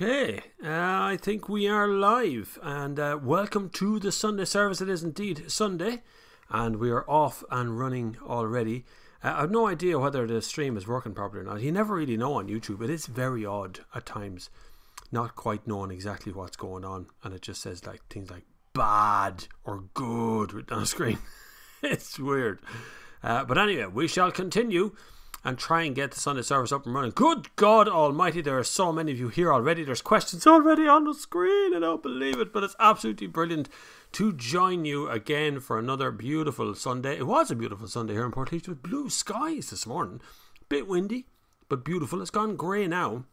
Okay, I think we are live, and welcome to the Sunday service. It is indeed Sunday, and we are off and running already. I have no idea whether the stream is working properly or not. You never really know on YouTube. It is very odd at times, not quite knowing exactly what's going on, and it just says like things like bad or good written on a screen. It's weird. But anyway, we shall continue and try and get the Sunday service up and running. Good God Almighty, there are so many of you here already. There's questions already on the screen. I don't believe it, but it's absolutely brilliant to join you again for another beautiful Sunday. It was a beautiful Sunday here in Portlaoise with blue skies this morning. Bit windy, but beautiful. It's gone grey now.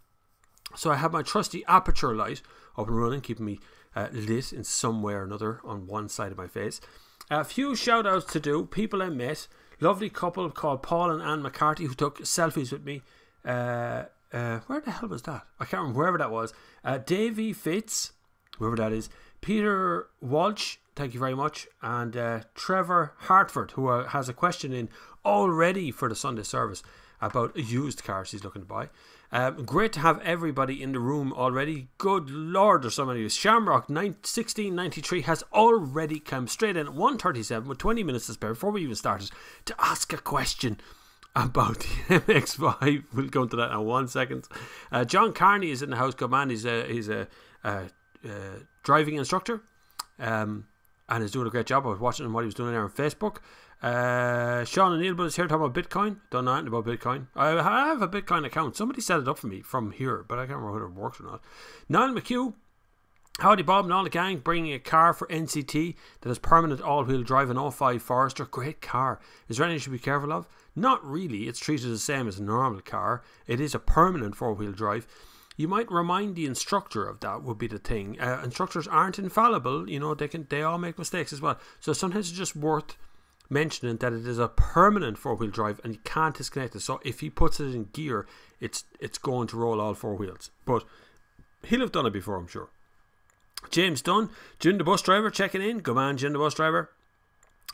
So I have my trusty aperture light up and running, keeping me lit in some way or another on one side of my face. A few shout outs to do. People I met. Lovely couple called Paul and Anne McCarthy who took selfies with me. Where the hell was that? I can't remember, wherever that was. Davey Fitz, whoever that is. Peter Walsh, thank you very much. And Trevor Hartford, who has a question in already for the Sunday service about used cars he's looking to buy. Great to have everybody in the room already. Good Lord, there's so many of you. Shamrock 1693 has already come straight in at 1:37 with 20 minutes to spare before we even started to ask a question about the MX-5. We'll go into that in 1 second. John Carney is in the house. Good man. He's a driving instructor and is doing a great job. I was watching him what he was doing there on Facebook. Sean O'Neill is here talking about Bitcoin. Don't know anything about Bitcoin. I have a Bitcoin account. Somebody set it up for me from here, but I can't remember whether it works or not. Niall McHugh, howdy Bob and all the gang, bringing a car for NCT that has permanent all-wheel drive, an 05 Forester. Great car. Is there anything you should be careful of? Not really. It's treated the same as a normal car. It is a permanent four-wheel drive. You might remind the instructor of that would be the thing. Instructors aren't infallible. You know, they all make mistakes as well. So sometimes it's just worth mentioning that it is a permanent four-wheel drive and you can't disconnect it. So if he puts it in gear, it's going to roll all four wheels. But he'll have done it before, I'm sure. James Dunn, Jim the bus driver, checking in. Good man, Jim the bus driver.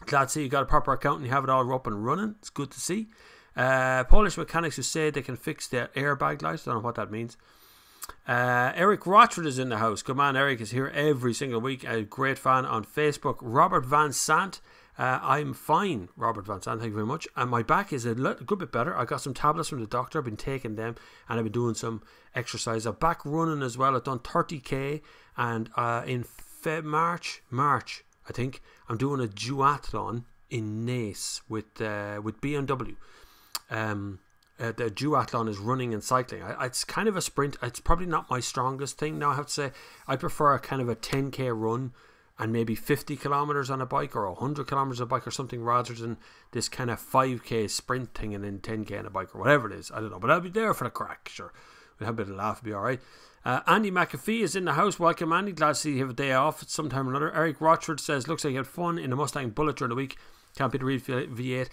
Glad to see you got a proper account and you have it all up and running. It's good to see. Polish mechanics who say they can fix their airbag lights. I don't know what that means. Eric Rochford is in the house. Good man, Eric is here every single week. A great fan on Facebook. Robert Van Sant. I'm fine, Robert Van Sant, thank you very much. And my back is a good bit better. I got some tablets from the doctor. I've been taking them and I've been doing some exercise. I'm back running as well. I've done 30k and in March I think I'm doing a duathlon in Naas with BMW. The duathlon is running and cycling. It's kind of a sprint. It's probably not my strongest thing now, I have to say. I prefer a kind of a 10k run and maybe 50 kilometers on a bike or 100 kilometers on a bike or something, rather than this kind of 5k sprint thing and then 10k on a bike or whatever it is. I don't know, but I'll be there for the crack. Sure, we'll have a bit of laugh, it'll be alright. Andy McAfee is in the house. Welcome, Andy. Glad to see you have a day off sometime or another. Eric Rochford says, looks like you had fun in the Mustang Bullet during the week. Can't be the real V8.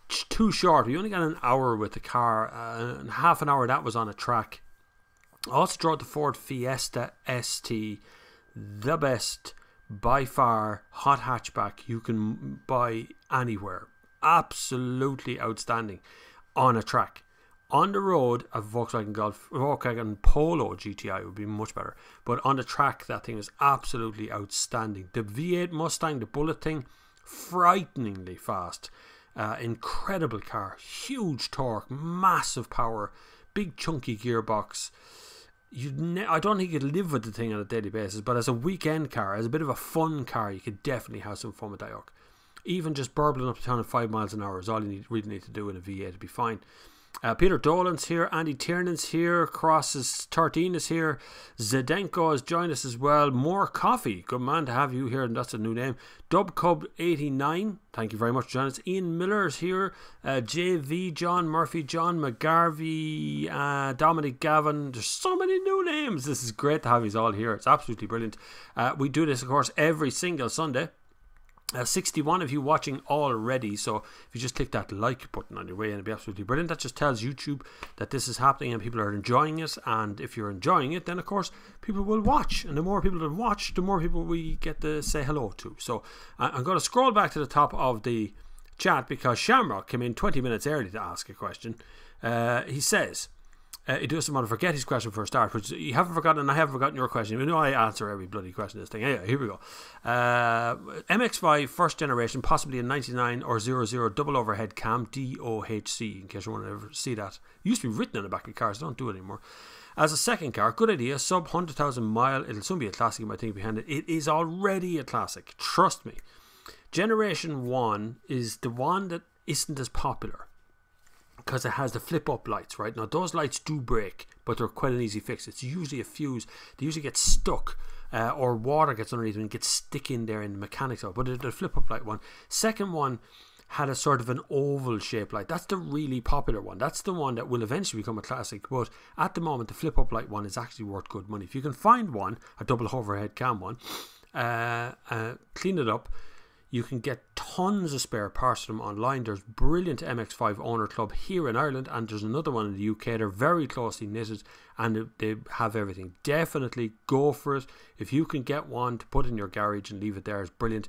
Too short. We only got an hour with the car, and half an hour that was on a track. I also drove the Ford Fiesta ST, the best by far hot hatchback you can buy anywhere. Absolutely outstanding on a track. On the road, a Volkswagen Polo GTI would be much better, but on the track that thing is absolutely outstanding. The V8 Mustang, the Bullet thing, frighteningly fast. Incredible car, huge torque, massive power, big chunky gearbox. I don't think you'd live with the thing on a daily basis, but as a weekend car, as a bit of a fun car, you could definitely have some fun with that yoke. Even just burbling up to town at 5 miles an hour is all you really need to do in a V8 to be fine. Peter Dolan's here, Andy Tiernan's here, Crosses 13 is here, Zdenko has joined us as well. More Coffee, good man to have you here, and that's a new name. Dubcub 89, thank you very much for joining us. Ian Miller's here, JV, John Murphy, John McGarvey, Dominic Gavin. There's so many new names. This is great to have you all here. It's absolutely brilliant. We do this, of course, every single Sunday. 61 of you watching already, so if you just click that like button on your way in, it'd be absolutely brilliant. That just tells YouTube that this is happening and people are enjoying it, and if you're enjoying it, then of course people will watch, and the more people that watch, the more people we get to say hello to. So I'm going to scroll back to the top of the chat because Shamrock came in 20 minutes early to ask a question. He says, It doesn't want to forget his question for a start, which you haven't forgotten, and I haven't forgotten your question. You know I answer every bloody question in this thing. Anyway, here we go. MX-5 first generation, possibly a 99 or 00 double overhead cam, DOHC, in case you want to ever see that. It used to be written on the back of cars, don't do it anymore. As a second car, good idea, sub 100,000 mile. It'll soon be a classic, you might think behind it. It is already a classic, trust me. Generation 1 is the one that isn't as popular, because it has the flip up lights, right? Now those lights do break, but they're quite an easy fix. It's usually a fuse. They usually get stuck, or water gets underneath and gets stick in there in the mechanics of it. But the flip up light one. Second one had a sort of an oval shaped light. That's the really popular one. That's the one that will eventually become a classic. But at the moment, the flip up light one is actually worth good money. If you can find one, a double overhead cam one, clean it up. You can get tons of spare parts from them online. There's brilliant MX-5 owner club here in Ireland, and there's another one in the UK. They're very closely knitted, and they have everything. Definitely go for it. If you can get one to put in your garage and leave it there, it's brilliant.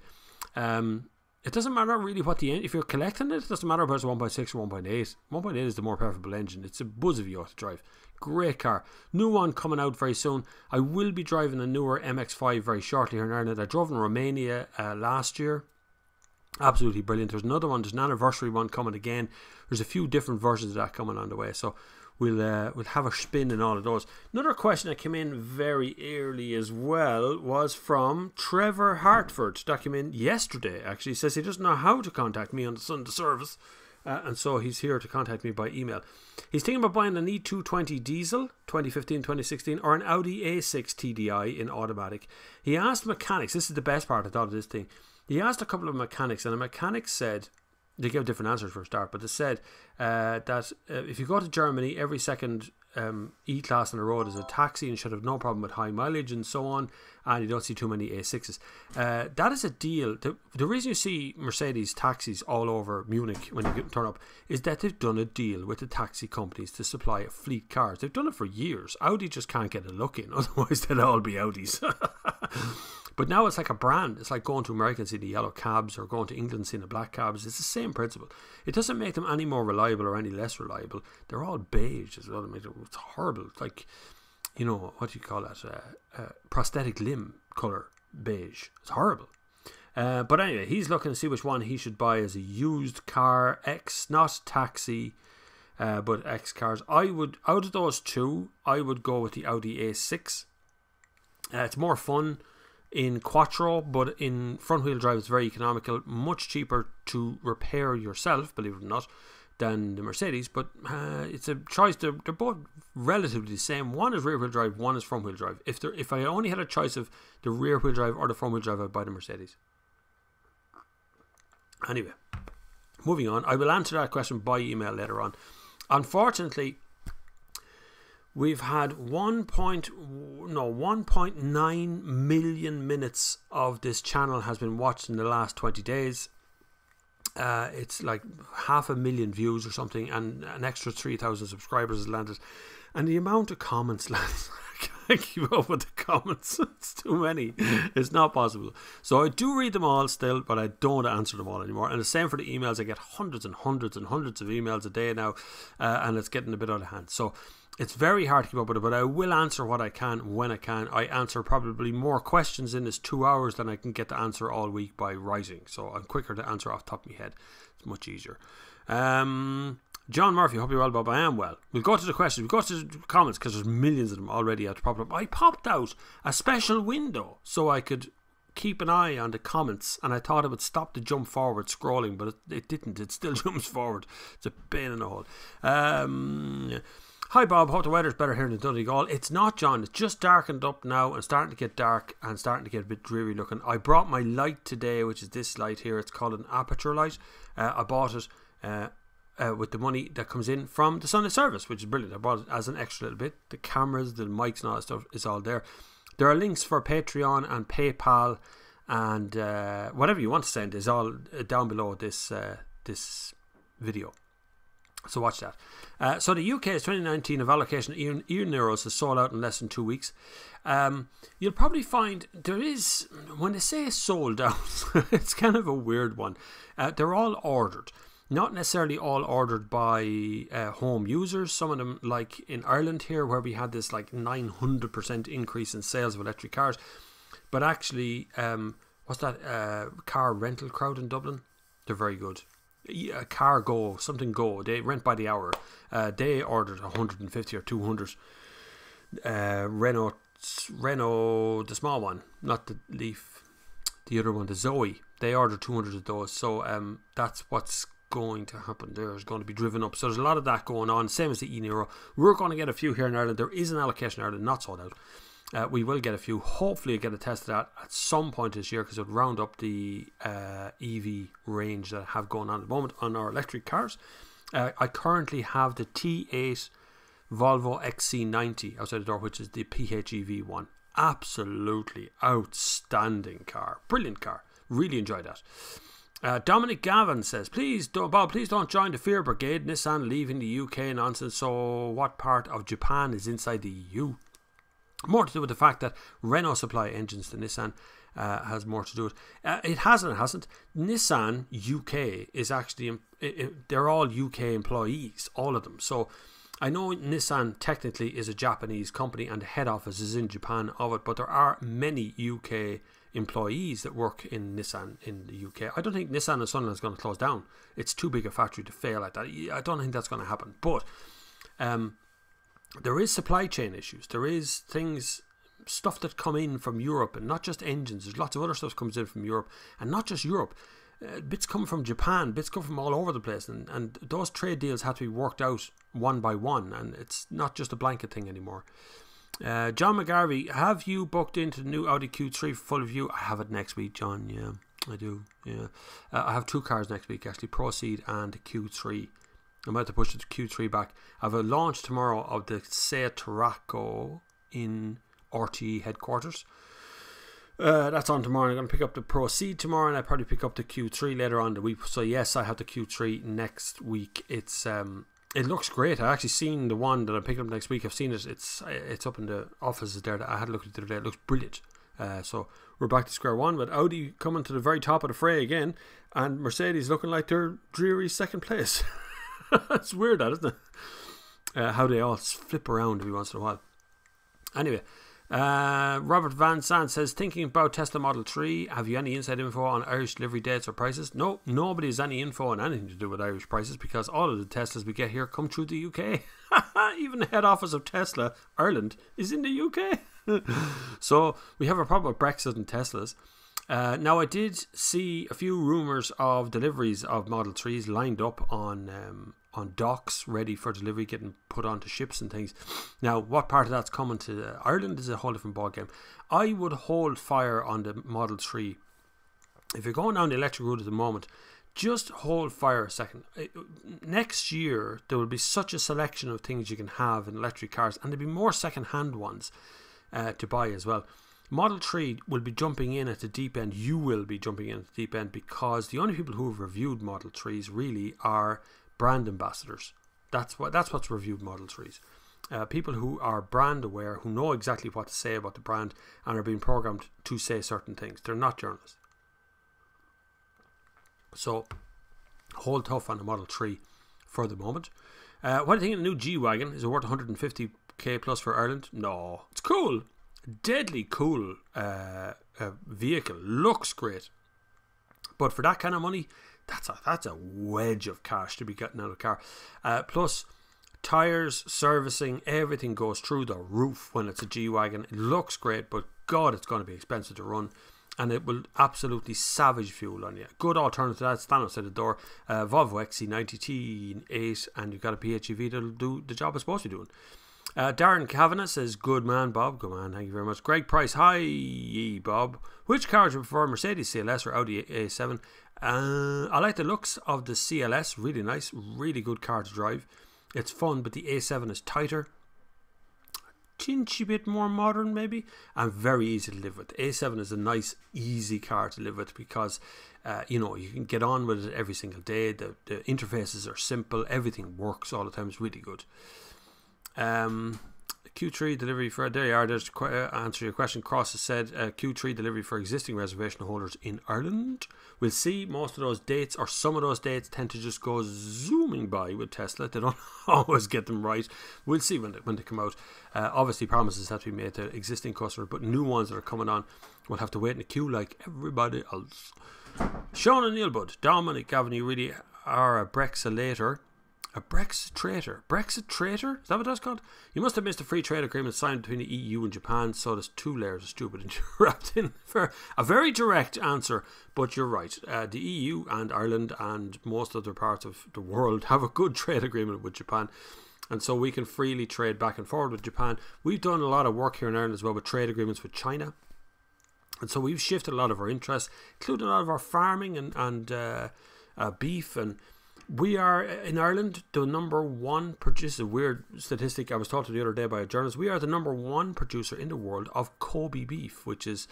It doesn't matter really what the if you're collecting it. It doesn't matter about it's 1.6 or 1.8. 1.8 is the more preferable engine. It's a buzz of you to drive. Great car. New one coming out very soon. I will be driving a newer MX-5 very shortly here in Ireland. I drove in Romania last year. Absolutely brilliant. There's another one. There's an anniversary one coming again. There's a few different versions of that coming on the way. So we'll have a spin in all of those. Another question that came in very early as well was from Trevor Hartford. That came in yesterday, actually. He says he doesn't know how to contact me on the Sunday service. And so he's here to contact me by email. He's thinking about buying an E220 diesel, 2015-2016, or an Audi A6 TDI in automatic. He asked mechanics, this is the best part I thought of this thing. He asked a couple of mechanics, and the mechanics said, they gave different answers for a start, but they said that if you go to Germany, every second E-Class on the road is a taxi and should have no problem with high mileage and so on, and you don't see too many A6s. That is a deal. The reason you see Mercedes taxis all over Munich when you turn up is that they've done a deal with the taxi companies to supply fleet cars. They've done it for years. Audi just can't get a look in, otherwise they'd all be Audis. But now it's like a brand. It's like going to America and seeing the yellow cabs, or going to England and seeing the black cabs. It's the same principle. It doesn't make them any more reliable or any less reliable. They're all beige as well. It's horrible. It's like, you know, what do you call that? Prosthetic limb colour beige. It's horrible. But anyway, he's looking to see which one he should buy as a used car. X, not taxi, but X cars. I would, out of those two, I would go with the Audi A6. It's more fun in Quattro, but in front wheel drive it's very economical, much cheaper to repair yourself, believe it or not, than the Mercedes. But it's a choice. They're both relatively the same. One is rear wheel drive, one is front wheel drive. If I only had a choice of the rear wheel drive or the front wheel drive, I'd buy the Mercedes. Anyway, moving on. I will answer that question by email later on. Unfortunately, we've had 1.9 million minutes of this channel has been watched in the last 20 days. It's like 500,000 views or something, and an extra 3,000 subscribers has landed. And the amount of comments, lads, I can't keep up with the comments. It's too many. It's not possible. So I do read them all still, but I don't answer them all anymore. And the same for the emails. I get hundreds and hundreds and hundreds of emails a day now, and it's getting a bit out of hand. So it's very hard to keep up with it, but I will answer what I can when I can. I answer probably more questions in this 2 hours than I can get to answer all week by writing. So I'm quicker to answer off the top of my head. It's much easier. John Murphy, hope you're well, Bob. I am well. We'll go to the questions. We'll go to the comments because there's millions of them already out to pop up. I popped out a special window so I could keep an eye on the comments, and I thought it would stop the jump forward scrolling, but it didn't. It still jumps forward. It's a pain in the hole. Hi Bob, hope the weather's better here in Donegal. It's not, John. It's just darkened up now and starting to get dark and starting to get a bit dreary looking. I brought my light today, which is this light here. It's called an aperture light. I bought it with the money that comes in from the Sunday service, which is brilliant. I bought it as an extra little bit. The cameras, the mics and all that stuff is all there. There are links for Patreon and PayPal and whatever you want to send is all down below this video. So watch that. So the UK's 2019 of allocation e-Neuros is sold out in less than 2 weeks. You'll probably find there is, when they say sold out, it's kind of a weird one. They're all ordered. Not necessarily all ordered by home users. Some of them, like in Ireland here, where we had this like 900% increase in sales of electric cars. But actually, what's that car rental crowd in Dublin? They're very good. Car Go, something Go. They rent by the hour. They ordered 150 or 200. Renault, the small one, not the Leaf, the other one, the Zoe. They ordered 200 of those. So that's what's going to happen. There's going to be driven up. So there's a lot of that going on. Same as the e-Niro. We're going to get a few here in Ireland. There is an allocation in Ireland, not sold out. We will get a few. Hopefully get a test of that at some point this year, because it would round up the EV range that I have going on at the moment on our electric cars. I currently have the T8 Volvo XC90 outside the door, which is the PHEV one. Absolutely outstanding car. Brilliant car. Really enjoyed that. Dominic Gavin says, Bob, please don't join the Fear Brigade. Nissan leaving the UK nonsense. So what part of Japan is inside the EU? More to do with the fact that Renault supply engines to Nissan has more to do with it. It has and it hasn't. Nissan UK is actually, they're all UK employees, all of them. So I know Nissan technically is a Japanese company and the head office is in Japan of it, but there are many UK employees that work in Nissan in the UK. I don't think Nissan and Sunderland is going to close down. It's too big a factory to fail like that. I don't think that's going to happen. But there is supply chain issues. There is stuff that come in from Europe, and not just engines. There's lots of other stuff that comes in from Europe, and not just Europe. Bits come from Japan, bits come from all over the place, and those trade deals have to be worked out one by one, and it's not just a blanket thing anymore. John McGarvey, have you booked into the new Audi Q3 for full review? I have it next week, John. Yeah, I do. Yeah, I have two cars next week actually, Proceed and the Q3. I'm about to push the Q3 back. I have a launch tomorrow of the Seat Tarraco in RTE headquarters. That's on tomorrow. I'm going to pick up the Proceed tomorrow, and I'll probably pick up the Q3 later on in the week. So yes, I have the Q3 next week. It looks great. I've actually seen the one that I'm picking up next week. I've seen it. It's up in the offices there. I had a look at it the other day. It looks brilliant. So we're back to square one, with Audi coming to the very top of the fray again, and Mercedes looking like they're dreary second place. It's weird, that, isn't it? How they all flip around every once in a while. Anyway, Robert Van Sant says, thinking about Tesla Model 3, have you any inside info on Irish delivery dates or prices? No, nobody has any info on anything to do with Irish prices, because all of the Teslas we get here come through the UK. Even the head office of Tesla Ireland is in the UK. So we have a problem with Brexit and Teslas. Now, I did see a few rumours of deliveries of Model 3s lined up on docks, ready for delivery, getting put onto ships and things. Now, what part of that's coming to Ireland is a whole different ballgame. I would hold fire on the Model 3. If you're going down the electric route at the moment, just hold fire a second. Next year, there will be such a selection of things you can have in electric cars, and there'll be more second-hand ones to buy as well. Model 3 will be jumping in at the deep end. You will be jumping in at the deep end, because the only people who have reviewed Model 3s really are brand ambassadors. That's what's reviewed Model 3s. People who are brand aware, who know exactly what to say about the brand and are being programmed to say certain things. They're not journalists. So hold tough on the Model 3 for the moment. What do you think of the new G-Wagon? Is it worth 150k plus for Ireland? No. It's cool. Deadly cool vehicle. Looks great. But for that kind of money, that's a wedge of cash to be getting out of a car. Plus, tyres, servicing, everything goes through the roof when it's a G-Wagon. It looks great, but God, it's going to be expensive to run. And it will absolutely savage fuel on you. Good alternative to that, stand outside the door. Volvo XC90 T8, and you've got a PHEV that'll do the job it's supposed to be doing. Darren Kavanagh says, good man, Bob. Good man, thank you very much. Greg Price, hi, Bob. Which car do you prefer, Mercedes CLS or Audi A7? I like the looks of the CLS. Really nice, really good car to drive. It's fun, but the A7 is tighter. Tinchy bit more modern, maybe, and very easy to live with. A7 is a nice, easy car to live with, because you can get on with it every single day. The interfaces are simple. Everything works all the time. It's really good. Q3 delivery for, there you are, there's answer your question. Cross has said Q3 delivery for existing reservation holders in Ireland. We'll see. Most of those dates, or some of those dates, tend to just go zooming by with Tesla. They don't always get them right. We'll see when they come out. Obviously promises have to be made to existing customers, but new ones that are coming on will have to wait in the queue like everybody else. Sean and Neil Bud, Dominic Gavin, you really are a Brexit-later. A Brexit traitor. Brexit traitor? Is that what that's called? You must have missed a free trade agreement signed between the EU and Japan, so there's 2 layers of stupid wrapped in. For a very direct answer, but you're right. The EU and Ireland and most other parts of the world have a good trade agreement with Japan, and so we can freely trade back and forward with Japan. We've done a lot of work here in Ireland as well with trade agreements with China, and so we've shifted a lot of our interests, including a lot of our farming and beef. And we are, in Ireland, the number one producer. A weird statistic I was told the other day by a journalist. We are the number one producer in the world of Kobe beef, which is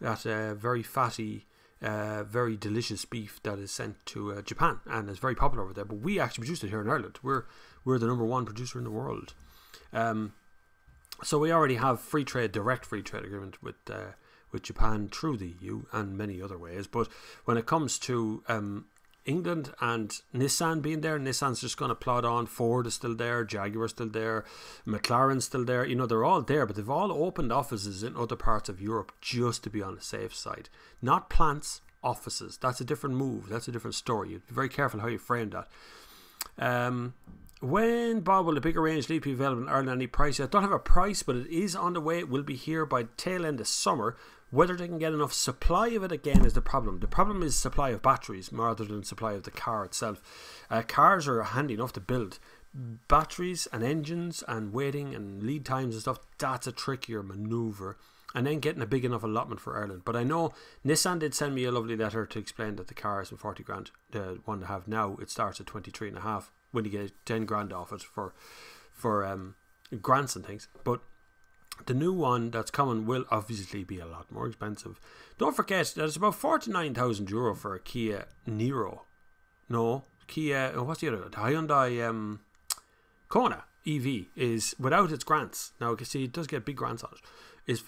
that very fatty, very delicious beef that is sent to Japan and is very popular over there. But we actually produce it here in Ireland. We're the number one producer in the world. So we already have direct free trade agreement with Japan through the EU and many other ways. But when it comes to England and Nissan being there, Nissan's just going to plod on. Ford is still there, Jaguar's still there, McLaren's still there. You know, they're all there, but they've all opened offices in other parts of Europe just to be on the safe side. Not plants, offices. That's a different move. That's a different story. You'd be very careful how you frame that. When, Bob, will a bigger range lead be available in Ireland? Any price? I don't have a price, but it is on the way. It will be here by tail end of summer. Whether they can get enough supply of it again is the problem. The problem is supply of batteries rather than supply of the car itself. Cars are handy enough to build. Batteries and engines and waiting and lead times and stuff, that's a trickier manoeuvre. And then getting a big enough allotment for Ireland. But I know Nissan did send me a lovely letter to explain that the car isn't 40 grand. The one I have now, it starts at 23.5 when you get 10 grand off it for grants and things. But the new one that's coming will obviously be a lot more expensive. Don't forget that it's about €49,000 for a Kia Niro. No, Kia, what's the other? The Hyundai Kona EV is without its grants. Now, you can see it does get big grants on it.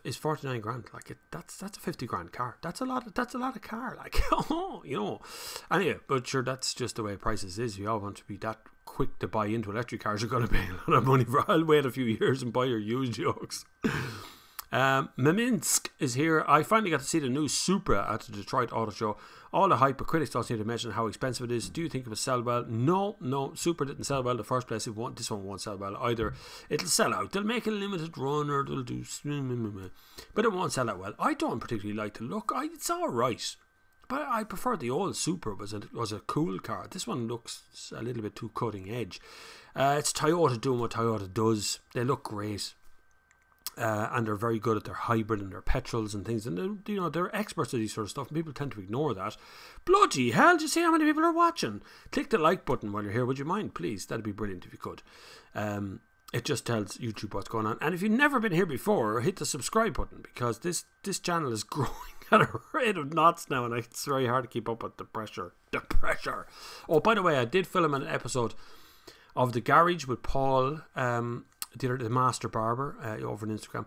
Is 49 grand. Like that's a 50 grand car. That's a lot of car. Like, you know. Anyway, but sure, that's just the way prices is. You all want to be that quick to buy into electric cars. You're going to pay a lot of money for. I'll wait a few years and buy your used yokes. Maminsk is here. I finally got to see the new Supra at the Detroit Auto Show. All the hype, but critics also need to mention how expensive it is. Do you think it will sell well? No, Supra didn't sell well in the first place. This one won't sell well either. It'll sell out. They'll make a limited run or they'll do, but it won't sell out well. I don't particularly like the look. It's all right, but I prefer the old Supra. Was a cool car. This one looks a little bit too cutting edge. It's Toyota doing what Toyota does. They look great. And they're very good at their hybrid and their petrols and things, and they're experts at these sort of stuff, and people tend to ignore that. Bloody hell, do you see how many people are watching? Click the like button while you're here, would you mind, please? That'd be brilliant if you could. It just tells YouTube what's going on. And if you've never been here before, hit the subscribe button, because this channel is growing at a rate of knots now, and it's very hard to keep up with the pressure. Oh, by the way, I did film an episode of The Garage with Paul, the master barber, over on Instagram.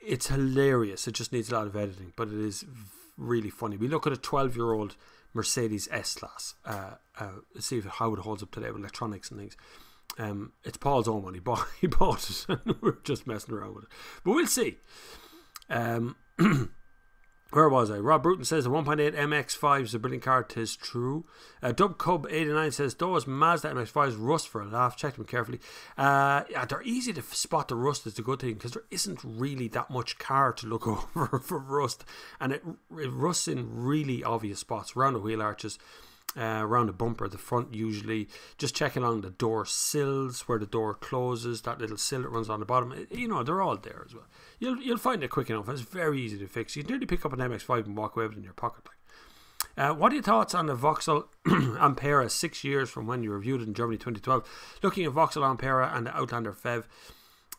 It's hilarious. It just needs a lot of editing, but it is really funny. We look at a 12-year-old Mercedes S-Class, see how it holds up today with electronics and things. It's Paul's own one. He bought it, and we're just messing around with it. But we'll see. Where was I? Rob Bruton says the 1.8 MX-5 is a brilliant car. 'Tis true. Dub Cub 89 says those Mazda MX-5s rust for a laugh. Check them carefully. They're easy to spot the rust. Is the good thing, because there isn't really that much car to look over for rust, and it rusts in really obvious spots around the wheel arches, around the bumper, the front usually. Just check along the door sills where the door closes, that little sill that runs on the bottom. They're all there as well. You'll find it quick enough. It's very easy to fix. You can nearly pick up an MX-5 and walk away with it in your pocket. What are your thoughts on the Vauxhall Ampera 6 years from when you reviewed it in Germany 2012? Looking at Vauxhall Ampera and the Outlander FEV.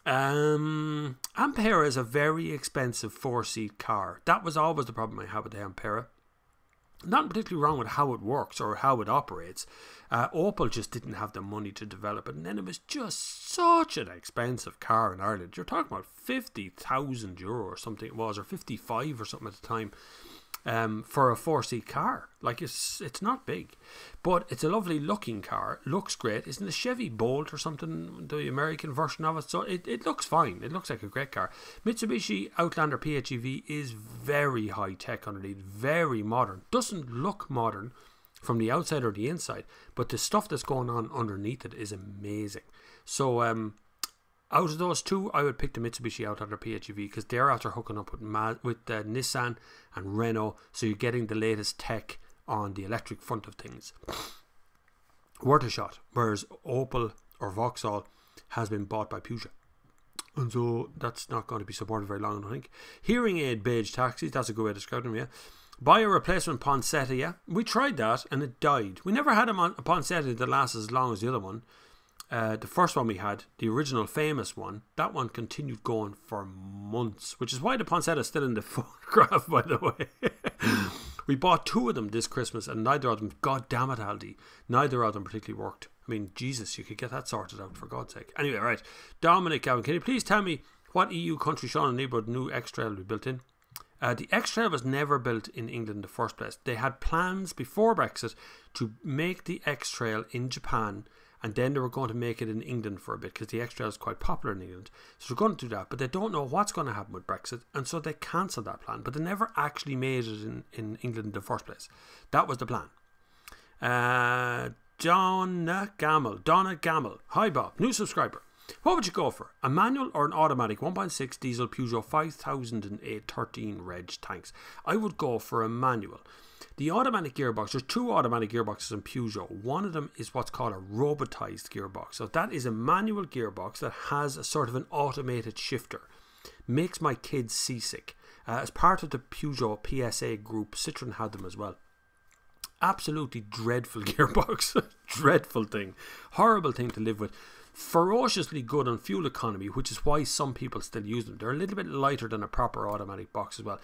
Ampera is a very expensive 4-seat car. That was always the problem I had with the Ampera. Not particularly wrong with how it works or how it operates. Opel just didn't have the money to develop it, and then it was just such an expensive car in Ireland. You're talking about €50,000 or something it was, or 55 or something at the time, for a 4-seat car. Like, it's not big, but it's a lovely looking car. Looks great. Isn't the Chevy Bolt or something the American version of it? So it looks fine. It looks like a great car. Mitsubishi Outlander PHEV is very high tech underneath, very modern. Doesn't look modern from the outside or the inside, but the stuff that's going on underneath it is amazing. So out of those two, I would pick the Mitsubishi Outlander PHEV, because they're after hooking up with Nissan and Renault, so you're getting the latest tech on the electric front of things. Worth a shot. Whereas Opel or Vauxhall has been bought by Peugeot, and so that's not going to be supported very long, I think. Hearing aid beige taxis, that's a good way to describe them, yeah. Buy a replacement Poinsettia, yeah. We tried that and it died. We never had a Poinsettia that lasted as long as the other one. The first one we had, the original famous one, that one continued going for months, which is why the Poinsettia is still in the photograph, by the way. We bought 2 of them this Christmas, and neither of them, god damn it, Aldi, neither of them particularly worked. I mean, Jesus, you could get that sorted out, for God's sake. Anyway, right, Dominic Gavin, can you please tell me what EU country Sean and neighbourhood new X-Trail will be built in? The X-Trail was never built in England in the first place. They had plans before Brexit to make the X-Trail in Japan, and then they were going to make it in England for a bit, because the X-Trail is quite popular in England. So they're going to do that, but they don't know what's going to happen with Brexit, and so they cancelled that plan. But they never actually made it in England in the first place. That was the plan. Donna Gamble. Hi Bob, new subscriber. What would you go for? A manual or an automatic 1.6 diesel Peugeot 5008 13 reg? Thanks. I would go for a manual. The automatic gearbox, there's 2 automatic gearboxes in Peugeot. One of them is what's called a robotized gearbox. So that is a manual gearbox that has a sort of an automated shifter. Makes my kids seasick. As part of the Peugeot PSA group, Citroën had them as well. Absolutely dreadful gearbox. Dreadful thing. Horrible thing to live with. Ferociously good on fuel economy, which is why some people still use them. They're a little bit lighter than a proper automatic box as well.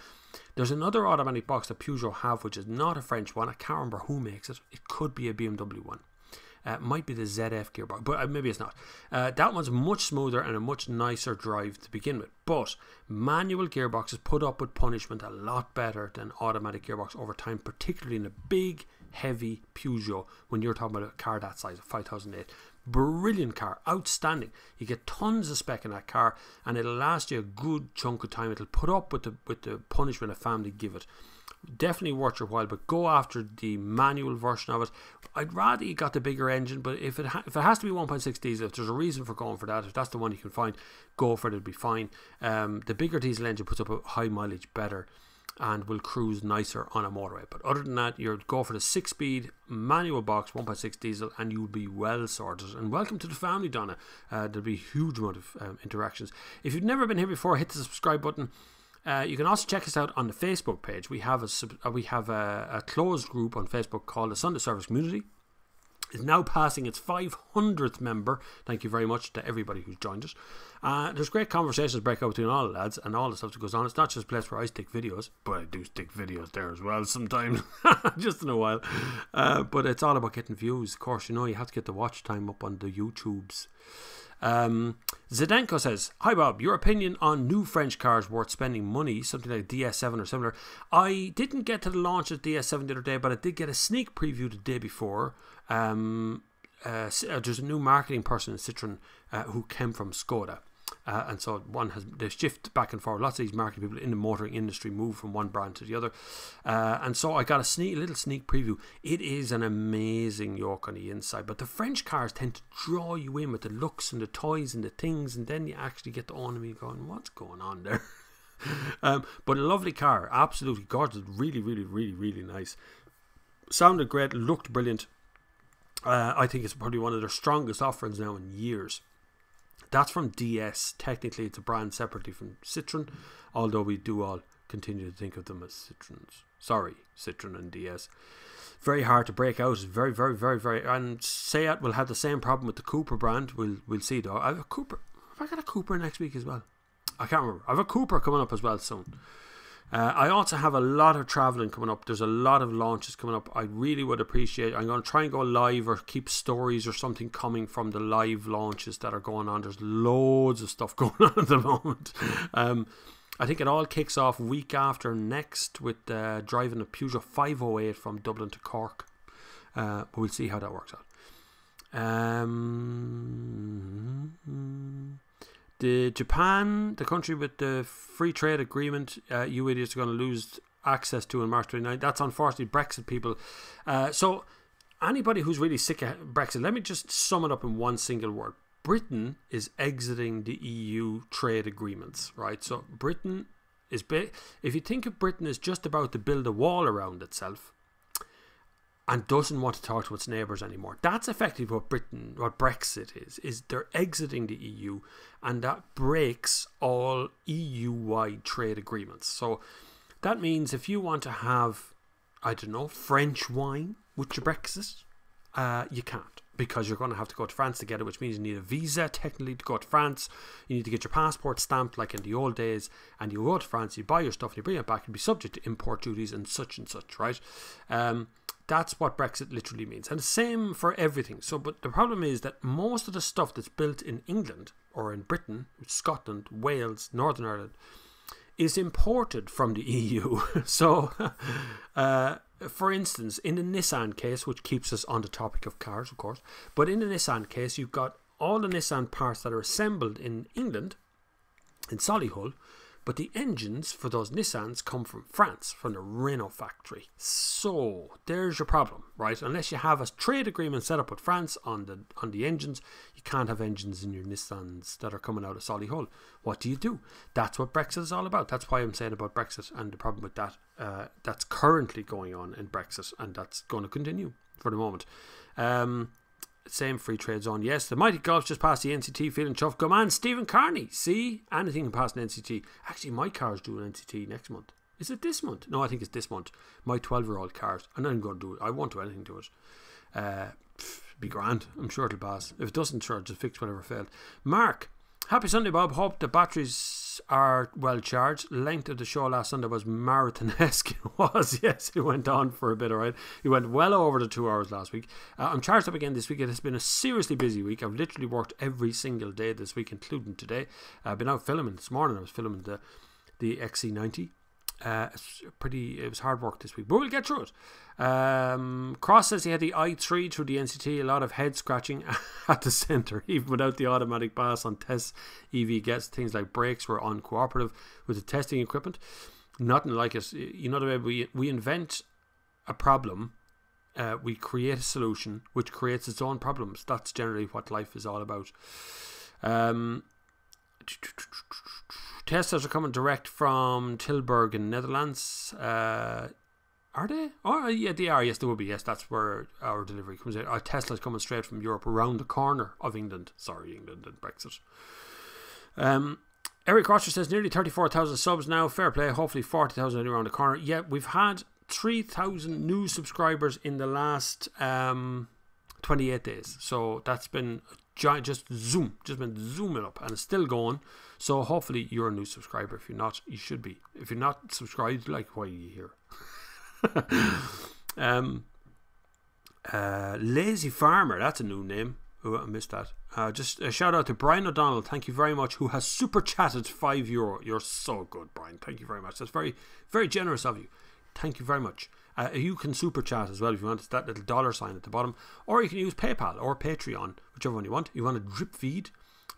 There's another automatic box that Peugeot have, which is not a French one. I can't remember who makes it. It could be a BMW one. It might be the ZF gearbox, but maybe it's not. That one's much smoother and a much nicer drive to begin with. But manual gearboxes put up with punishment a lot better than automatic gearbox over time, particularly in a big, heavy Peugeot when you're talking about a car that size, a 5008. Brilliant car, outstanding. You get tons of spec in that car, and it'll last you a good chunk of time. It'll put up with the punishment a family give it. Definitely worth your while, but go after the manual version of it. I'd rather you got the bigger engine, but if it has to be 1.6 diesel, if there's a reason for going for that, if that's the one you can find, go for it. It'll be fine. The bigger diesel engine puts up a high mileage better and will cruise nicer on a motorway. But other than that, you'll go for the 6-speed manual box 1.6 diesel, and you'll be well sorted. And welcome to the family, Donna. There'll be a huge amount of interactions. If you've never been here before, hit the subscribe button. You can also check us out on the Facebook page. We have a closed group on Facebook called the Sunday Service Community. It's now passing its 500th member. Thank you very much to everybody who's joined us. There's great conversations break out between all the lads and all the stuff that goes on. It's not just a place where I stick videos, but I do stick videos there as well sometimes, just in a while. But it's all about getting views. Of course, you know, you have to get the watch time up on the YouTubes. Zdenko says, hi Bob, your opinion on new French cars worth spending money, something like DS7 or similar. I didn't get to the launch of DS7 the other day, but I did get a sneak preview the day before. There's a new marketing person in Citroën who came from Skoda. And so they shift back and forward. Lots of these marketing people in the motoring industry move from one brand to the other. And so I got a little sneak preview. It is an amazing yoke on the inside. But the French cars tend to draw you in with the looks and the toys and the things. And then you actually get to own them and you're going, what's going on there? But a lovely car. Absolutely gorgeous. Really, really, really, really nice. Sounded great. Looked brilliant. I think it's probably one of their strongest offerings now in years. That's from DS. Technically, it's a brand separately from Citroën, although we do all continue to think of them as Citroëns. Sorry, Citroën and DS. Very hard to break out. It's very, very, very, very. And Seat will have the same problem with the Cooper brand. We'll see though. I have a Cooper. Have I got a Cooper next week as well? I can't remember. I have a Cooper coming up as well soon. I also have a lot of traveling coming up. There's a lot of launches coming up. I really would appreciate. I'm going to try and go live or keep stories or something coming from the live launches that are going on. There's loads of stuff going on at the moment. I think it all kicks off week after next with driving a Peugeot 508 from Dublin to Cork. But we'll see how that works out. The Japan, the country with the free trade agreement, you idiots are going to lose access to on March 29th. That's unfortunately Brexit, people. So anybody who's really sick of Brexit, let me just sum it up in one single word. Britain is exiting the EU trade agreements, right? So Britain is if you think of Britain as just about to build a wall around itself and doesn't want to talk to its neighbours anymore, that's effectively what Brexit is they're exiting the EU, and that breaks all EU-wide trade agreements. So that means if you want to have, I don't know, French wine with your Brexit, you can't, because you're going to have to go to France to get it, which means you need a visa technically to go to France. You need to get your passport stamped like in the old days, and you go to France, you buy your stuff, and you bring it back and be subject to import duties and such, right? That's what Brexit literally means, and the same for everything. So, but the problem is that most of the stuff that's built in England or in Britain, Scotland, Wales, Northern Ireland, is imported from the EU. So, for instance, in the Nissan case, which keeps us on the topic of cars, of course, but in the Nissan case, you've got all the Nissan parts that are assembled in England, in Solihull, but the engines for those Nissans come from France, from the Renault factory. So there's your problem, right? Unless you have a trade agreement set up with France on the engines, you can't have engines in your Nissans that are coming out of Solihull. What do you do? That's what Brexit is all about. That's why I'm saying about Brexit and the problem with that. That's currently going on in Brexit, and that's going to continue for the moment. Same free trade zone. Yes, the mighty Golf just passed the NCT, feeling chuffed. Go man, Stephen Carney. See, anything can pass an NCT. Actually, my car's doing an NCT next month. Is it this month? No, I think it's this month. My 12-year-old car's. I'm not even going to do it. I won't do anything to it. Be grand. I'm sure it'll pass. If it doesn't, sure, just fix whatever failed. Mark, happy Sunday, Bob. Hope the batteries are well charged. Length of the show last Sunday was marathonesque. It was, yes. It went on for a bit, alright. It went well over the 2 hours last week. I'm charged up again this week. It has been a seriously busy week. I've literally worked every single day this week, including today. I've been out filming this morning. I was filming the XC90. It was hard work this week, but we'll get through it. Cross says he had the i3 through the NCT. A lot of head scratching at the centre, even without the automatic pass on tests. EV gets things like brakes were uncooperative with the testing equipment. Nothing like it. You know the way we invent a problem, we create a solution which creates its own problems. That's generally what life is all about. Teslas are coming direct from Tilburg in Netherlands. Are they? Oh, yeah, they are. Yes, they will be. Yes, that's where our delivery comes out. Our Tesla's coming straight from Europe, around the corner of England. Sorry, England and Brexit. Eric Rocher says nearly 34,000 subs now. Fair play. Hopefully 40,000 around the corner. Yeah, we've had 3,000 new subscribers in the last 28 days. So that's been just been zooming up, and it's still going. So hopefully you're a new subscriber. If you're not, you should be. If you're not subscribed, like, why are you here? Lazy Farmer, that's a new name. Oh, I missed that. Just a shout out to Brian O'Donnell, thank you very much, who has super chatted €5. You're so good, Brian. Thank you very much. That's very, very generous of you. Thank you very much. You can super chat as well if you want. It's that little dollar sign at the bottom, or you can use PayPal or Patreon, whichever one you want. You want a drip feed,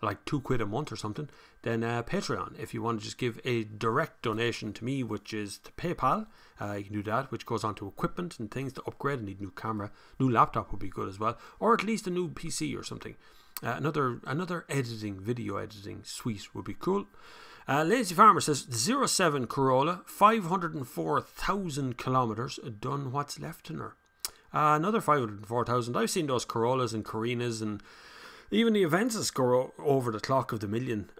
like £2 a month or something, then Patreon. If you want to just give a direct donation to me, which is to PayPal, you can do that, which goes on to equipment and things to upgrade. I need a new camera, new laptop would be good as well, or at least a new PC or something. Another video editing suite would be cool. Lazy Farmer says 07 Corolla, 504,000 kilometres, done what's left in her. Another 504,000. I've seen those Corollas and Carinas and even the Aventus go over the clock of the million.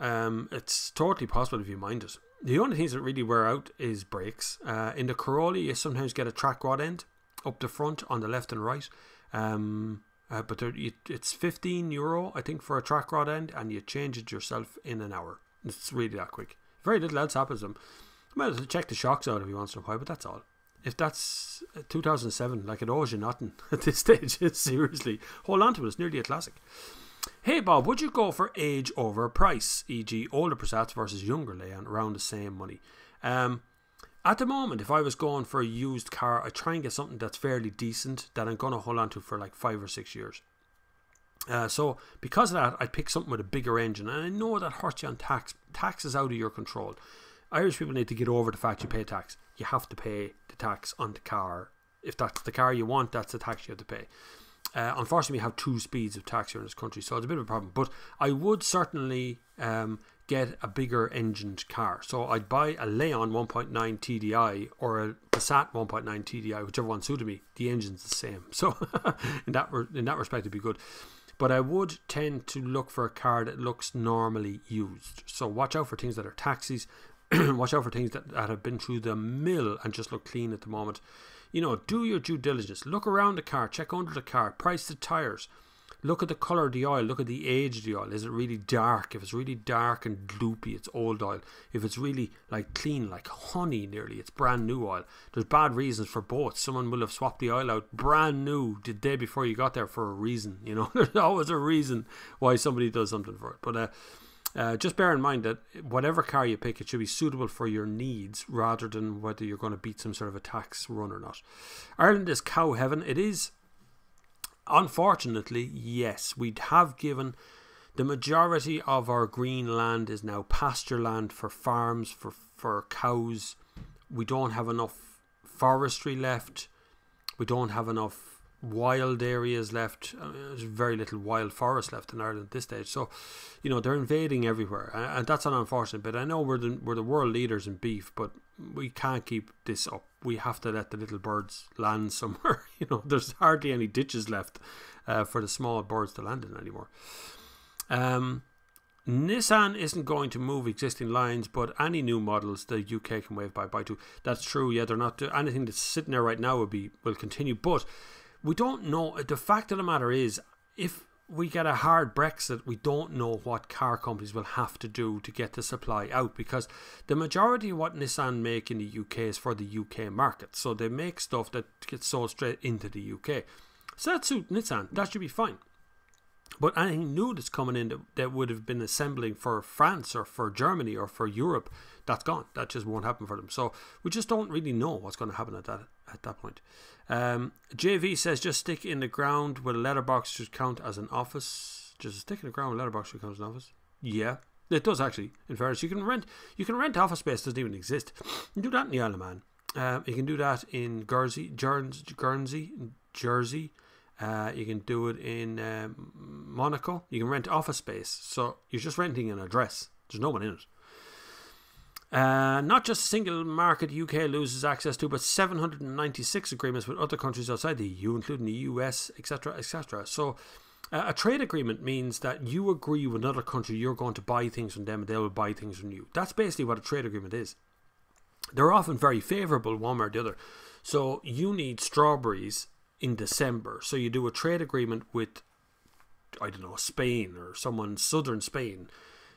It's totally possible if you mind it. The only things that really wear out is brakes. In the Corolla, you sometimes get a track rod end up the front on the left and right. But it's €15, I think, for a track rod end, and you change it yourself in an hour. It's really that quick. Very little else happens to them. Well, check the shocks out every once in a while, but that's all. If that's 2007, like, it owes you nothing at this stage. Seriously, hold on to it. It's nearly a classic. Hey Bob, would you go for age over price, e.g. older Passats versus younger Leon around the same money? At the moment, if I was going for a used car, I try and get something that's fairly decent that I'm going to hold on to for like 5 or 6 years. So because of that, I pick something with a bigger engine, and I know that hurts you on tax. Tax is out of your control. Irish people need to get over the fact you pay tax. You have to pay the tax on the car. If that's the car you want, that's the tax you have to pay. Unfortunately, we have 2 speeds of tax here in this country, so it's a bit of a problem. But I would certainly get a bigger engined car. So I'd buy a Leon 1.9 TDI or a Passat 1.9 TDI, whichever one suited me. The engine's the same, so in that respect, it'd be good. But I would tend to look for a car that looks normally used. So watch out for things that are taxis. Watch out for things that have been through the mill and just look clean at the moment. You know, do your due diligence. Look around the car, check under the car, price the tyres. Look at the colour of the oil, look at the age of the oil. Is it really dark? If it's really dark and gloopy, it's old oil. If it's really like clean, like honey nearly, it's brand new oil. There's bad reasons for both. Someone will have swapped the oil out brand new the day before you got there for a reason. You know, there's always a reason why somebody does something for it. But just bear in mind that whatever car you pick, it should be suitable for your needs rather than whether you're going to beat some sort of a tax run or not. Ireland is cow heaven. It is. Unfortunately, yes, we have given the majority of our green land is now pasture land for farms, for cows. We don't have enough forestry left. We don't have enough wild areas left. There's very little wild forest left in Ireland at this stage. So, you know, they're invading everywhere, and that's an unfortunate bit. I know we're the world leaders in beef, but we can't keep this up. We have to let the little birds land somewhere. You know, there's hardly any ditches left for the small birds to land in anymore. Nissan isn't going to move existing lines, but any new models the UK can wave bye-bye to. That's true. Yeah, they're not anything that's sitting there right now will continue, but we don't know. The fact of the matter is, if we get a hard Brexit, we don't know what car companies will have to do to get the supply out, because the majority of what Nissan make in the UK is for the UK market. So they make stuff that gets sold straight into the UK. So that suits Nissan. That should be fine. But anything new that's coming in that would have been assembling for France or for Germany or for Europe, that's gone. That just won't happen for them. So we just don't really know what's going to happen at that point. JV says just stick in the ground with a letterbox should count as an office. Just a stick in the ground with a letterbox should count as an office. Yeah, it does actually. In fairness, you can rent office space that doesn't even exist. You can do that in the Isle of Man. You can do that in Jersey. You can do it in Monaco. You can rent office space. So you're just renting an address. There's no one in it. Not just a single market UK loses access to, but 796 agreements with other countries outside the EU, including the US, etc., etc. So a trade agreement means that you agree with another country you're going to buy things from them and they will buy things from you. That's basically what a trade agreement is. They're often very favourable one way or the other. So you need strawberries in December. So you do a trade agreement with, I don't know, Spain or someone southern Spain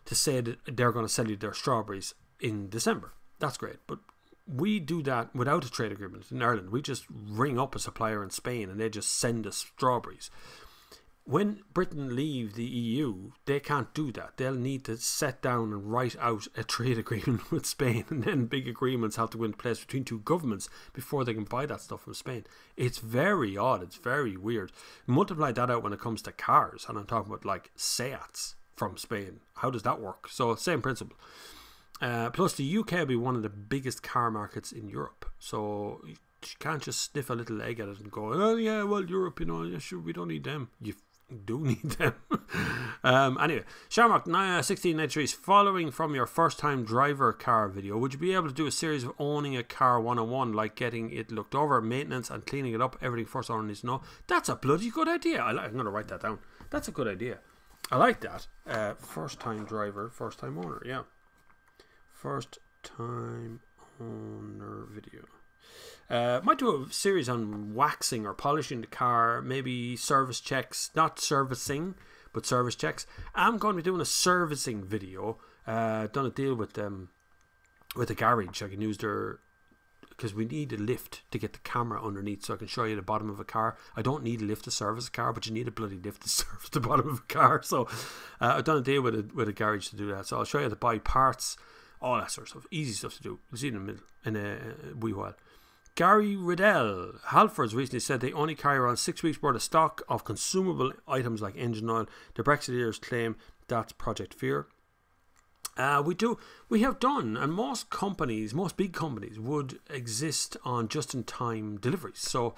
to say that they're going to sell you their strawberries in December. That's great. But we do that without a trade agreement in Ireland. We just ring up a supplier in Spain and they just send us strawberries. When Britain leave the EU, they can't do that. They'll need to sit down and write out a trade agreement with Spain, and then big agreements have to go into place between two governments before they can buy that stuff from Spain. It's very odd. It's very weird. Multiply that out when it comes to cars, and I'm talking about like Seats from Spain. How does that work? So same principle. Plus the UK will be one of the biggest car markets in Europe. So you can't just sniff a little egg at it and go, oh yeah, well Europe, you know, yeah, sure, we don't need them. You do need them. Anyway, Sharmark 1693 is following from your first time driver car video. Would you be able to do a series of owning a car 101, like getting it looked over, maintenance and cleaning it up, everything first owner needs to know? That's a bloody good idea. I'm going to write that down. That's a good idea. I like that. First time driver, first time owner. Yeah. First time owner video. Might do a series on waxing or polishing the car, maybe service checks, not servicing, but service checks. I'm going to be doing a servicing video. Done a deal with with a garage, I can use their, because we need a lift to get the camera underneath so I can show you the bottom of a car. I don't need a lift to service a car, but you need a bloody lift to service the bottom of a car. So I've done a deal with a garage to do that. So I'll show you how to buy parts, all that sort of stuff. Easy stuff to do. You'll see in a wee while. Gary Riddell, Halfords recently said they only carry around 6 weeks worth of stock of consumable items like engine oil. The Brexiteers claim that's Project Fear. We have done, and most big companies would exist on just-in-time deliveries. So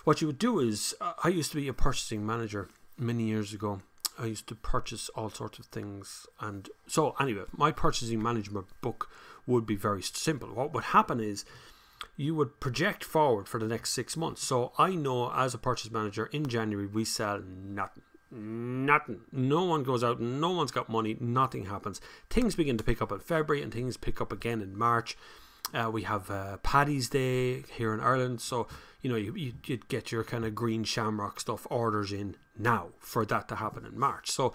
what you would do is, I used to be a purchasing manager many years ago. I used to purchase all sorts of things, and so anyway, my purchasing management book would be very simple. What would happen is, you would project forward for the next 6 months. So I know as a purchase manager, in January we sell nothing. No one goes out, no one's got money, nothing happens. Things begin to pick up in February and things pick up again in March. We have Paddy's Day here in Ireland, so you'd get your kind of green shamrock stuff orders in now for that to happen in March. So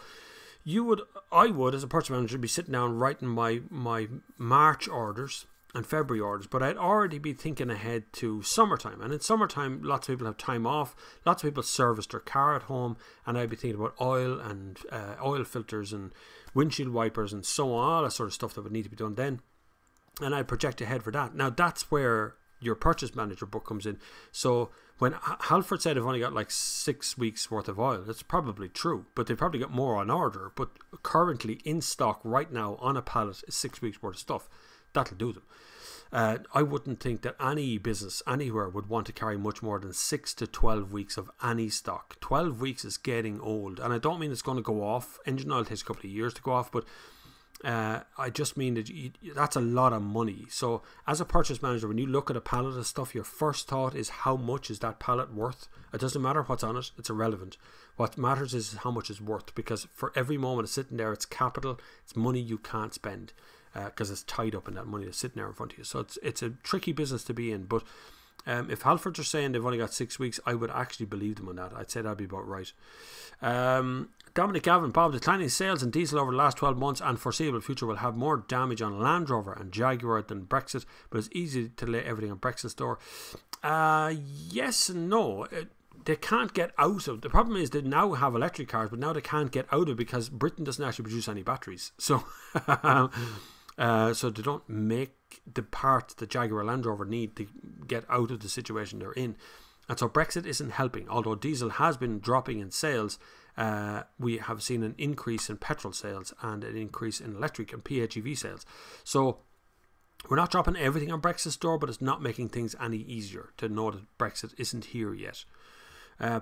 I would as a purchase manager be sitting down writing my March orders and February orders, but I'd already be thinking ahead to summertime. And in summertime, lots of people have time off, lots of people service their car at home, and I'd be thinking about oil and oil filters and windshield wipers and so on, all that sort of stuff that would need to be done then. And I'd project ahead for that. Now that's where your purchase manager book comes in. So when Halford said they've only got like 6 weeks worth of oil, that's probably true, but they've probably got more on order. But currently in stock right now on a pallet is 6 weeks worth of stuff. That'll do them. I wouldn't think that any business anywhere would want to carry much more than 6 to 12 weeks of any stock. 12 weeks is getting old, and I don't mean it's going to go off. Engine oil takes a couple of years to go off, but I just mean that that's a lot of money. So as a purchase manager, when you look at a pallet of stuff, your first thought is how much is that pallet worth? It doesn't matter what's on it, it's irrelevant. What matters is how much it's worth, because for every moment it's sitting there, it's capital, it's money you can't spend. Because it's tied up in that money that's sitting there in front of you. So it's a tricky business to be in. But if Halfords are saying they've only got 6 weeks, I would actually believe them on that. I'd say that'd be about right. Dominic Gavin, Bob, declining sales in diesel over the last 12 months and foreseeable future will have more damage on Land Rover and Jaguar than Brexit, but it's easy to lay everything on Brexit's door. Yes and no. They can't get out of. The problem is they now have electric cars, but now they can't get out of because Britain doesn't actually produce any batteries. So so they don't make the parts the Jaguar Land Rover need to get out of the situation they're in. And so Brexit isn't helping. Although diesel has been dropping in sales, we have seen an increase in petrol sales and an increase in electric and PHEV sales. So we're not dropping everything on Brexit's door, but it's not making things any easier to know that Brexit isn't here yet.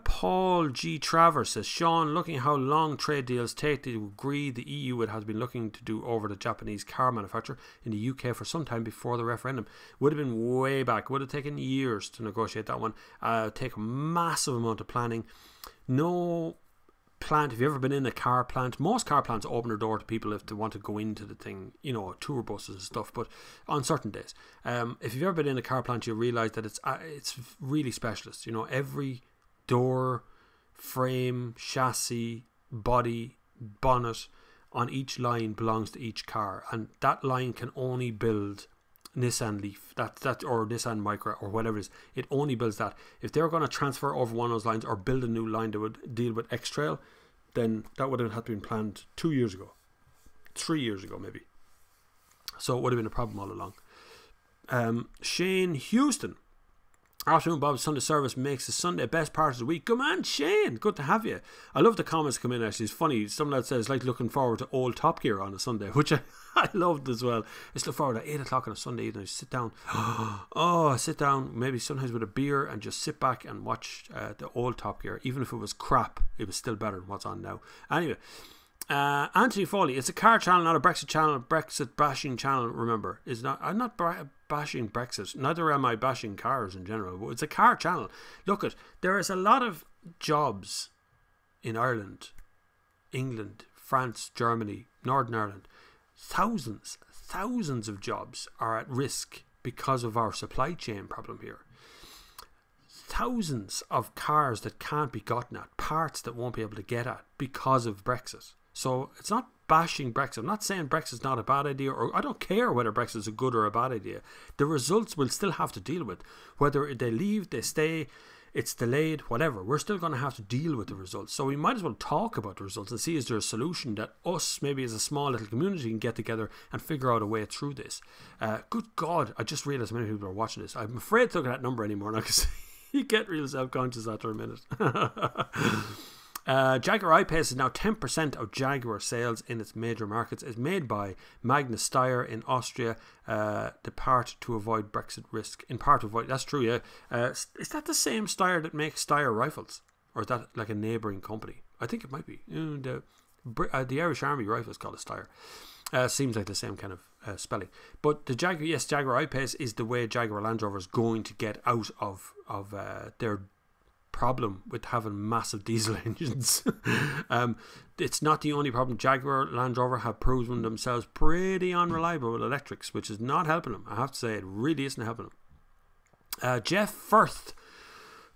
Paul G. Travers says, Sean, looking at how long trade deals take to agree, the EU has been looking to do over the Japanese car manufacturer in the UK for some time before the referendum. Would have been way back. Would have taken years to negotiate that one. Take a massive amount of planning. No plant, if you've ever been in a car plant, most car plants open their door to people if they want to go into the thing, tour buses and stuff, but on certain days. If you've ever been in a car plant, you realise that it's really specialist. Every door, frame, chassis, body, bonnet on each line belongs to each car, and that line can only build Nissan Leaf, that or Nissan Micra or whatever it is. It only builds that. If they're going to transfer over one of those lines or build a new line that would deal with X-Trail, then that would have had to been planned 2 years ago, 3 years ago maybe. So it would have been a problem all along. Shane Houston, afternoon, Bob. Sunday service makes the Sunday best part of the week. Come on, Shane. Good to have you. I love the comments come in, actually. It's funny. Some lad says, like looking forward to old Top Gear on a Sunday, which I loved as well. I just look forward to 8 o'clock on a Sunday evening. Sit down. Sit down, maybe sometimes with a beer and just sit back and watch the old Top Gear. Even if it was crap, it was still better than what's on now. Anyway, Anthony Foley, it's a car channel, not a Brexit channel. Brexit bashing channel, remember, is not. I'm not bashing Brexit, neither am I bashing cars in general, but it's a car channel. Look, there is a lot of jobs in Ireland, England, France, Germany, Northern Ireland. Thousands of jobs are at risk because of our supply chain problem here. Thousands of cars that can't be gotten at, parts that won't be able to get at because of Brexit. So it's not bashing Brexit. I'm not saying Brexit's not a bad idea, or I don't care whether Brexit's a good or a bad idea. The results we'll still have to deal with. Whether they leave, they stay, it's delayed, whatever. We're still going to have to deal with the results. So we might as well talk about the results and see is there a solution that us, maybe as a small little community, can get together and figure out a way through this. Good God, I just realised many people are watching this. I'm afraid to look at that number anymore now because you get real self-conscious after a minute. Jaguar I-Pace is now 10% of Jaguar sales in its major markets. It's made by Magnus Steyr in Austria, the part to avoid Brexit risk. In part to avoid, that's true, yeah. Is that the same Steyr that makes Steyr rifles? Or is that like a neighbouring company? I think it might be. The Irish Army rifles called a Steyr. Seems like the same kind of spelling. But the Jaguar I-Pace is the way Jaguar Land Rover is going to get out of their problem with having massive diesel engines. It's not the only problem. Jaguar Land Rover have proven themselves pretty unreliable with electrics, which is not helping them. I have to say, it really isn't helping them. Jeff Firth,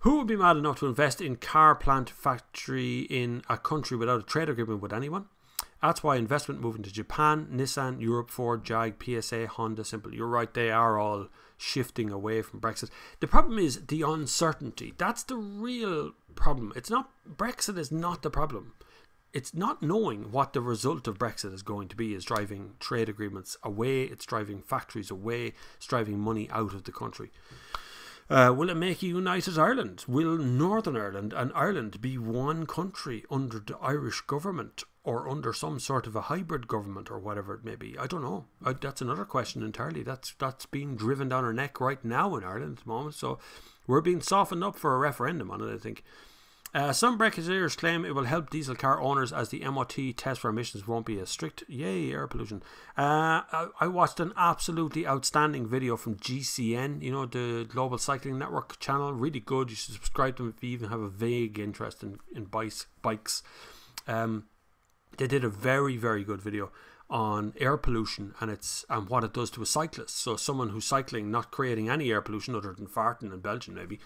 who would be mad enough to invest in car plant factory in a country without a trade agreement with anyone? That's why investment moving to Japan, Nissan, Europe, Ford, Jag, PSA, Honda, Simple. You're right, they are all shifting away from Brexit. The problem is the uncertainty. That's the real problem. Brexit is not the problem. It's not knowing what the result of Brexit is going to be is driving trade agreements away. It's driving factories away. It's driving money out of the country. Will it make a united Ireland? Will Northern Ireland and Ireland be one country under the Irish government or under some sort of a hybrid government or whatever it may be? I don't know. That's another question entirely. That's being driven down our neck right now in Ireland at the moment. So we're being softened up for a referendum on it, I think. Some Brexiteers claim it will help diesel car owners as the MOT test for emissions won't be as strict. Yay, air pollution. I watched an absolutely outstanding video from GCN, you know, the Global Cycling Network channel. Really good. You should subscribe to them if you even have a vague interest in bikes. They did a very, very good video on air pollution and what it does to a cyclist. So someone who's cycling, not creating any air pollution other than farting in Belgium maybe,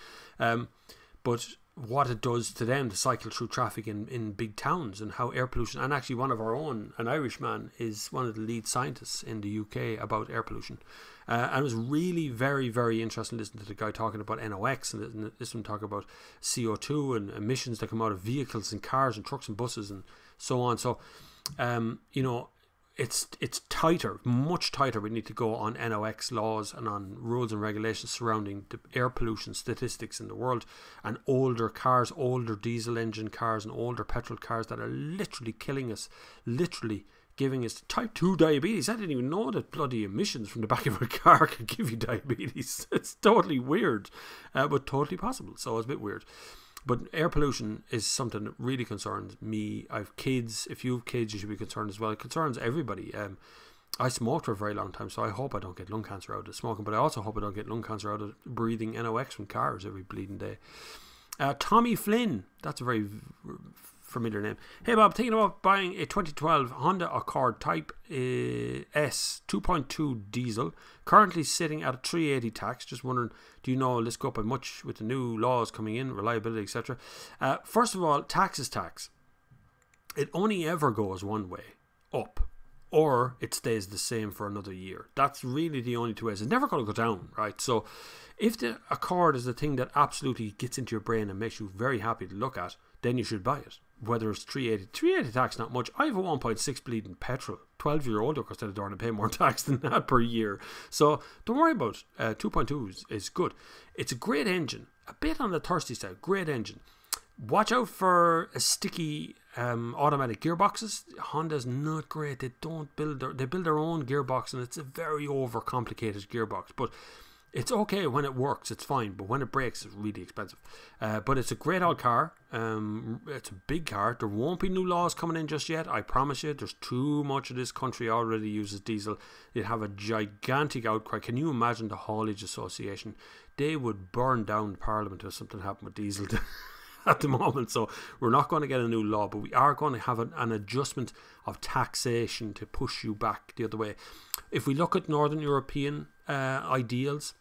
but what it does to them to cycle through traffic in big towns and how air pollution, and actually one of our own, an Irishman, is one of the lead scientists in the UK about air pollution. And it was really very, very interesting listening to the guy talking about NOx and listening to talk about CO2 and emissions that come out of vehicles and cars and trucks and buses and so on. So, you know, it's tighter, much tighter. We need to go on NOx laws and on rules and regulations surrounding the air pollution statistics in the world, and older cars, older diesel engine cars and older petrol cars that are literally killing us, literally giving us type 2 diabetes. I didn't even know that bloody emissions from the back of a car could give you diabetes. It's totally weird, but totally possible. So it's a bit weird. But air pollution is something that really concerns me. I have kids. If you have kids, you should be concerned as well. It concerns everybody. I smoked for a very long time, so I hope I don't get lung cancer out of smoking, but I also hope I don't get lung cancer out of breathing NOx from cars every bleeding day. Tommy Flynn, that's a very familiar name. Hey Bob, thinking about buying a 2012 Honda Accord Type S 2.2 diesel, currently sitting at a 380 tax. Just wondering, do you know, let's go up by much with the new laws coming in, reliability, etc. First of all, tax is tax. It only ever goes one way, up, or it stays the same for another year. That's really the only two ways. It's never going to go down, right? So if the Accord is the thing that absolutely gets into your brain and makes you very happy to look at, then you should buy it. Whether it's 380 tax, not much. I have a 1.6 bleeding petrol, 12-year-old, of course, I don't pay more tax than that per year. So don't worry about 2.2 is good. It's a great engine, a bit on the thirsty side, great engine. Watch out for a sticky automatic gearboxes. Honda's not great. They build their own gearbox, and it's a very overcomplicated gearbox. But it's okay when it works, it's fine. But when it breaks, it's really expensive. But it's a great old car. It's a big car. There won't be new laws coming in just yet. I promise you. There's too much of this country already uses diesel. You'd have a gigantic outcry. Can you imagine the Haulage Association? They would burn down Parliament if something happened with diesel at the moment. So we're not going to get a new law, but we are going to have an adjustment of taxation to push you back the other way. If we look at Northern European ideals,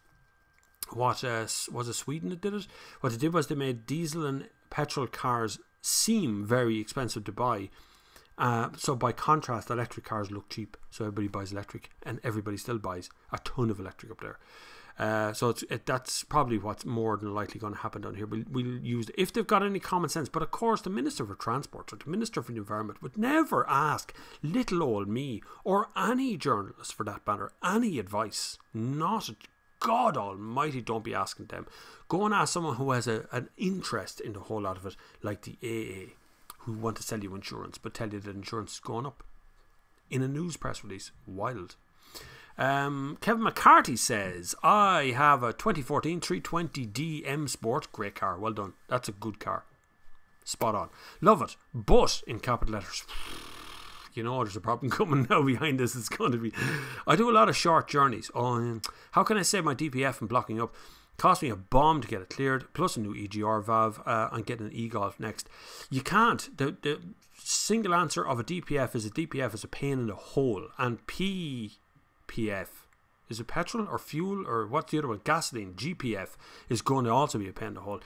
was it Sweden that did it? What they did was they made diesel and petrol cars seem very expensive to buy, So by contrast, electric cars look cheap. So everybody buys electric, and everybody still buys a ton of electric up there. So that's probably what's more than likely going to happen down here. We'll use, if they've got any common sense. But of course, the Minister for Transport or the Minister for the Environment would never ask little old me or any journalist for that matter any advice. Not God Almighty, don't be asking them. Go and ask someone who has an interest in the whole lot of it, like the AA, who want to sell you insurance but tell you that insurance is going up in a news press release. Wild. Kevin McCarthy says, I have a 2014 320D M Sport. Great car, well done. That's a good car. Spot on. Love it. But, in capital letters, you know there's a problem coming now behind this. It's going to be, I do a lot of short journeys. How can I save my DPF from blocking up? Cost me a bomb to get it cleared, plus a new EGR valve. I'm getting an e-golf next. You can't. The single answer of a DPF is a pain in the hole. And PF, is it petrol or fuel, or what's the other one? Gasoline. GPF is going to also be a pain in the hole.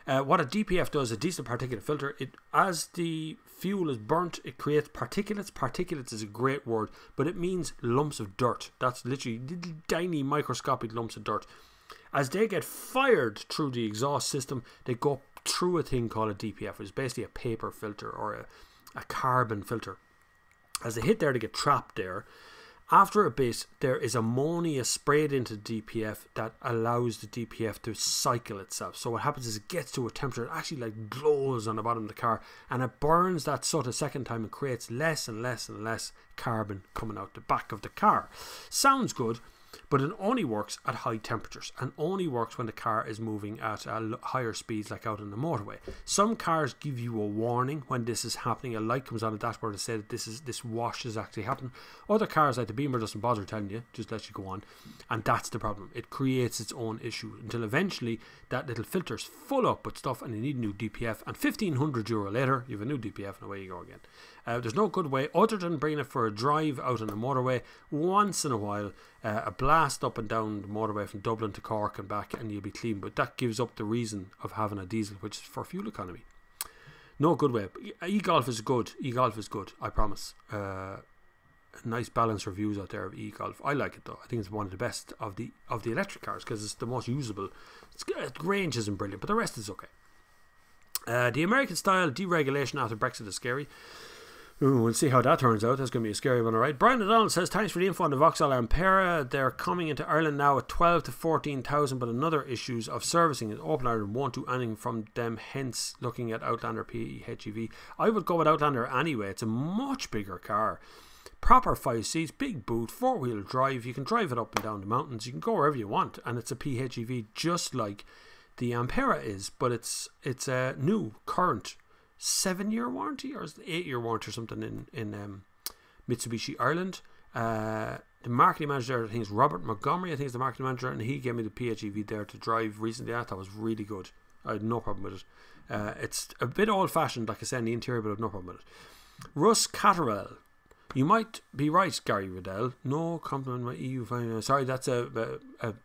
What a DPF does, a diesel particulate filter, as the fuel is burnt, it creates particulates. Particulates is a great word, but it means lumps of dirt. That's literally little tiny microscopic lumps of dirt. As they get fired through the exhaust system, they go through a thing called a DPF, which is basically a paper filter or a carbon filter. As they hit there, they get trapped there. After a bit, there is ammonia sprayed into the DPF that allows the DPF to cycle itself. So what happens is it gets to a temperature, it actually like glows on the bottom of the car, and it burns that soot a second time and creates less and less and less carbon coming out the back of the car. Sounds good, but it only works at high temperatures and only works when the car is moving at higher speeds, like out on the motorway. Some cars give you a warning when this is happening. A light comes on the dashboard to say that this wash is actually happening. Other cars, like the Beamer, doesn't bother telling you, just lets you go on, and that's the problem. It creates its own issue until eventually that little filter's full up with stuff and you need a new DPF, and €1,500 later you have a new DPF and away you go again. There's no good way other than bringing it for a drive out on the motorway once in a while, a blast up and down the motorway from Dublin to Cork and back, and you'll be clean. But that gives up the reason of having a diesel, which is for fuel economy. No good way. E-Golf is good. E-Golf is good, I promise. Nice balanced reviews out there of e-Golf. I like it though. I think it's one of the best of the electric cars because it's the most usable. The range isn't brilliant, but the rest is okay. The American style deregulation after Brexit is scary. Ooh, we'll see how that turns out. That's going to be a scary one, alright. Brian O'Donnell says, thanks for the info on the Vauxhall Ampera. They're coming into Ireland now at 12 to 14,000, but another issues of servicing in Open Ireland won't do anything from them, hence looking at Outlander PHEV. I would go with Outlander anyway. It's a much bigger car. Proper 5 seats, big boot, 4-wheel drive. You can drive it up and down the mountains. You can go wherever you want, and it's a PHEV just like the Ampera is, but it's a new, current 7-year warranty, or is it 8-year warranty or something in Mitsubishi Ireland. The marketing manager there, I think is Robert Montgomery, I think is the marketing manager, and he gave me the PHEV there to drive recently. I thought it was really good. I had no problem with it. It's a bit old fashioned, like I said, in the interior, but I have no problem with it. Russ Catterell, you might be right, Gary Riddell. No compliment my EU finance. Sorry, that's a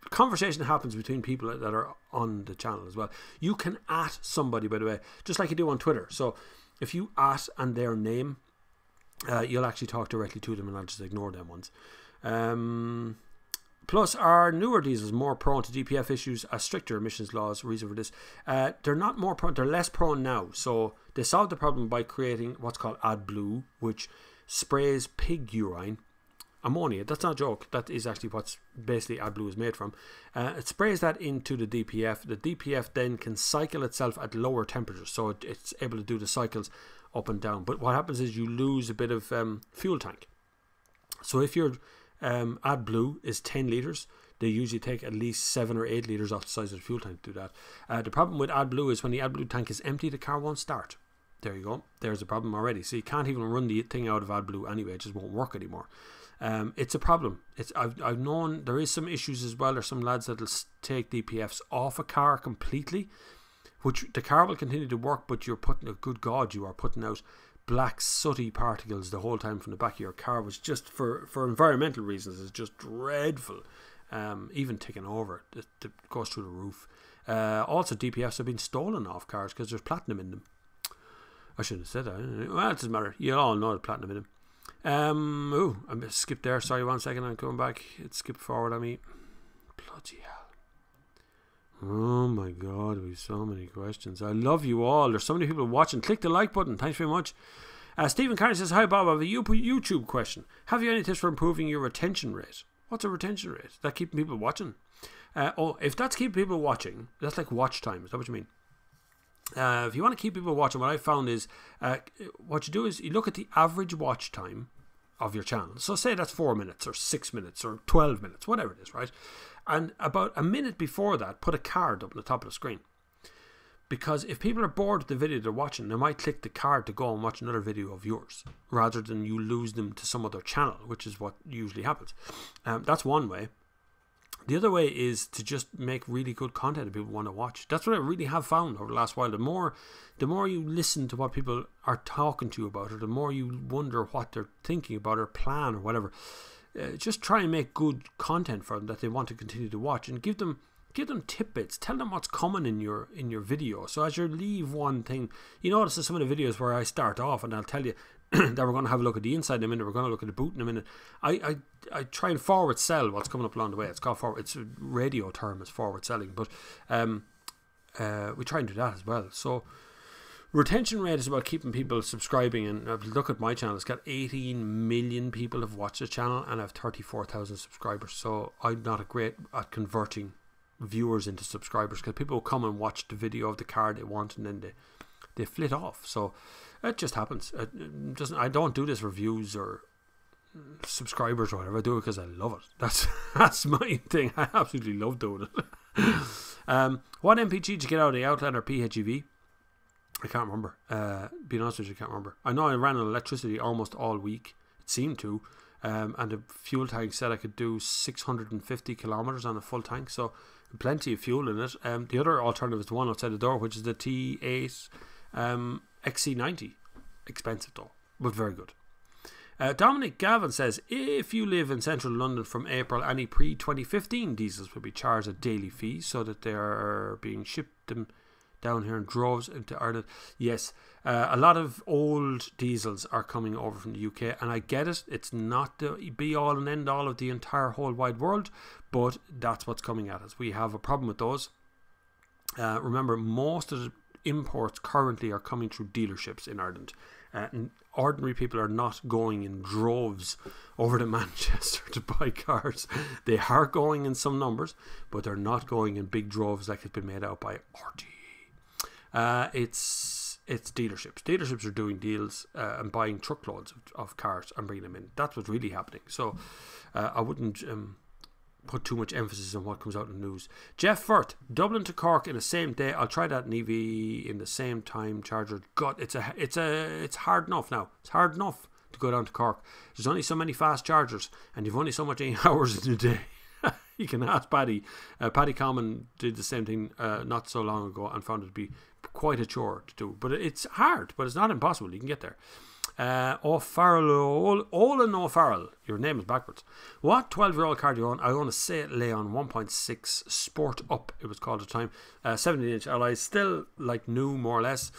conversation that happens between people that are on the channel as well. You can at somebody, by the way, just like you do on Twitter. So if you at and their name, you'll actually talk directly to them, and I'll just ignore them ones. Plus, are newer diesels more prone to DPF issues as stricter emissions laws? Reason for this, they're not more prone, they're less prone now. So they solved the problem by creating what's called AdBlue, which sprays pig urine, ammonia. That's not a joke. That is actually what's basically AdBlue is made from. It sprays that into the DPF. The DPF then can cycle itself at lower temperatures, so it's able to do the cycles up and down. But what happens is you lose a bit of fuel tank. So if your AdBlue is 10 litres, they usually take at least 7 or 8 litres off the size of the fuel tank to do that. The problem with AdBlue is when the AdBlue tank is empty, the car won't start. There you go. There's a problem already. So you can't even run the thing out of AdBlue anyway. It just won't work anymore. It's a problem. I've known there is some issues as well. There's some lads that'll take DPFs off a car completely, which the car will continue to work, but you're putting, oh, good God, you are putting out black sooty particles the whole time from the back of your car, which just for environmental reasons is just dreadful. Even ticking over, it goes through the roof. Also, DPFs have been stolen off cars because there's platinum in them. I shouldn't have said that. Well, it doesn't matter. You all know the platinum in him. I skipped there. Sorry, 1 second. I'm coming back. It skipped forward on me. Bloody hell. Oh my God, we have so many questions. I love you all. There's so many people watching. Click the like button. Thanks very much. Stephen Carney says, hi Bob, I have a YouTube question. Have you any tips for improving your retention rate? What's a retention rate? Is that keeping people watching? If that's keeping people watching, that's like watch time. Is that what you mean? If you want to keep people watching, what I found is what you do is you look at the average watch time of your channel. So say that's 4 minutes or 6 minutes or 12 minutes, whatever it is, right? And about a minute before that, put a card up on the top of the screen. Because if people are bored with the video they're watching, they might click the card to go and watch another video of yours, rather than you lose them to some other channel, which is what usually happens. That's one way. The other way is to just make really good content that people want to watch. That's what I really have found over the last while. The more you listen to what people are talking to you about, or the more you wonder what they're thinking about or plan or whatever, just try and make good content for them that they want to continue to watch, and give them tidbits. Tell them what's coming in your video. So as you leave one thing, you notice in some of the videos where I start off and I'll tell you that we're going to have a look at the inside in a minute, we're going to look at the boot in a minute. I try and forward sell what's coming up along the way. It's called forward. It's a radio term, is forward selling, but we try and do that as well. So retention rate is about keeping people subscribing. And if you look at my channel, it's got 18 million people have watched the channel, and I have 34,000 subscribers. So I'm not great at converting viewers into subscribers, because people will come and watch the video of the card they want, and then they flit off. So it just happens. I don't do this for views or subscribers or whatever. I do it because I love it. That's my thing. I absolutely love doing it. What MPG did you get out of the Outlander PHEV? I can't remember. Being honest with you, I can't remember. I know I ran on electricity almost all week. It seemed to. And the fuel tank said I could do 650 kilometers on a full tank, so plenty of fuel in it. The other alternative is the one outside the door, which is the T8 XC90. Expensive though, but very good. Dominic Gavin says, if you live in central London from April, any pre-2015 diesels will be charged a daily fee, so that they are being shipped them down here in droves into Ireland. Yes, a lot of old diesels are coming over from the UK, and I get it. It's not the be all and end all of the entire whole wide world, but that's what's coming at us. We have a problem with those. Remember, most of the imports currently are coming through dealerships in Ireland. And ordinary people are not going in droves over to Manchester to buy cars. They are going in some numbers, but they're not going in big droves like it's been made out by RT. It's dealerships. Dealerships are doing deals and buying truckloads of cars and bringing them in. That's what's really happening. So I wouldn't put too much emphasis on what comes out in the news. Jeff Firth, Dublin to Cork in the same day. I'll try that in EV in the same time charger. God, it's hard enough now. It's hard enough to go down to Cork. There's only so many fast chargers, and you've only so much hours in a day. You can ask Paddy. Paddy Common did the same thing not so long ago and found it to be quite a chore to do. But it's hard, but it's not impossible. You can get there. O'Farrell, Olin O'Farrell, your name is backwards. What 12-year-old car do you own? I own a Seat Leon 1.6 Sport Up, it was called at the time. 17-inch alloys, still like new more or less.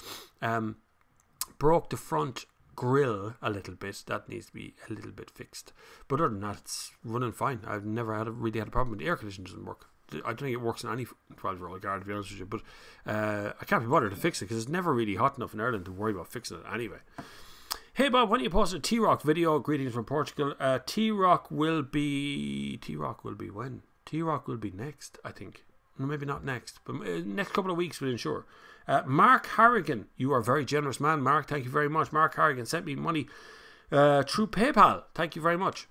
Broke the front grille a little bit. That needs to be a little bit fixed. But other than that, it's running fine. I've never really had a problem with the air conditioning. Doesn't work. I don't think it works in any 12-year-old car, to be honest with you. But I can't be bothered to fix it because it's never really hot enough in Ireland to worry about fixing it anyway. Hey Bob, why don't you post a T-Rock video? Greetings from Portugal. T-Rock will be when? T-Rock will be next, I think. Maybe not next, but next couple of weeks we'll ensure. Mark Harrigan, you are a very generous man, Mark. Thank you very much. Mark Harrigan sent me money through PayPal. Thank you very much.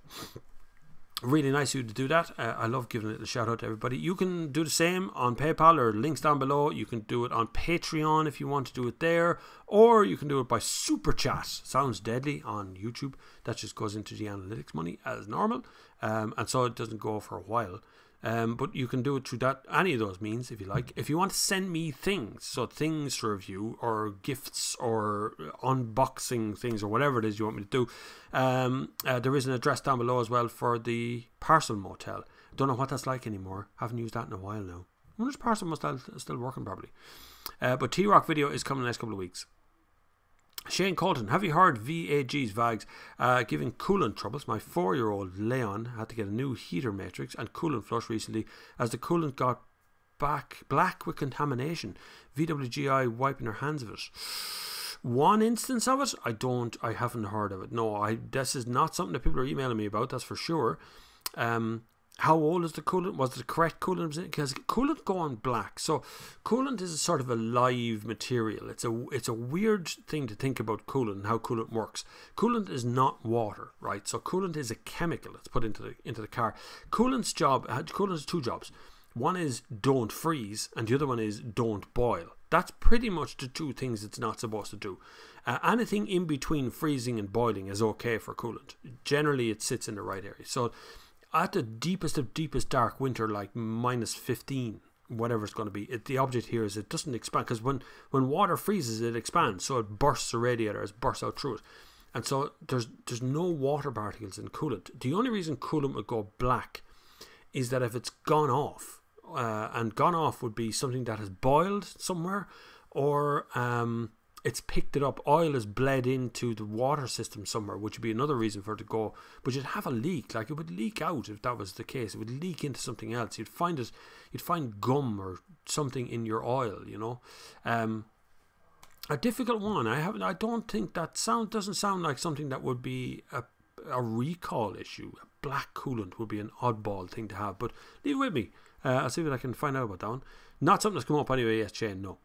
Really nice of you to do that. I love giving it a shout out to everybody. You can do the same on PayPal, or links down below. You can do it on Patreon if you want to do it there, or you can do it by Super Chat. Sounds deadly on YouTube. That just goes into the analytics money as normal, and so it doesn't go for a while. But you can do it through that, any of those means if you like. If you want to send me things, so things to review or gifts or unboxing things or whatever it is you want me to do, there is an address down below as well for the Parcel Motel. Don't know what that's like anymore. Haven't used that in a while now. I wonder if Parcel Motel is still working properly. But T-Rock video is coming in the next couple of weeks. Shane Colton, have you heard VAG's VAGs giving coolant troubles? My 4-year-old Leon had to get a new heater matrix and coolant flush recently as the coolant got black with contamination. VWGI wiping her hands of it. One instance of it, I haven't heard of it. No, this is not something that people are emailing me about, that's for sure. How old is the coolant? Was it the correct coolant? Because coolant going black. So coolant is a sort of a live material. It's a weird thing to think about coolant and how coolant works. Coolant is not water, right? So coolant is a chemical that's put into the car. Coolant has two jobs. One is don't freeze, and the other one is don't boil. That's pretty much the two things it's not supposed to do. Anything in between freezing and boiling is okay for coolant. Generally, it sits in the right area. So at the deepest of deepest dark winter, like minus 15, whatever it's going to be, the object here is it doesn't expand, because when water freezes, it expands, so it bursts the radiator, it bursts out through it. And so there's no water particles in coolant. The only reason coolant would go black is that if it's gone off, and gone off would be something that has boiled somewhere, or it's picked it up, oil is bled into the water system somewhere, which would be another reason for it to go. But you'd have a leak, like it would leak out if that was the case. It would leak into something else. You'd find gum or something in your oil, you know. A difficult one. I don't think that doesn't sound like something that would be a recall issue. A black coolant would be an oddball thing to have, but leave it with me. I'll see what I can find out about that one. Not something that's come up anyway. Yes, Shane, no.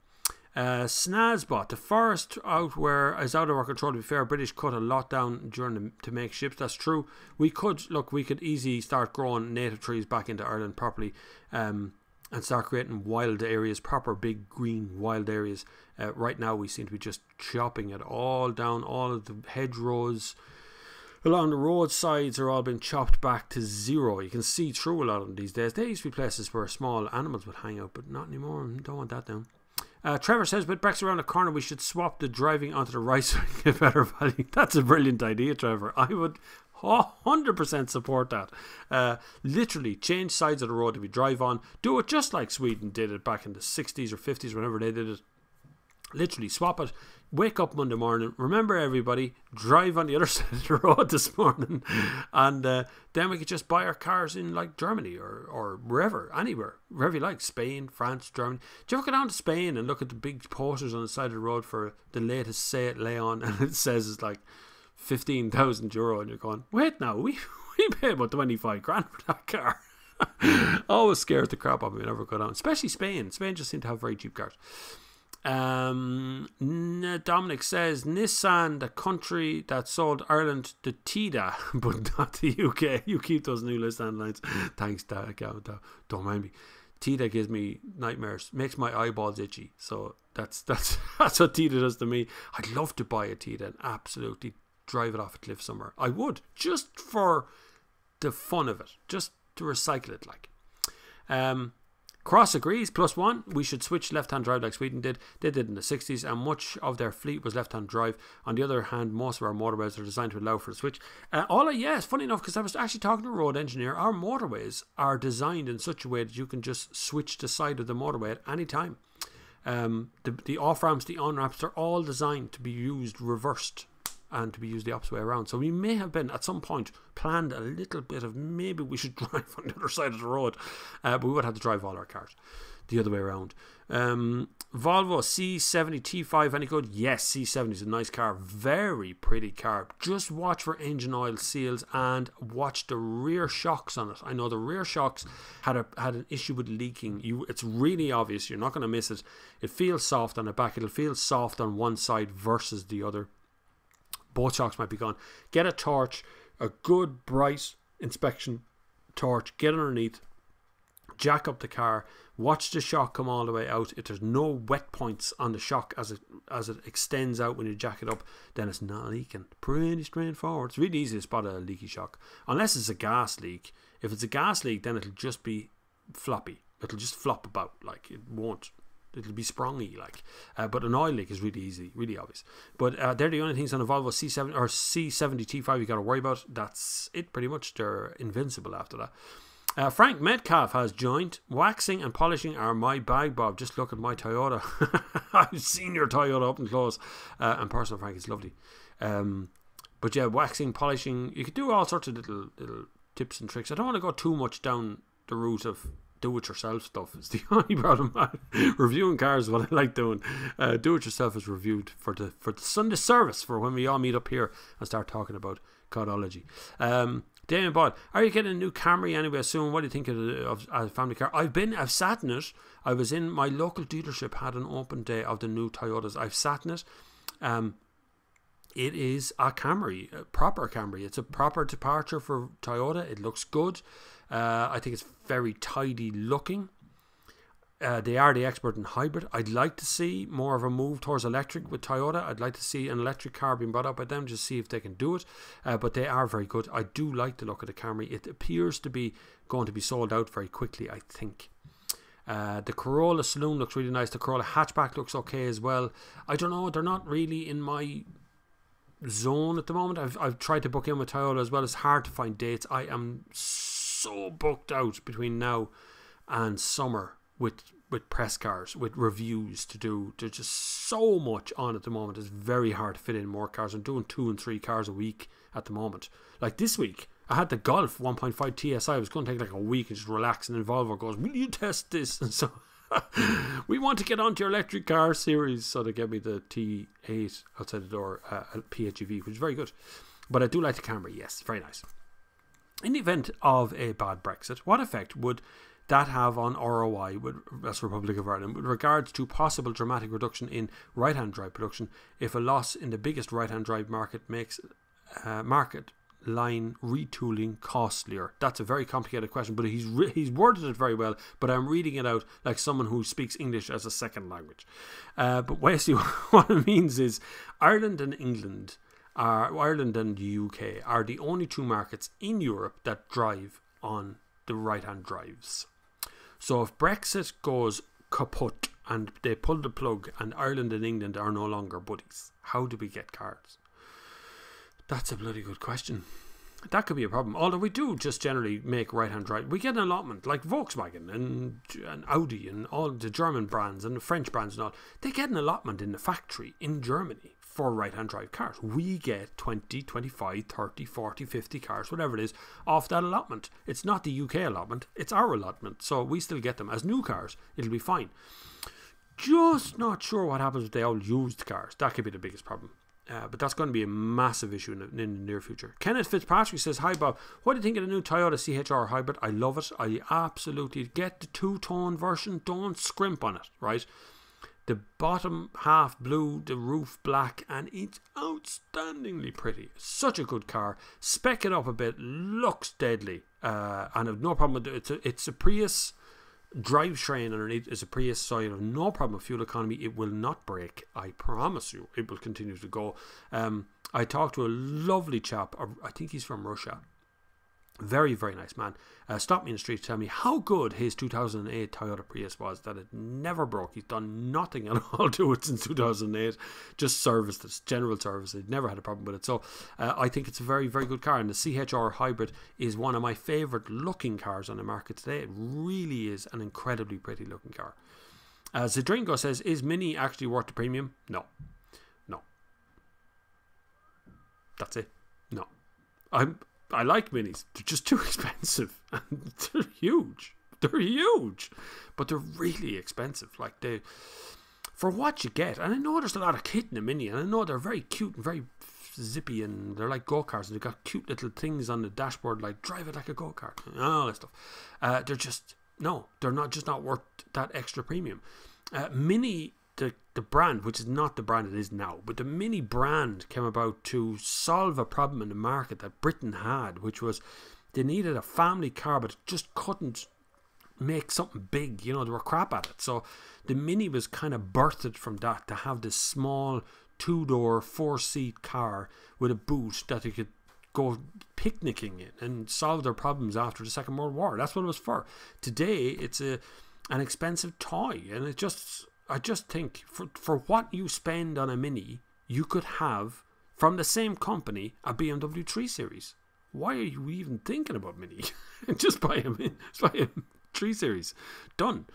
Snazbot, the forest is out of our control. To be fair, British cut a lot down to make ships. That's true. We could easily start growing native trees back into Ireland properly, and start creating wild areas, proper big green wild areas. Right now we seem to be just chopping it all down. All of the hedgerows along the roadsides are all been chopped back to zero. You can see through a lot of them these days. There used to be places where small animals would hang out, but not anymore. Don't want that down. Trevor says, with Brexit around the corner, we should swap the driving onto the right so we can get better value. That's a brilliant idea, Trevor. I would 100% support that. Literally change sides of the road that we drive on. Do it just like Sweden did it back in the 60s or 50s, whenever they did it. Literally swap it. Wake up Monday morning. Remember, everybody, drive on the other side of the road this morning, and then we could just buy our cars in like Germany or wherever, anywhere, wherever you like. Spain, France, Germany. Do you ever go down to Spain and look at the big posters on the side of the road for the latest Seat Leon, and it says it's like €15,000, and you're going, wait, now we paid about 25 grand for that car. Always scares the crap out of me whenever I go down, especially Spain. Spain just seem to have very cheap cars. Dominic says, Nissan, the country that sold Ireland to TIDA, but not the UK. You keep those new list lines. Thanks, Dad. Don't mind me. TIDA gives me nightmares, makes my eyeballs itchy. So that's what TIDA does to me. I'd love to buy a TIDA and absolutely drive it off a cliff somewhere. I would, just for the fun of it, just to recycle it, like. Cross agrees, +1. We should switch left-hand drive like Sweden did. They did in the 60s, and much of their fleet was left-hand drive. On the other hand, most of our motorways are designed to allow for the switch. It's funny enough, because I was actually talking to a road engineer. Our motorways are designed in such a way that you can just switch the side of the motorway at any time. The off-ramps, the on-ramps, they're all designed to be used reversed and to be used the opposite way around. So we may have been at some point planned a little bit of maybe we should drive on the other side of the road, but we would have to drive all our cars the other way around. Volvo C70 T5, any good? Yes, C70 is a nice car, very pretty car. Just watch for engine oil seals and watch the rear shocks on it. I know the rear shocks had an issue with leaking. It's really obvious. You're not going to miss it. It feels soft on the back. It'll feel soft on one side versus the other. Both shocks might be gone. Get a torch, a good bright inspection torch, get underneath, jack up the car, watch the shock come all the way out. If there's no wet points on the shock as it extends out when you jack it up, then it's not leaking. Pretty straightforward. It's really easy to spot a leaky shock, unless it's a gas leak. If it's a gas leak, then it'll just be floppy. It'll just flop about, like it won't. It'll be sprongy, like. But an oil leak is really easy, really obvious. But they're the only things on a Volvo C7 or C70 T5 you got to worry about. That's it, pretty much. They're invincible after that. Frank Metcalf has joined. Waxing and polishing are my bag, Bob. Just look at my Toyota. I've seen your Toyota up and close. And personal, Frank, it's lovely. But yeah, waxing, polishing, you could do all sorts of little tips and tricks. I don't want to go too much down the route of do-it-yourself stuff. It's the only problem. Reviewing cars is what I like doing. Do-it-yourself is reviewed for the Sunday service, for when we all meet up here and start talking about carology. Damien Boyd, are you getting a new Camry anyway soon? What do you think of a family car? I've sat in it. I was in my local dealership, had an open day of the new Toyotas. I've sat in it. It is a Camry, a proper Camry. It's a proper departure for Toyota. It looks good. I think it's very tidy looking. They are the expert in hybrid. I'd like to see more of a move towards electric with Toyota. I'd like to see an electric car being brought up by them, just see if they can do it. But they are very good. I do like the look of the Camry. It appears to be going to be sold out very quickly, I think. The Corolla Saloon looks really nice. The Corolla hatchback looks okay as well. I don't know. They're not really in my zone at the moment. I've tried to book in with Toyota as well. It's hard to find dates. I am so booked out between now and summer with press cars, with reviews to do. There's just so much on at the moment. It's very hard to fit in more cars. I'm doing 2 and 3 cars a week at the moment. Like this week, I had the Golf 1.5 TSI. I was going to take like a week and just relax, and then Volvo goes, will you test this? And so we want to get onto your electric car series, so they gave me the T8 outside the door, PHEV, which is very good. But I do like the Camry, yes, very nice. In the event of a bad Brexit, what effect would that have on ROI, that's Republic of Ireland, with regards to possible dramatic reduction in right-hand drive production if a loss in the biggest right-hand drive market makes market line retooling costlier? That's a very complicated question, but he's worded it very well, but I'm reading it out like someone who speaks English as a second language. But basically what it means is Ireland and the UK are the only 2 markets in Europe that drive on the right-hand drives. So if Brexit goes kaput and they pull the plug and Ireland and England are no longer buddies, how do we get cars? That's a bloody good question. That could be a problem. Although we do just generally make right-hand drive. We get an allotment like Volkswagen and Audi and all the German brands and the French brands and all. They get an allotment in the factory in Germany for right-hand drive cars. We get 20, 25, 30, 40, 50 cars, whatever it is, off that allotment. It's not the UK allotment. It's our allotment. So we still get them as new cars. It'll be fine. Just not sure what happens with the old used cars. That could be the biggest problem. But that's going to be a massive issue in the near future. Kenneth Fitzpatrick says, hi Bob, what do you think of the new Toyota CHR hybrid? I love it. I absolutely get the 2-tone version. Don't scrimp on it, right? The bottom half blue, the roof black, and it's outstandingly pretty. Such a good car. Spec it up a bit, looks deadly. And I've no problem with it. It's a Prius. Drivetrain underneath is a Prius, so you have no problem with fuel economy. It will not break, I promise you. It will continue to go. I talked to a lovely chap, I think he's from Russia. Very, very nice man. Stopped me in the street to tell me how good his 2008 Toyota Prius was, that it never broke. He's done nothing at all to it since 2008. Just serviced it, general service. He'd never had a problem with it. So I think it's a very, very good car. And the CHR Hybrid is one of my favourite looking cars on the market today. It really is an incredibly pretty looking car. Zidringo says, is Mini actually worth the premium? No. No. That's it. No. I like Minis. They're just too expensive. And they're huge. They're huge. But they're really expensive. Like, for what you get. And I know there's a lot of kit in a Mini. And I know they're very cute and very zippy. And they're like go-karts. And they've got cute little things on the dashboard. Like, drive it like a go-kart. And all that stuff. They're just... No. They're not worth that extra premium. Mini... The brand, which is not the brand it is now, but the Mini brand came about to solve a problem in the market that Britain had, which was they needed a family car but just couldn't make something big. You know, they were crap at it. So the Mini was kind of birthed from that, to have this small 2-door 4-seat car with a boot that they could go picnicking in and solve their problems after the Second World War. That's what it was for. Today it's an expensive toy, and I just think for what you spend on a Mini, you could have, from the same company, a BMW 3 Series. why are you even thinking about Mini? Just buy a 3 Series. Done.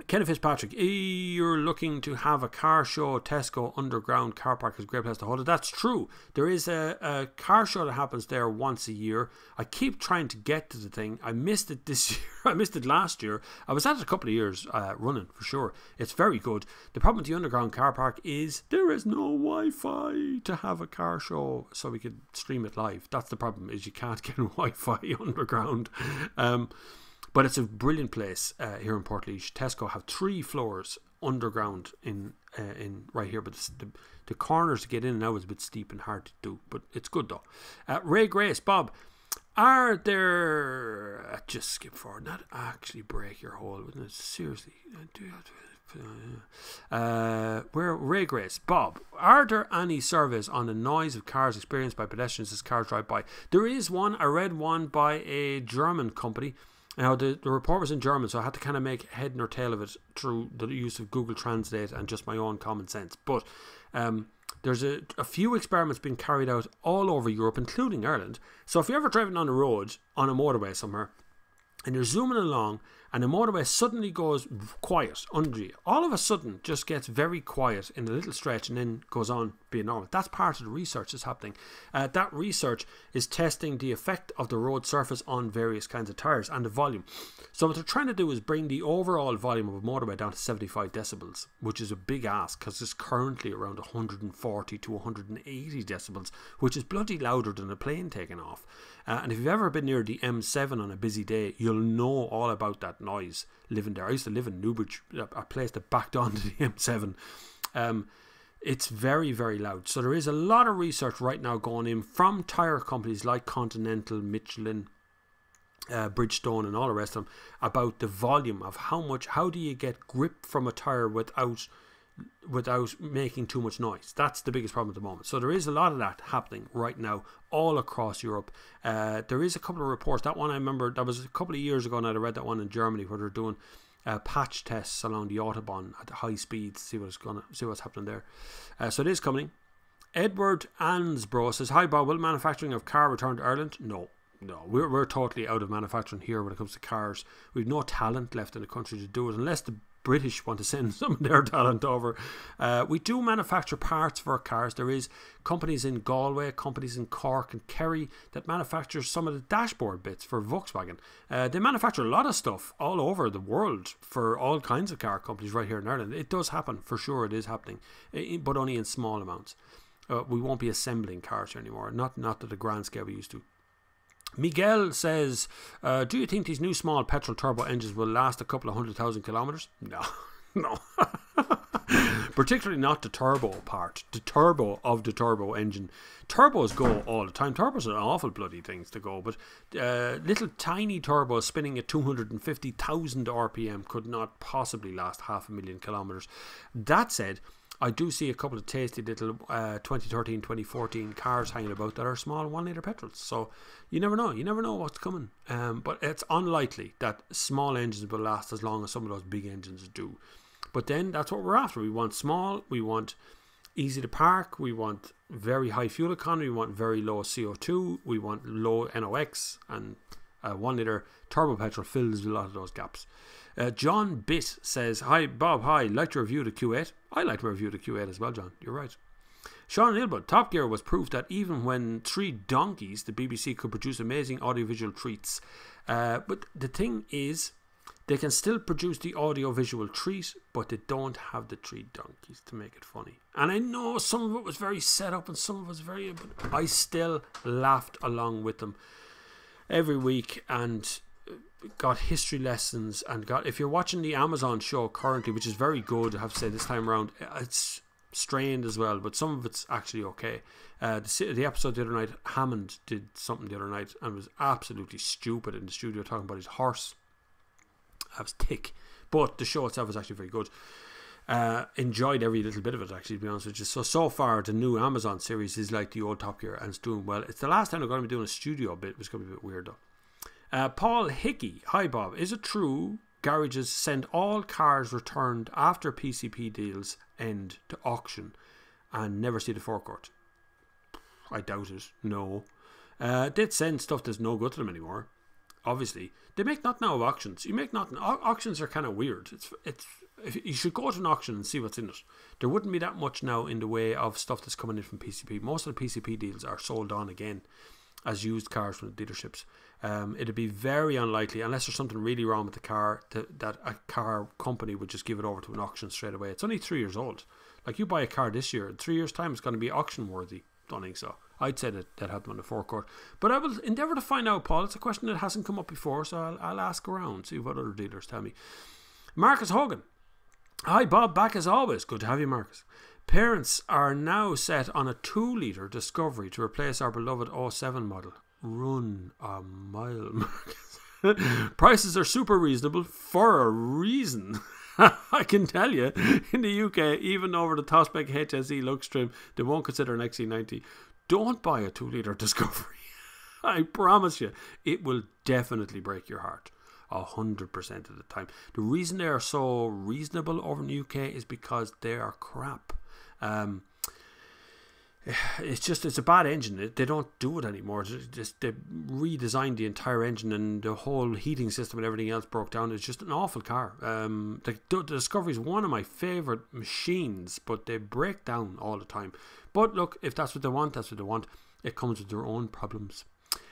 Kenneth Fitzpatrick, you're looking to have a car show. Tesco underground car park is a great place to hold it. That's true. There is a car show that happens there once a year. I keep trying to get to the thing. I missed it this year. I missed it last year. I was at it a couple of years running for sure. It's very good. The problem with the underground car park is there is no Wi-Fi to have a car show so we could stream it live. That's the problem, is you can't get Wi-Fi underground. But it's a brilliant place here in Portlaoise. Tesco have 3 floors underground in right here, but the corners to get in and out is a bit steep and hard to do. But it's good though. Ray Grace, Bob, are there? Just skip forward. Not actually break your hole, wouldn't it? Seriously, do you have to? Where Ray Grace, Bob, are there any surveys on the noise of cars experienced by pedestrians as cars drive by? There is one. I read one by a German company. Now, the report was in German, so I had to kind of make head nor tail of it through the use of Google Translate and just my own common sense. But there's a few experiments being carried out all over Europe, including Ireland. So if you're ever driving on the road, on a motorway somewhere, and you're zooming along, and the motorway suddenly goes quiet under you, all of a sudden just gets very quiet in a little stretch and then goes on being normal. That's part of the research that's happening. That research is testing the effect of the road surface on various kinds of tyres and the volume. So what they're trying to do is bring the overall volume of a motorway down to 75 decibels, which is a big ask because it's currently around 140 to 180 decibels, which is bloody louder than a plane taking off. And if you've ever been near the M7 on a busy day, you'll know all about that noise living there. I used to live in Newbridge, a place that backed onto the M7. It's very, very loud. So there is a lot of research right now going in from tyre companies like Continental, Michelin, Bridgestone and all the rest of them about the volume of how do you get grip from a tyre without making too much noise. That's the biggest problem at the moment. So there is a lot of that happening right now all across Europe. There is a couple of reports. That one I remember, that was a couple of years ago, and I read that one in Germany where they're doing patch tests along the Autobahn at high speeds, see what's happening there. So it is coming. Edward Ansbro says, hi Bob, will manufacturing of car return to Ireland? No, we're totally out of manufacturing here when it comes to cars. We've no talent left in the country to do it unless the British want to send some of their talent over. We do manufacture parts for cars. There is companies in Galway, companies in Cork and Kerry that manufacture some of the dashboard bits for Volkswagen. They manufacture a lot of stuff all over the world for all kinds of car companies right here in Ireland. It does happen, for sure it is happening, but only in small amounts. We won't be assembling cars here anymore, not at the grand scale we used to. Miguel says, do you think these new small petrol turbo engines will last a couple of 100,000 kilometres? No. Particularly not the turbo part. The turbo of the turbo engine. Turbos go all the time. Turbos are awful bloody things to go, but little tiny turbos spinning at 250,000 RPM could not possibly last 500,000 kilometres. That said, I do see a couple of tasty little 2013, 2014 cars hanging about that are small 1 litre petrols. So you never know. You never know what's coming. But it's unlikely that small engines will last as long as some of those big engines do. But then that's what we're after. We want small. We want easy to park. We want very high fuel economy. We want very low CO2. We want low NOx. And 1 litre turbo petrol fills a lot of those gaps. John Bitt says, hi Bob, hi, like to review the Q8. I like to review the Q8 as well, John, you're right. Sean Ilbert, Top Gear was proof that even when 3 donkeys, the BBC could produce amazing audiovisual treats. But the thing is, they can still produce the audiovisual treat, but they don't have the 3 donkeys to make it funny. And I know some of it was very set up and some of it was very... But I still laughed along with them every week and got history lessons and got... If you're watching the Amazon show currently, which is very good, I have to say this time around, it's strained as well, but some of it's actually okay. The episode the other night, Hammond did something the other night and was absolutely stupid in the studio talking about his horse. I was tick, but the show itself was actually very good. Enjoyed every little bit of it, actually, to be honest with you. So far the new Amazon series is like the old Top Gear and it's doing well. It's the last time I'm going to be doing a studio bit, which is going to be a bit weird though. Paul Hickey, hi Bob, is it true garages send all cars returned after PCP deals end to auction and never see the forecourt? I doubt it. No. They'd send stuff that's no good to them anymore. Obviously, they make nothing now of auctions. You make nothing. Auctions are kind of weird. You should go to an auction and see what's in it. There wouldn't be that much now in the way of stuff that's coming in from PCP. Most of the PCP deals are sold on again as used cars from the dealerships. It'd be very unlikely, unless there's something really wrong with the car, that a car company would just give it over to an auction straight away. It's only 3 years old. Like, you buy a car this year, in 3 years' time, it's going to be auction worthy. Don't think so. I'd say that happened on the forecourt. But I will endeavour to find out, Paul. It's a question that hasn't come up before, so I'll ask around, see what other dealers tell me. Marcus Hogan. Hi, Bob. Back as always. Good to have you, Marcus. Parents are now set on a 2-litre Discovery to replace our beloved 07 model. Run a mile, Marcus. Prices are super reasonable for a reason. I can tell you, in the UK, even over the Tospec HSE Luxtrim, they won't consider an XC90. Don't buy a 2-litre Discovery. I promise you, it will definitely break your heart. 100% of the time. The reason they are so reasonable over in the UK is because they are crap. It's a bad engine. They don't do it anymore. They redesigned the entire engine, and the whole heating system and everything else broke down. It's just an awful car. The Discovery is one of my favourite machines, but they break down all the time. But look, if that's what they want, that's what they want. It comes with their own problems.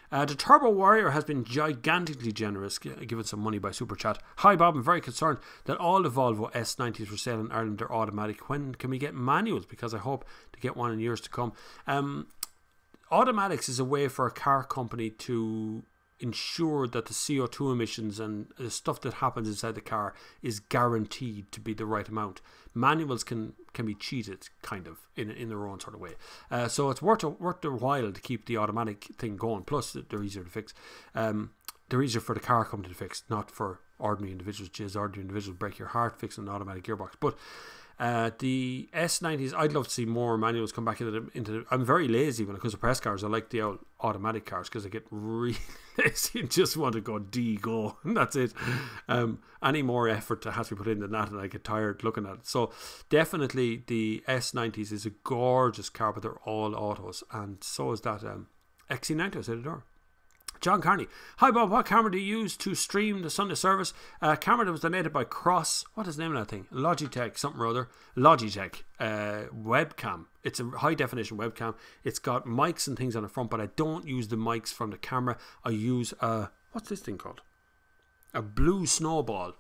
The Turbo Warrior has been gigantically generous, given some money by Super Chat. Hi Bob, I'm very concerned that all the Volvo S90s for sale in Ireland are automatic. When can we get manuals? Because I hope to get one in years to come. Automatics is a way for a car company to ensure that the CO2 emissions and the stuff that happens inside the car is guaranteed to be the right amount. Manuals can be cheated, kind of, in their own sort of way. So it's worth their while to keep the automatic thing going. Plus, they're easier to fix. They're easier for the car company to fix, not for ordinary individuals. Ordinary individuals break your heart fixing an automatic gearbox. But the S90s, I'd love to see more manuals come back into I'm very lazy when it comes to press cars. I like the old automatic cars because I get really lazy and just want to go and that's it. Any more effort that has to be put in than that, and I get tired looking at it. So definitely the S90s is a gorgeous car, but they're all autos, and so is that XC90 outside the door. John Carney. Hi Bob, what camera do you use to stream the Sunday service? Camera that was donated by Cross. What is the name of that thing? Logitech something or other. Logitech webcam. It's a high definition webcam. It's got mics and things on the front, but I don't use the mics from the camera. I use what's this thing called? A Blue Snowball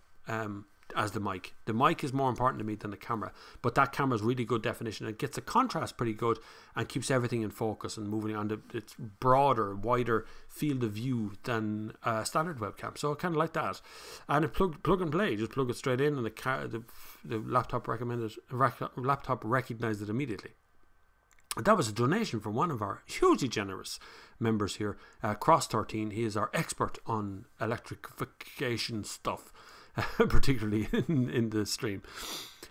as the mic. The mic is more important to me than the camera, but that camera is really good definition. It gets the contrast pretty good and keeps everything in focus and moving on. It's broader, wider field of view than a standard webcam, so I kind of like that. And it plug and play. Just plug it straight in, and the laptop recognized it immediately. That was a donation from one of our hugely generous members here, Cross 13. He is our expert on electrification stuff. Particularly in the stream.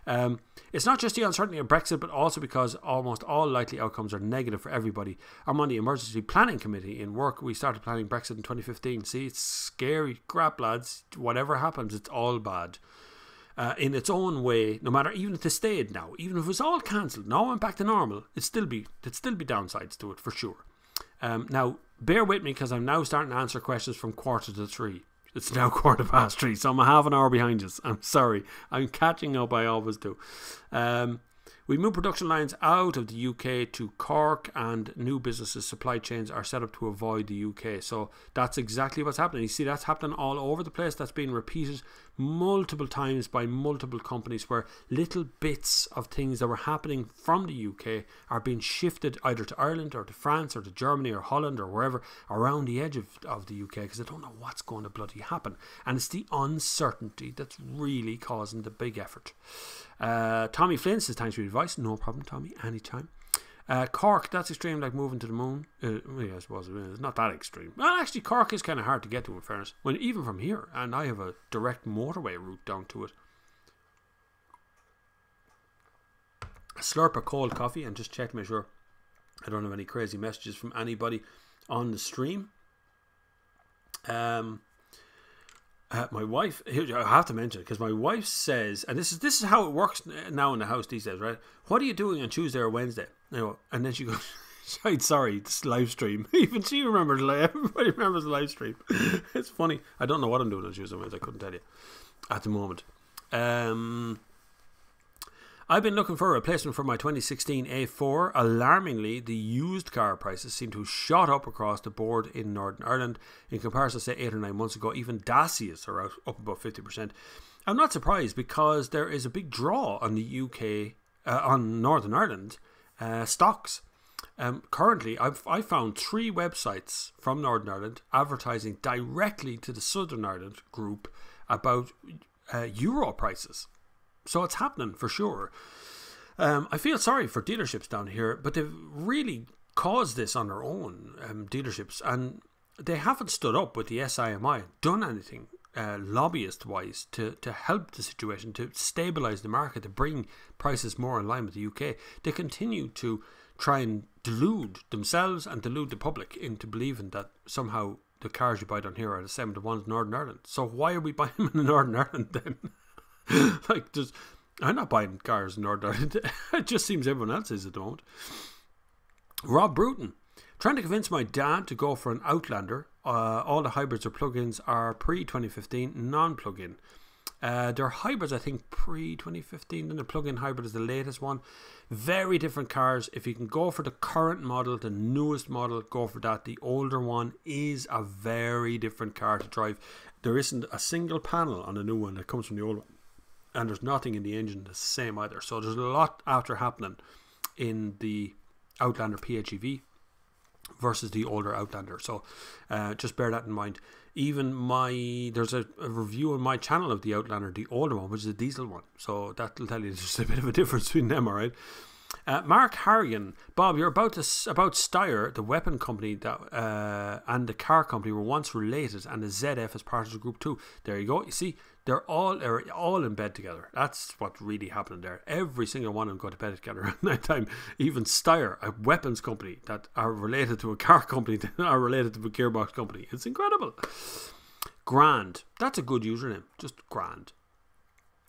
It's not just the uncertainty of Brexit, but also because almost all likely outcomes are negative for everybody. I'm on the emergency planning committee in work. We started planning Brexit in 2015. See, it's scary crap, lads. Whatever happens, it's all bad. In its own way, no matter, even if they stayed now, even if it was all cancelled, now went back to normal, there'd still be downsides to it for sure. Now, bear with me because I'm now starting to answer questions from 2:45. It's now 3:15, so I'm a half an hour behind you. I'm sorry. I'm catching up, I always do. We moved production lines out of the UK to Cork, and new businesses' supply chains are set up to avoid the UK. So that's exactly what's happening. You see, that's happening all over the place. That's being repeated multiple times by multiple companies, where little bits of things that were happening from the UK are being shifted either to Ireland or to France or to Germany or Holland or wherever around the edge of the UK, because they don't know what's going to bloody happen. And it's the uncertainty that's really causing the big effort. Tommy Flynn says, thanks for your advice. No problem, Tommy, anytime. Cork, that's extreme, like moving to the moon. Yeah, I suppose it's not that extreme. Well, actually, Cork is kind of hard to get to, in fairness, when even from here, and I have a direct motorway route down to it. A slurp of cold coffee and just check to make sure I don't have any crazy messages from anybody on the stream. My wife, I have to mention it because my wife says, and this is how it works now in the house these days, right? What are you doing on Tuesday or Wednesday? And then she goes, Sorry, this live stream. Even she remembers. Everybody remembers the live stream. It's funny. I don't know what I'm doing on Tuesday Wednesday. I couldn't tell you at the moment. I've been looking for a replacement for my 2016 A4. Alarmingly, the used car prices seem to have shot up across the board in Northern Ireland. In comparison, say 8 or 9 months ago, even Dacias are up about 50%. I'm not surprised because there is a big draw on the UK, on Northern Ireland stocks. Currently, I found 3 websites from Northern Ireland advertising directly to the Southern Ireland group about euro prices. So it's happening for sure. I feel sorry for dealerships down here, but they've really caused this on their own, dealerships, and they haven't stood up with the SIMI, done anything lobbyist-wise to help the situation, to stabilise the market, to bring prices more in line with the UK. They continue to try and delude themselves and delude the public into believing that somehow the cars you buy down here are the same as the ones in Northern Ireland. So why are we buying them in Northern Ireland then? I'm not buying cars in Northern Ireland. It just seems everyone else is at the moment. Rob Bruton, trying to convince my dad to go for an Outlander. All the hybrids or plug-ins are pre-2015, non-plug-in. They're hybrids, I think, pre-2015, and the plug-in hybrid is the latest one. Very different cars. If you can go for the current model, the newest model, go for that. The older one is a very different car to drive. There isn't a single panel on the new one that comes from the old one, and there's nothing in the engine that's the same either. So there's a lot after happening in the Outlander PHEV versus the older Outlander. So just bear that in mind. Even there's a review on my channel of the Outlander, the older one, which is a diesel one. So that'll tell you there's just a bit of a difference between them, alright? Mark Harrigan, Bob, you're about Steyr, the weapon company that and the car company were once related, and the ZF is part of the group too. There you go. You see, they're all in bed together. That's what really happened there. Every single one of them go to bed together at night time. Even Steyr, a weapons company that are related to a car company that are related to a gearbox company. It's incredible. Grand. That's a good username. Just grand.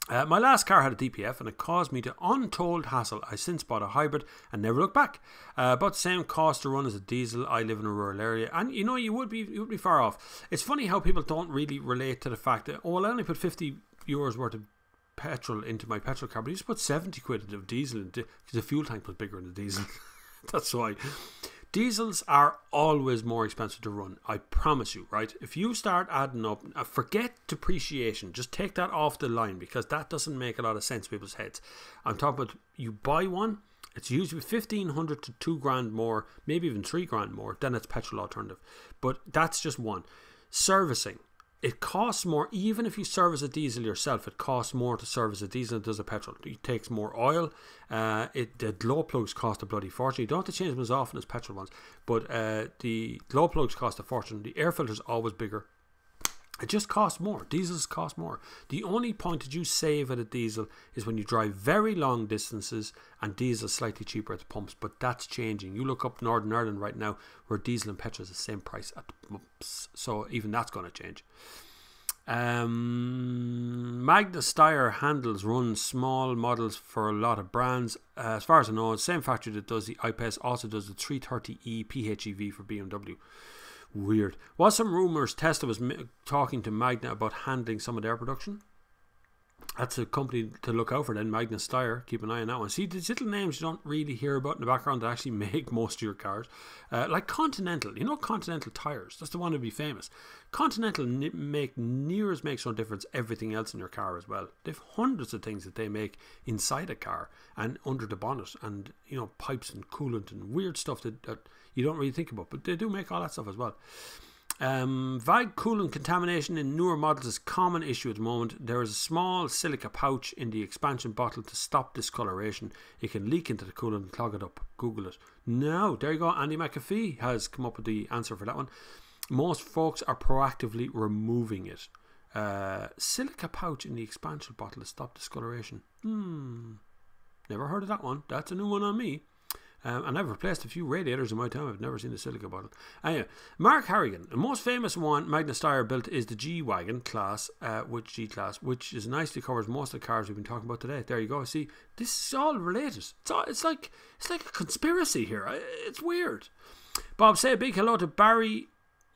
My last car had a DPF and it caused me to untold hassle. I since bought a hybrid and never looked back. About the same cost to run as a diesel. I live in a rural area, and you know, you would be far off. It's funny how people don't really relate to the fact that, oh well, I only put €50 worth of petrol into my petrol car, but you just put 70 quid into diesel because the fuel tank was bigger than the diesel. That's why. Diesels are always more expensive to run, I promise you, right? If you start adding up, forget depreciation, just take that off the line, because that doesn't make a lot of sense in people's heads. I'm talking about, you buy one, it's usually 1,500 to 2 grand more, maybe even 3 grand more than its petrol alternative. But that's just one. Servicing. It costs more, even if you service a diesel yourself, it costs more to service a diesel than it does a petrol. It takes more oil. The glow plugs cost a bloody fortune. You don't have to change them as often as petrol ones, but the glow plugs cost a fortune. The air filter is always bigger. It just costs more. Diesels cost more. The only point that you save at a diesel is when you drive very long distances, and diesel is slightly cheaper at the pumps, but that's changing. You look up Northern Ireland right now where diesel and petrol is the same price at the pumps, so even that's going to change. Magna Steyr handles runs small models for a lot of brands. As far as I know, the same factory that does the I-PACE also does the 330e PHEV for BMW. Weird. Was some rumours Tesla was talking to Magna about handling some of their production? That's a company to look out for then, Magna Steyr. Keep an eye on that one. See, these little names you don't really hear about in the background that actually make most of your cars. Like Continental. You know Continental Tires? That's the one to be famous. Continental makes no difference everything else in your car as well. They have hundreds of things that they make inside a car and under the bonnet, and you know, pipes and coolant and weird stuff that you don't really think about, but they do make all that stuff as well. VAG coolant contamination in newer models is a common issue at the moment. There is a small silica pouch in the expansion bottle to stop discoloration. It can leak into the coolant and clog it up. Google it. No, there you go. Andy McAfee has come up with the answer for that one. Most folks are proactively removing it. Silica pouch in the expansion bottle to stop discoloration. Never heard of that one. That's a new one on me. And I've replaced a few radiators in my time. I've never seen a silica bottle. Anyway, Mark Harrigan. The most famous one Magna Steyr built is the G-Wagon class, G-Class, which is nicely covers most of the cars we've been talking about today. There you go. See, this is all related. It's like a conspiracy here. It's weird. Bob, say a big hello to Barry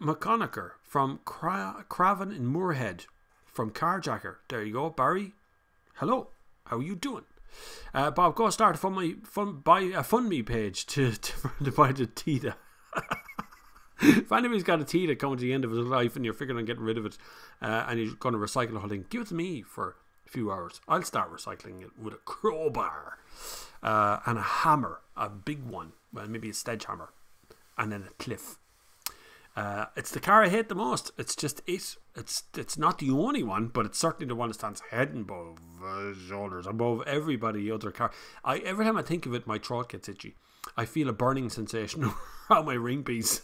McConaughey from Craven in Moorhead from Carjacker. There you go, Barry. Hello. How are you doing? Bob, go start a FundMe page to buy the Tita. If anybody's got a Tita coming to the end of his life and you're figuring on getting rid of it and you're going to recycle the whole thing, give it to me for a few hours. I'll start recycling it with a crowbar and a hammer, a big one, well, maybe a sledgehammer, and then a cliff. It's the car I hate the most. It's just it. It's not the only one, but it's certainly the one that stands head and above shoulders above everybody other car. Every time I think of it, my throat gets itchy. I feel a burning sensation around my ring piece.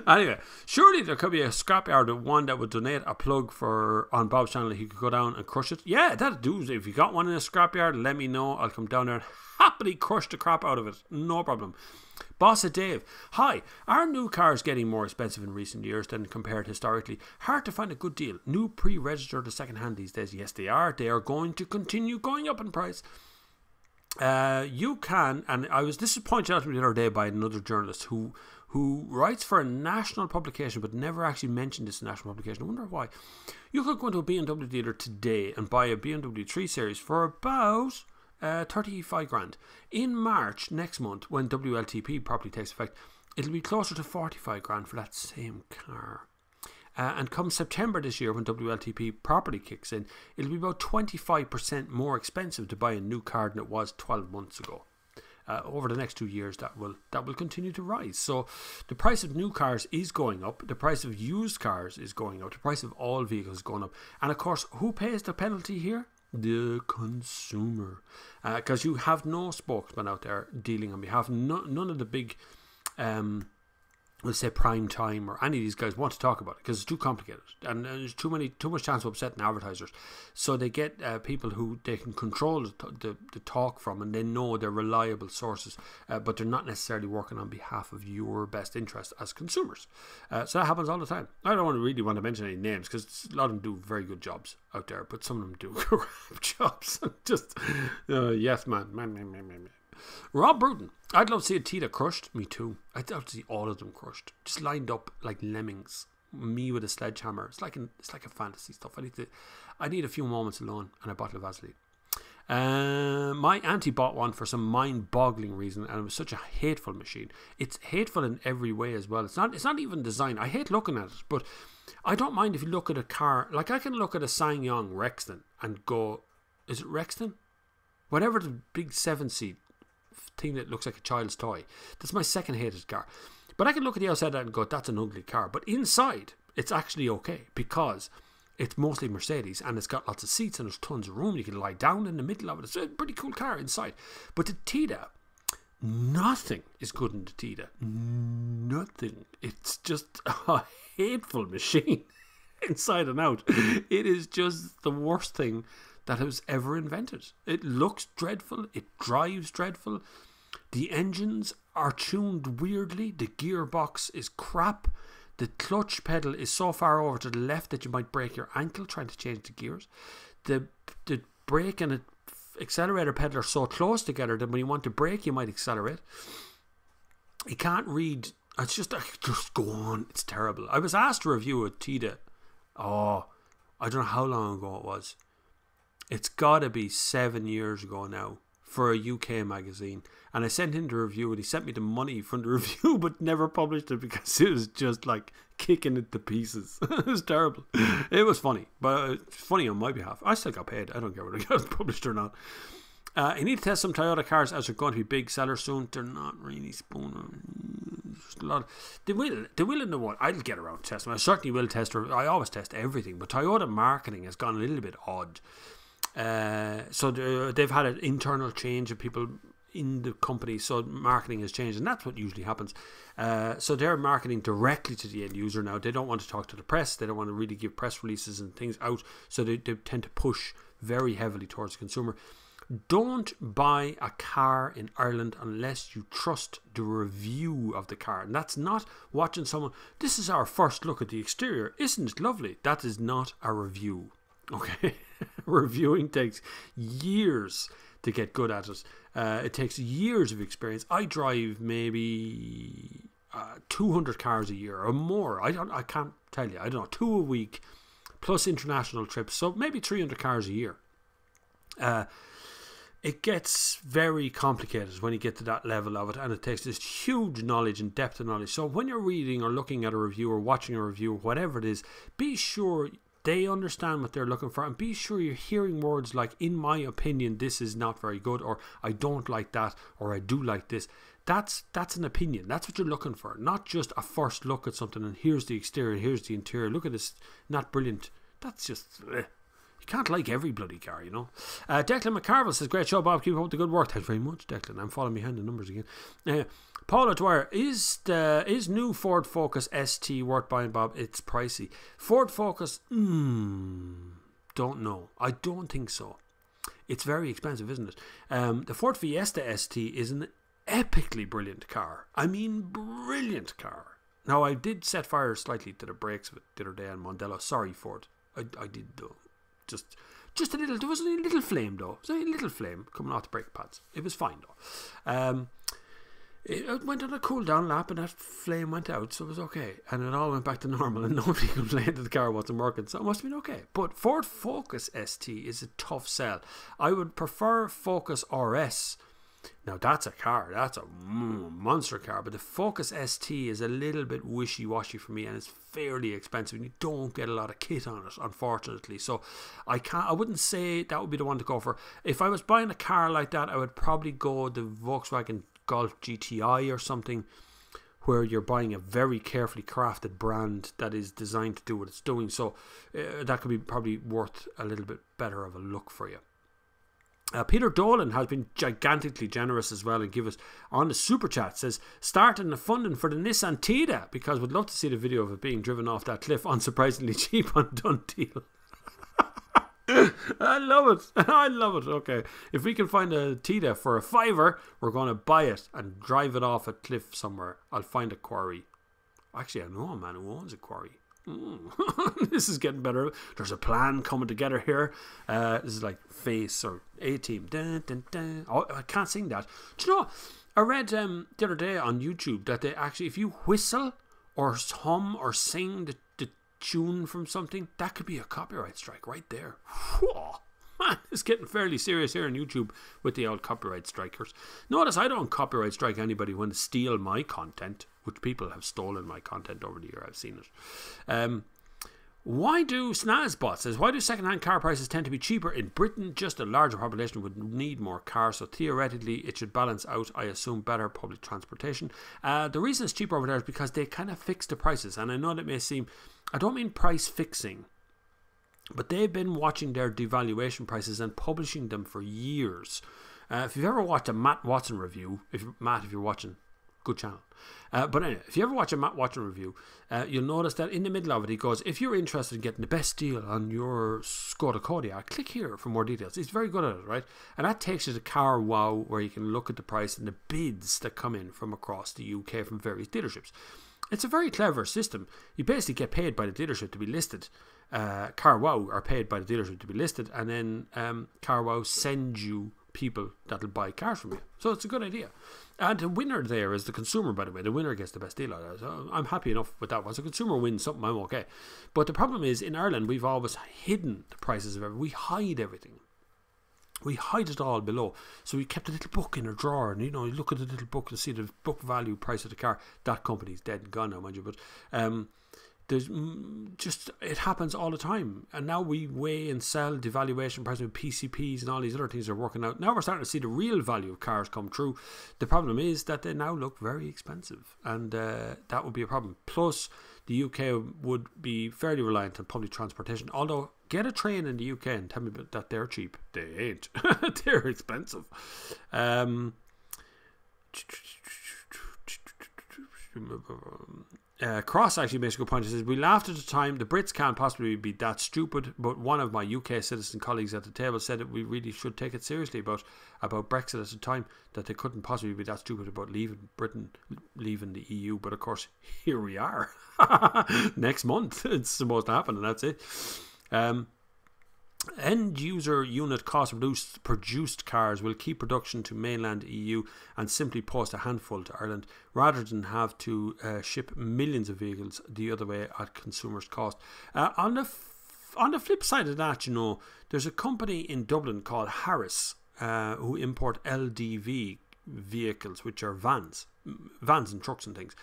Anyway, surely there could be a scrapyard of one that would donate a plug for on Bob's channel. He could go down and crush it. Yeah, that'd do. If you got one in a scrapyard, let me know. I'll come down there and happily crush the crap out of it. No problem. Boss at Dave. Hi, are new cars getting more expensive in recent years than compared historically? Hard to find a good deal. New pre-registered or second-hand these days? Yes, they are. They are going to continue going up in price. You can, and this was pointed out to me the other day by another journalist who writes for a national publication but never actually mentioned this national publication. I wonder why. You could go into a BMW dealer today and buy a BMW 3 Series for about 35 grand. In March next month, when WLTP properly takes effect, it'll be closer to 45 grand for that same car. And come September this year, when WLTP properly kicks in, it'll be about 25% more expensive to buy a new car than it was 12 months ago. Over the next 2 years, that will continue to rise. So the price of new cars is going up. The price of used cars is going up. The price of all vehicles is going up. And of course, who pays the penalty here? The consumer. Because you have no spokesman out there dealing on behalf. None of the big, we'll say prime time or any of these guys want to talk about it because it's too complicated and there's too much chance of upsetting advertisers. So they get people who they can control the talk from, and they know they're reliable sources, but they're not necessarily working on behalf of your best interest as consumers. So that happens all the time. I don't really want to mention any names because a lot of them do very good jobs out there, but some of them do crap jobs. Just yes, man. Rob Bruton. I'd love to see a Tita crushed. Me too. I'd love to see all of them crushed, just lined up like lemmings. Me with a sledgehammer. It's like a fantasy stuff. I need a few moments alone and a bottle of Vaseline. My auntie bought one for some mind-boggling reason, and it was such a hateful machine. It's hateful in every way as well. It's not even design. I hate looking at it, but I don't mind if you look at a car. Like I can look at a SsangYong Rexton and go, is it Rexton? Whatever the big 7-seat thing that looks like a child's toy. That's my second hated car. But I can look at the outside of that and go, that's an ugly car. But inside, it's actually okay because it's mostly Mercedes and it's got lots of seats and there's tons of room. You can lie down in the middle of it. It's a pretty cool car inside. But the Tita, nothing is good in the Tita. Nothing. It's just a hateful machine inside and out. It is just the worst thing that was ever invented. It looks dreadful. It drives dreadful. The engines are tuned weirdly. The gearbox is crap. The clutch pedal is so far over to the left that you might break your ankle trying to change the gears. The brake and the accelerator pedal are so close together that when you want to brake, you might accelerate. You can't read. It's just go on. It's terrible. I was asked to review a Tita. I don't know how long ago it was. It's got to be 7 years ago now for a UK magazine. And I sent him the review and he sent me the money from the review but never published it because it was just like kicking it to pieces. It was terrible. It was funny, but it's funny on my behalf. I still got paid. I don't care whether it got published or not. I need to test some Toyota cars as they're going to be big sellers soon. They're not really spooning. A lot. They will in the one. I'll get around to test them. I certainly will test her. I always test everything, but Toyota marketing has gone a little bit odd. So they've had an internal change of people in the company, so marketing has changed, and that's what usually happens. So they're marketing directly to the end user now. They don't want to talk to the press. They don't want to really give press releases and things out, so they tend to push very heavily towards the consumer. Don't buy a car in Ireland unless you trust the review of the car. And that's not watching someone, this is our first look at the exterior. Isn't it lovely? That is not a review. Okay? Reviewing takes years to get good at it. It takes years of experience. I drive maybe 200 cars a year or more. I can't tell you. I don't know, 2 a week plus international trips. So maybe 300 cars a year. It gets very complicated when you get to that level of it, and it takes this huge knowledge and depth of knowledge. So when you're reading or looking at a review or watching a review, whatever it is, be sure they understand what they're looking for, and be sure you're hearing words like, in my opinion, this is not very good, or I don't like that, or I do like this. That's an opinion. That's what you're looking for, not just a first look at something and here's the exterior, here's the interior, look at this, not brilliant. That's just... You can't like every bloody car, you know. Declan McCarville says, great show, Bob. Keep up the good work. Thanks very much, Declan. I'm falling behind the numbers again. Paul O'Dwyer, is new Ford Focus ST worth buying, Bob? It's pricey. Ford Focus, don't know. I don't think so. It's very expensive, isn't it? The Ford Fiesta ST is an epically brilliant car. I mean, brilliant car. Now, I did set fire slightly to the brakes of it the other day on Mondello. Sorry, Ford. I did, though. Just a little, there was a little flame though. There was a little flame coming off the brake pads. It was fine though. It went on a cool down lap and that flame went out, so it was okay. And it all went back to normal and nobody complained that the car wasn't working, so it must have been okay. But Ford Focus ST is a tough sell. I would prefer Focus RS. Now that's a car, that's a monster car, but the Focus ST is a little bit wishy-washy for me, and it's fairly expensive and you don't get a lot of kit on it, unfortunately. So I wouldn't say that would be the one to go for. If I was buying a car like that, I would probably go the Volkswagen Golf GTI or something, where you're buying a very carefully crafted brand that is designed to do what it's doing. So that could be probably worth a little bit better of a look for you. Peter Dolan has been gigantically generous as well and give us on the super chat, says starting the funding for the Nissan Tida because we'd love to see the video of it being driven off that cliff unsurprisingly cheap on Dundeal. I love it. I love it. Okay, if we can find a Tida for $5, we're going to buy it and drive it off a cliff somewhere. I'll find a quarry. Actually, I know a man who owns a quarry. This is getting better. There's a plan coming together here. This is like Face or A-Team. Dun, dun, dun. Oh, I can't sing that. Do you know, I read the other day on YouTube that they actually, if you whistle or hum or sing the tune from something, that could be a copyright strike right there. Whoa. Man, it's getting fairly serious here on YouTube with the old copyright strikers. Notice I don't copyright strike anybody when they steal my content, which people have stolen my content over the year. I've seen it. Why do Snazbot says, why do second-hand car prices tend to be cheaper in Britain? Just a larger population would need more cars, so theoretically it should balance out, I assume, better public transportation. The reason it's cheaper over there is because they kind of fix the prices, and I know that may seem, I don't mean price fixing, but they've been watching their devaluation prices and publishing them for years. If you've ever watched a Matt Watson review, if you're watching, good channel. But anyway, if you ever watch a Matt Watson review, you'll notice that in the middle of it, he goes, if you're interested in getting the best deal on your Skoda Kodiaq, click here for more details. He's very good at it, right? And that takes you to Car Wow, where you can look at the price and the bids that come in from across the UK from various dealerships. It's a very clever system. You basically get paid by the dealership to be listed. Car Wow are paid by the dealership to be listed, and then Car Wow sends you people that'll buy cars from you. So it's a good idea. And the winner there is the consumer, by the way. The winner gets the best deal out of it. So I'm happy enough with that. Once a consumer wins something, I'm okay. But the problem is, in Ireland, we've always hidden the prices of everything. We hide everything. We hide it all below. So we kept a little book in a drawer, and you look at the little book to see the book value price of the car. That company's dead and gone now, mind you. But there's just, it happens all the time, and now we weigh and sell devaluation prices with PCPs and all these other things are working out. Now we're starting to see the real value of cars come true. The problem is that they now look very expensive, and that would be a problem. Plus the UK would be fairly reliant on public transportation, although get a train in the UK and tell me that they're cheap. They ain't. They're expensive. Cross actually makes a good point. He says, we laughed at the time. The Brits can't possibly be that stupid, but one of my UK citizen colleagues at the table said that we really should take it seriously about Brexit at the time, that they couldn't possibly be that stupid about leaving the EU. But of course, here we are. Next month it's supposed to happen, and that's it. End user unit cost reduced produced cars will keep production to mainland EU and simply post a handful to Ireland rather than have to ship millions of vehicles the other way at consumers' cost. On the flip side of that, there's a company in Dublin called Harris who import LDV vehicles, which are vans and trucks and things.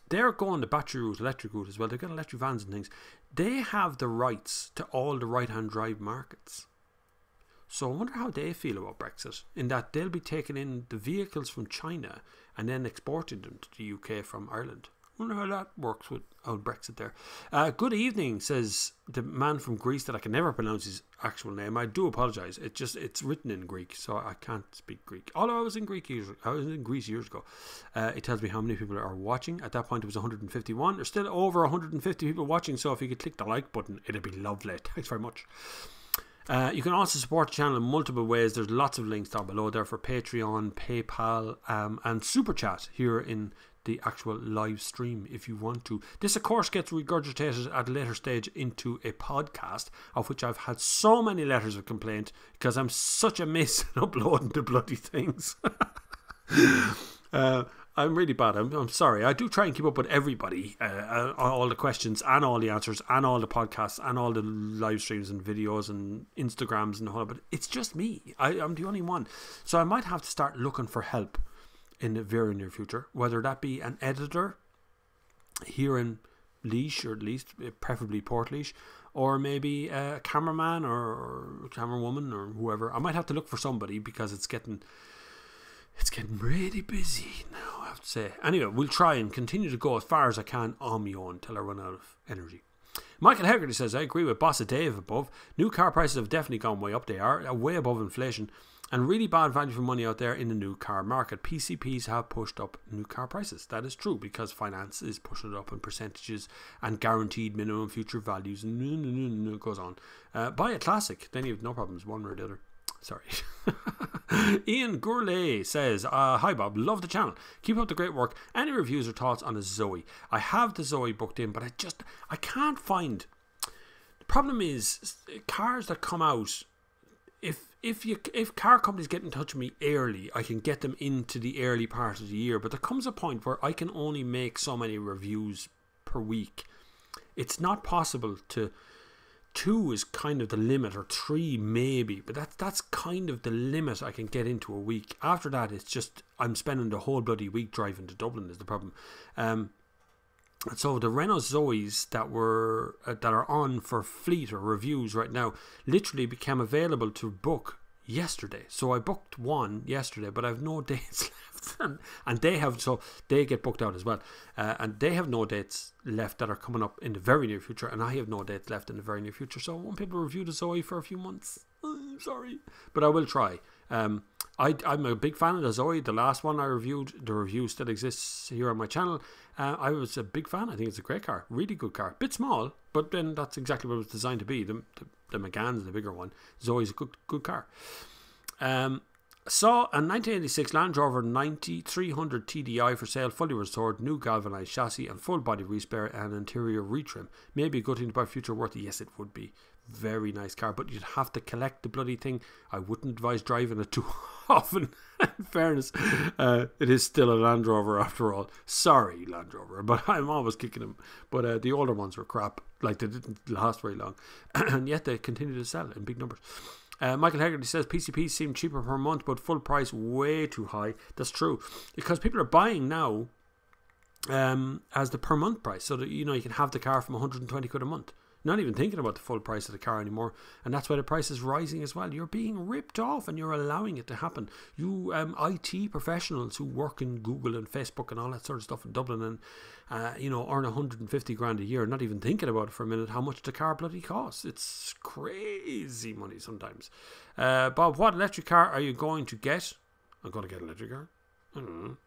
They're going the battery route, electric route as well. They've got electric vans and things. They have the rights to all the right-hand drive markets. So I wonder how they feel about Brexit, in that they'll be taking in the vehicles from China and then exporting them to the UK from Ireland. I wonder how that works with Brexit there. Good evening, says the man from Greece that I can never pronounce his actual name. I do apologise. It's written in Greek, so I can't speak Greek. Although I was in Greece years ago. It tells me how many people are watching. At that point it was 151. There's still over 150 people watching, so if you could click the like button, it'd be lovely. Thanks very much. You can also support the channel in multiple ways. There's lots of links down below there for Patreon, PayPal, and Super Chat here in the actual live stream if you want to. This of course gets regurgitated at a later stage into a podcast, of which I've had so many letters of complaint because I'm such a miss at uploading the bloody things. I'm really bad. I'm sorry. I do try and keep up with everybody, all the questions and all the answers and all the podcasts and all the live streams and videos and Instagrams and all, but it's just me. I'm the only one. So I might have to start looking for help in the very near future, whether that be an editor here in Laois, or at least preferably Portlaoise, or maybe a cameraman or camerawoman or whoever. I might have to look for somebody because it's getting really busy now, I have to say. Anyway, we'll try and continue to go as far as I can on my own until I run out of energy. Michael Hegarty says, I agree with Bossa Dave above. New car prices have definitely gone way up. They are way above inflation, and really bad value for money out there in the new car market. PCPs have pushed up new car prices. That is true, because finance is pushing it up in percentages and guaranteed minimum future values, and it goes on. Buy a classic, then you have no problems one way or the other. Sorry. Ian Gourlay says, hi Bob, love the channel, keep up the great work. Any reviews or thoughts on a Zoe? I have the Zoe booked in, but I can't find. The problem is cars that come out, if car companies get in touch with me early, I can get them into the early part of the year, but there comes a point where I can only make so many reviews per week. It's not possible to. 2 is kind of the limit, or 3 maybe, but that's kind of the limit I can get into a week. After that, it's just I'm spending the whole bloody week driving to Dublin is the problem. So the Renault Zoes that are on for fleet or reviews right now literally became available to book yesterday. So I booked one yesterday, but I have no dates left, and they get booked out as well, and they have no dates left that are coming up in the very near future, and I have no dates left in the very near future. So I won't be able to review the Zoe for a few months. Sorry, but I will try. I'm a big fan of the Zoe. The last one I reviewed, the review still exists here on my channel. I was a big fan. I think it's a great car, really good car. Bit small, but then that's exactly what it was designed to be. The Megane's the bigger one. Zoe's a good car. Saw a 1986 Land Rover 9300 TDI for sale, fully restored, new galvanised chassis and full body respare and interior retrim. Maybe a good thing to buy future worth. Yes, it would be. Very nice car, but you'd have to collect the bloody thing. I wouldn't advise driving it too often. In fairness, it is still a Land Rover after all. Sorry, Land Rover, but I'm always kicking them. But the older ones were crap. Like, they didn't last very long, and yet they continue to sell in big numbers. Michael Hegarty says PCPs seem cheaper per month, but full price way too high. That's true, because people are buying now as the per month price, so that you can have the car from 120 quid a month. Not even thinking about the full price of the car anymore, and that's why the price is rising as well. You're being ripped off, and you're allowing it to happen. You IT professionals who work in Google and Facebook and all that sort of stuff in Dublin, and earn 150 grand a year, not even thinking about it for a minute, how much the car bloody costs. It's crazy money sometimes. Bob, what electric car are you going to get? I'm going to get an electric car. I don't know.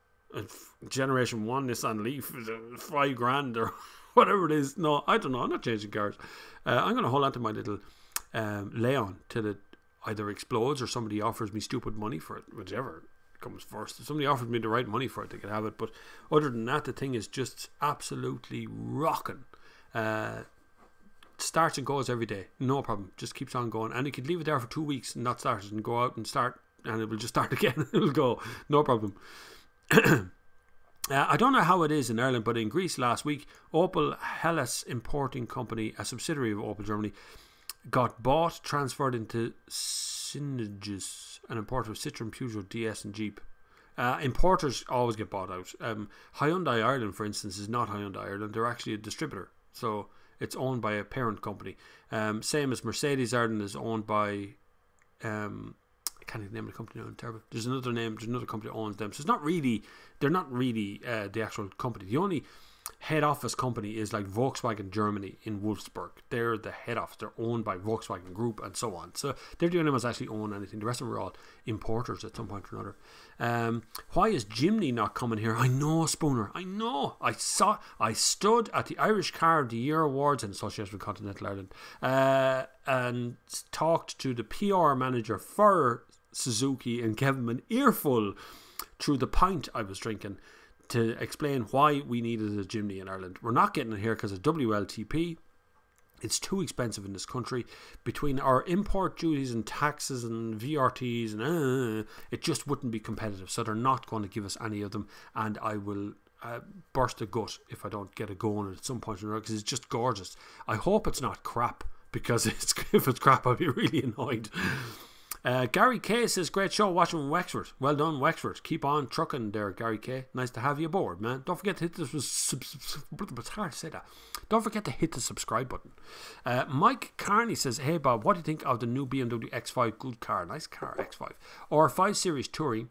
Generation 1 Nissan Leaf is $5,000 or whatever it is. No, I don't know. I'm not changing cars. I'm going to hold on to my little Leon till it either explodes or somebody offers me stupid money for it, whichever comes first. If somebody offers me the right money for it, they can have it. But other than that, the thing is just absolutely rocking. Starts and goes every day, no problem, just keeps on going, and you could leave it there for 2 weeks and not start it, and go out and start, and it will just start again. It'll go, no problem. I don't know how it is in Ireland, but in Greece last week, Opel Hellas Importing Company, a subsidiary of Opel Germany, got bought, transferred into Synagis, an importer of Citroen, Peugeot, DS and Jeep. Importers always get bought out. Hyundai Ireland, for instance, is not Hyundai Ireland. They're actually a distributor, so it's owned by a parent company. Same as Mercedes Ireland is owned by I can't even name the company now, I'm terrible. There's another company that owns them. So they're not really the actual company. The only head office company is like Volkswagen Germany in Wolfsburg. They're the head office. They're owned by Volkswagen Group and so on. So they're the only ones actually own anything. The rest of them are all importers at some point or another. Why is Jimny not coming here? I know, Spooner. I know. I stood at the Irish Car of the Year Awards in association with Continental Ireland and talked to the PR manager for Suzuki and gave him an earful through the pint I was drinking to explain why we needed a Jimny in Ireland. We're not getting it here because of WLTP. It's too expensive in this country. Between our import duties and taxes and VRTs, and it just wouldn't be competitive. So they're not going to give us any of them, and I will burst a gut if I don't get a go on it at some point or another, because it's just gorgeous. I hope it's not crap, because if it's crap, I'll be really annoyed. Gary K says, great show, watching from Wexford. Well done, Wexford. Keep on trucking there, Gary K. Nice to have you aboard, man. Don't forget to hit it's hard to say that. Don't forget to hit the subscribe button. Mike Carney says, hey Bob, what do you think of the new BMW X5? Good car, nice car, X5. Or 5 Series Touring.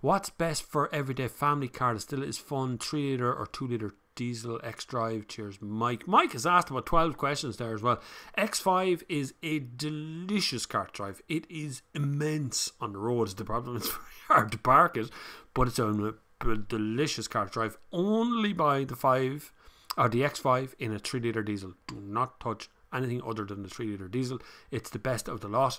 What's best for everyday family car that still is fun? 3 litre or 2 litre diesel, X-Drive? Cheers, Mike. Mike has asked about 12 questions there as well. X5 is a delicious car to drive. It is immense on the road. The problem is very hard to park it, but it's a delicious car to drive. Only buy the X5 in a 3 litre diesel. Do not touch anything other than the 3 litre diesel. It's the best of the lot.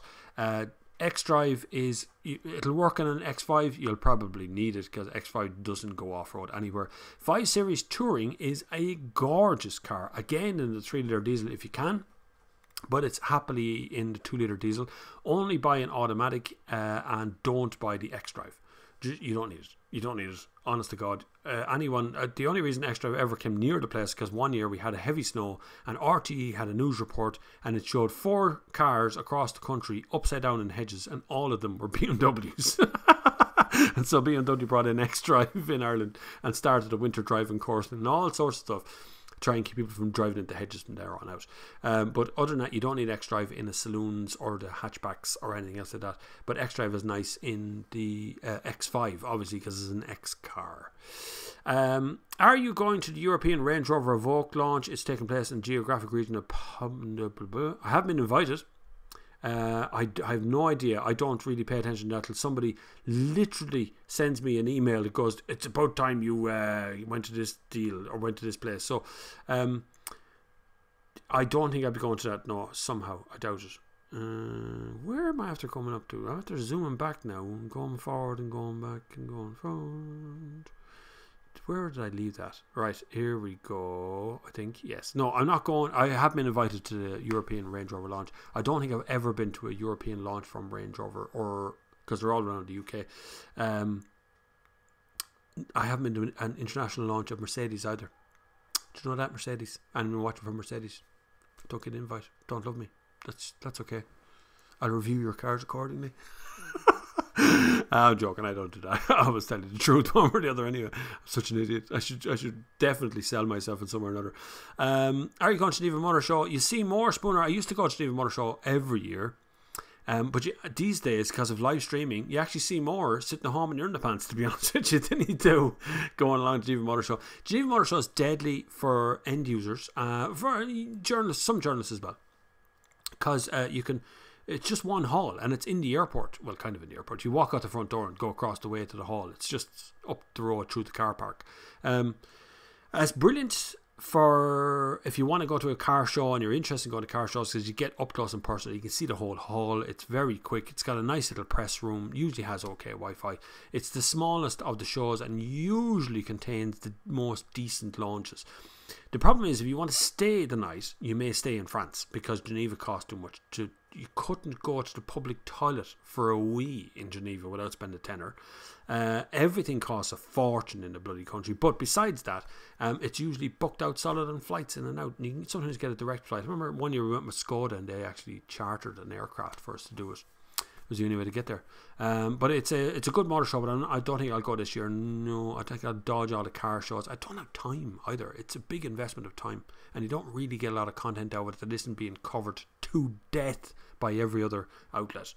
X-Drive it'll work on an X5. You'll probably need it because X5 doesn't go off-road anywhere. 5 Series Touring is a gorgeous car, again in the 3 litre diesel if you can, but it's happily in the 2 litre diesel. Only buy an automatic and don't buy the X-Drive. You don't need it. You don't need it. Honest to God. The only reason X-Drive ever came near the place because one year we had a heavy snow and RTE had a news report and it showed 4 cars across the country upside down in hedges, and all of them were BMWs. And so BMW brought in X-Drive in Ireland and started a winter driving course and all sorts of stuff. Try and keep people from driving into hedges from there on out. But other than that, you don't need X-Drive in the saloons or the hatchbacks or anything else like that. But X-Drive is nice in the X5, obviously, because it's an X car. Are you going to the European Range Rover Evoque launch? It's taking place in geographic region of I have been invited. I have no idea. I don't really pay attention to that till somebody literally sends me an email that goes, it's about time you went to this deal or went to this place. So I don't think I'll be going to that. No, somehow I doubt it. Where am I after coming up to? I'm after zooming back now and going forward and going back and going forward. Where did I leave that? Right, here we go. I think, yes. No, I'm not going. I have been invited to the European Range Rover launch. I don't think I've ever been to a European launch from Range Rover, or because they're all around the UK. I haven't been to an international launch of Mercedes either. Do you know that, Mercedes? I've been watching from Mercedes. Don't get an invite. Don't love me. That's okay. I'll review your cars accordingly. I'm joking, I don't do that. I was telling the truth one or the other anyway. I'm such an idiot. I should definitely sell myself in somewhere or another. Are you going to Geneva Motor Show? You see more, Spooner. I used to go to Geneva Motor Show every year. But these days, because of live streaming, you actually see more sitting at home in your underpants, to be honest with you, than you do going along to Geneva Motor Show. Geneva Motor Show is deadly for end users, for journalists, some journalists as well. Because you can It's just one hall, and it's in the airport. Well, kind of in the airport. You walk out the front door and go across the way to the hall. It's just up the road through the car park. It's brilliant for if you want to go to a car show and you're interested in going to car shows, because you get up close and personal. You can see the whole hall. It's very quick. It's got a nice little press room. Usually has okay Wi-Fi. It's the smallest of the shows and usually contains the most decent launches. The problem is, if you want to stay the night, you may stay in France, because Geneva costs too much. You couldn't go to the public toilet for a wee in Geneva without spending a tenner. Everything costs a fortune in the bloody country. But besides that, it's usually booked out solid on flights in and out. And you can sometimes get a direct flight. I remember one year we went with Skoda and they actually chartered an aircraft for us to do it. It was the only way to get there. But it's a good motor show, but I don't think I'll go this year. No, I think I'll dodge all the car shows. I don't have time either. It's a big investment of time, and you don't really get a lot of content out of it that isn't being covered to death by every other outlet.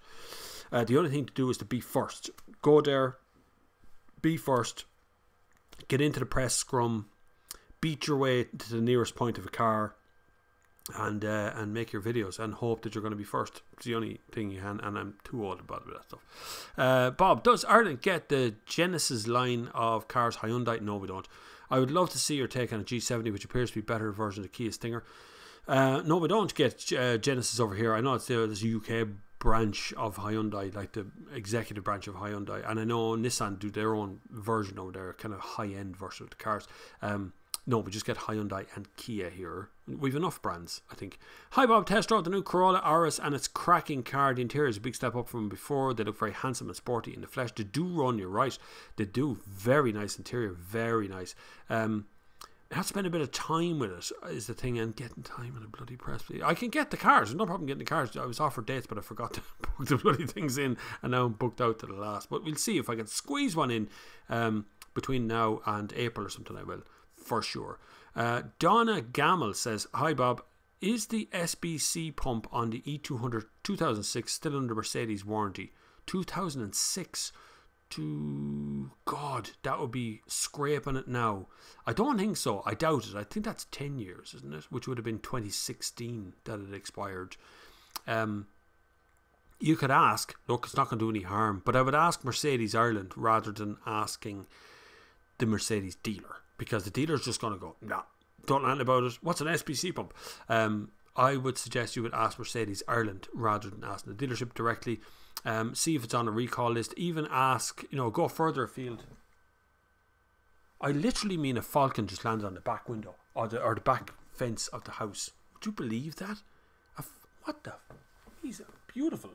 The only thing to do is to be first. Go there, be first, get into the press scrum, beat your way to the nearest point of a car, and make your videos and hope that you're going to be first. It's the only thing you can, and I'm too old to bother with that stuff. Bob, does Ireland get the Genesis line of cars Hyundai? No, we don't. I would love to see your take on a G70, which appears to be a better version of the Kia Stinger. No, we don't get Genesis over here. I know it's this UK branch of Hyundai, like the executive branch of Hyundai, and I know Nissan do their own version over there, kind of high-end version of the cars. No, we just get Hyundai and Kia here. We've enough brands, I think. Hi Bob, test drove the new Corolla Auris and it's cracking car. The interior is a big step up from before. They look very handsome and sporty in the flesh. They do run, you're right. They do. Very nice interior, very nice. I have to spend a bit of time with it, is the thing, and getting time in a bloody press. I can get the cars, there's no problem getting the cars. I was offered dates, but I forgot to book the bloody things in, and now I'm booked out to the last. But we'll see if I can squeeze one in between now and April or something. I will, for sure. Donna Gamble says, hi Bob, is the SBC pump on the E200 2006 still under Mercedes warranty? 2006? To God, that would be scraping it now. I don't think so. I doubt it. I think that's 10 years, isn't it? Which would have been 2016 that it expired. You could ask, look, it's not going to do any harm, but I would ask Mercedes Ireland rather than asking the Mercedes dealer, because the dealer's just going to go, nah, don't know anything about it. What's an SBC pump? I would suggest you would ask Mercedes Ireland rather than asking the dealership directly. See if it's on a recall list. Even ask, go further afield. I literally mean a falcon just landed on the back window or the back fence of the house. Would you believe that? What the? He's beautiful.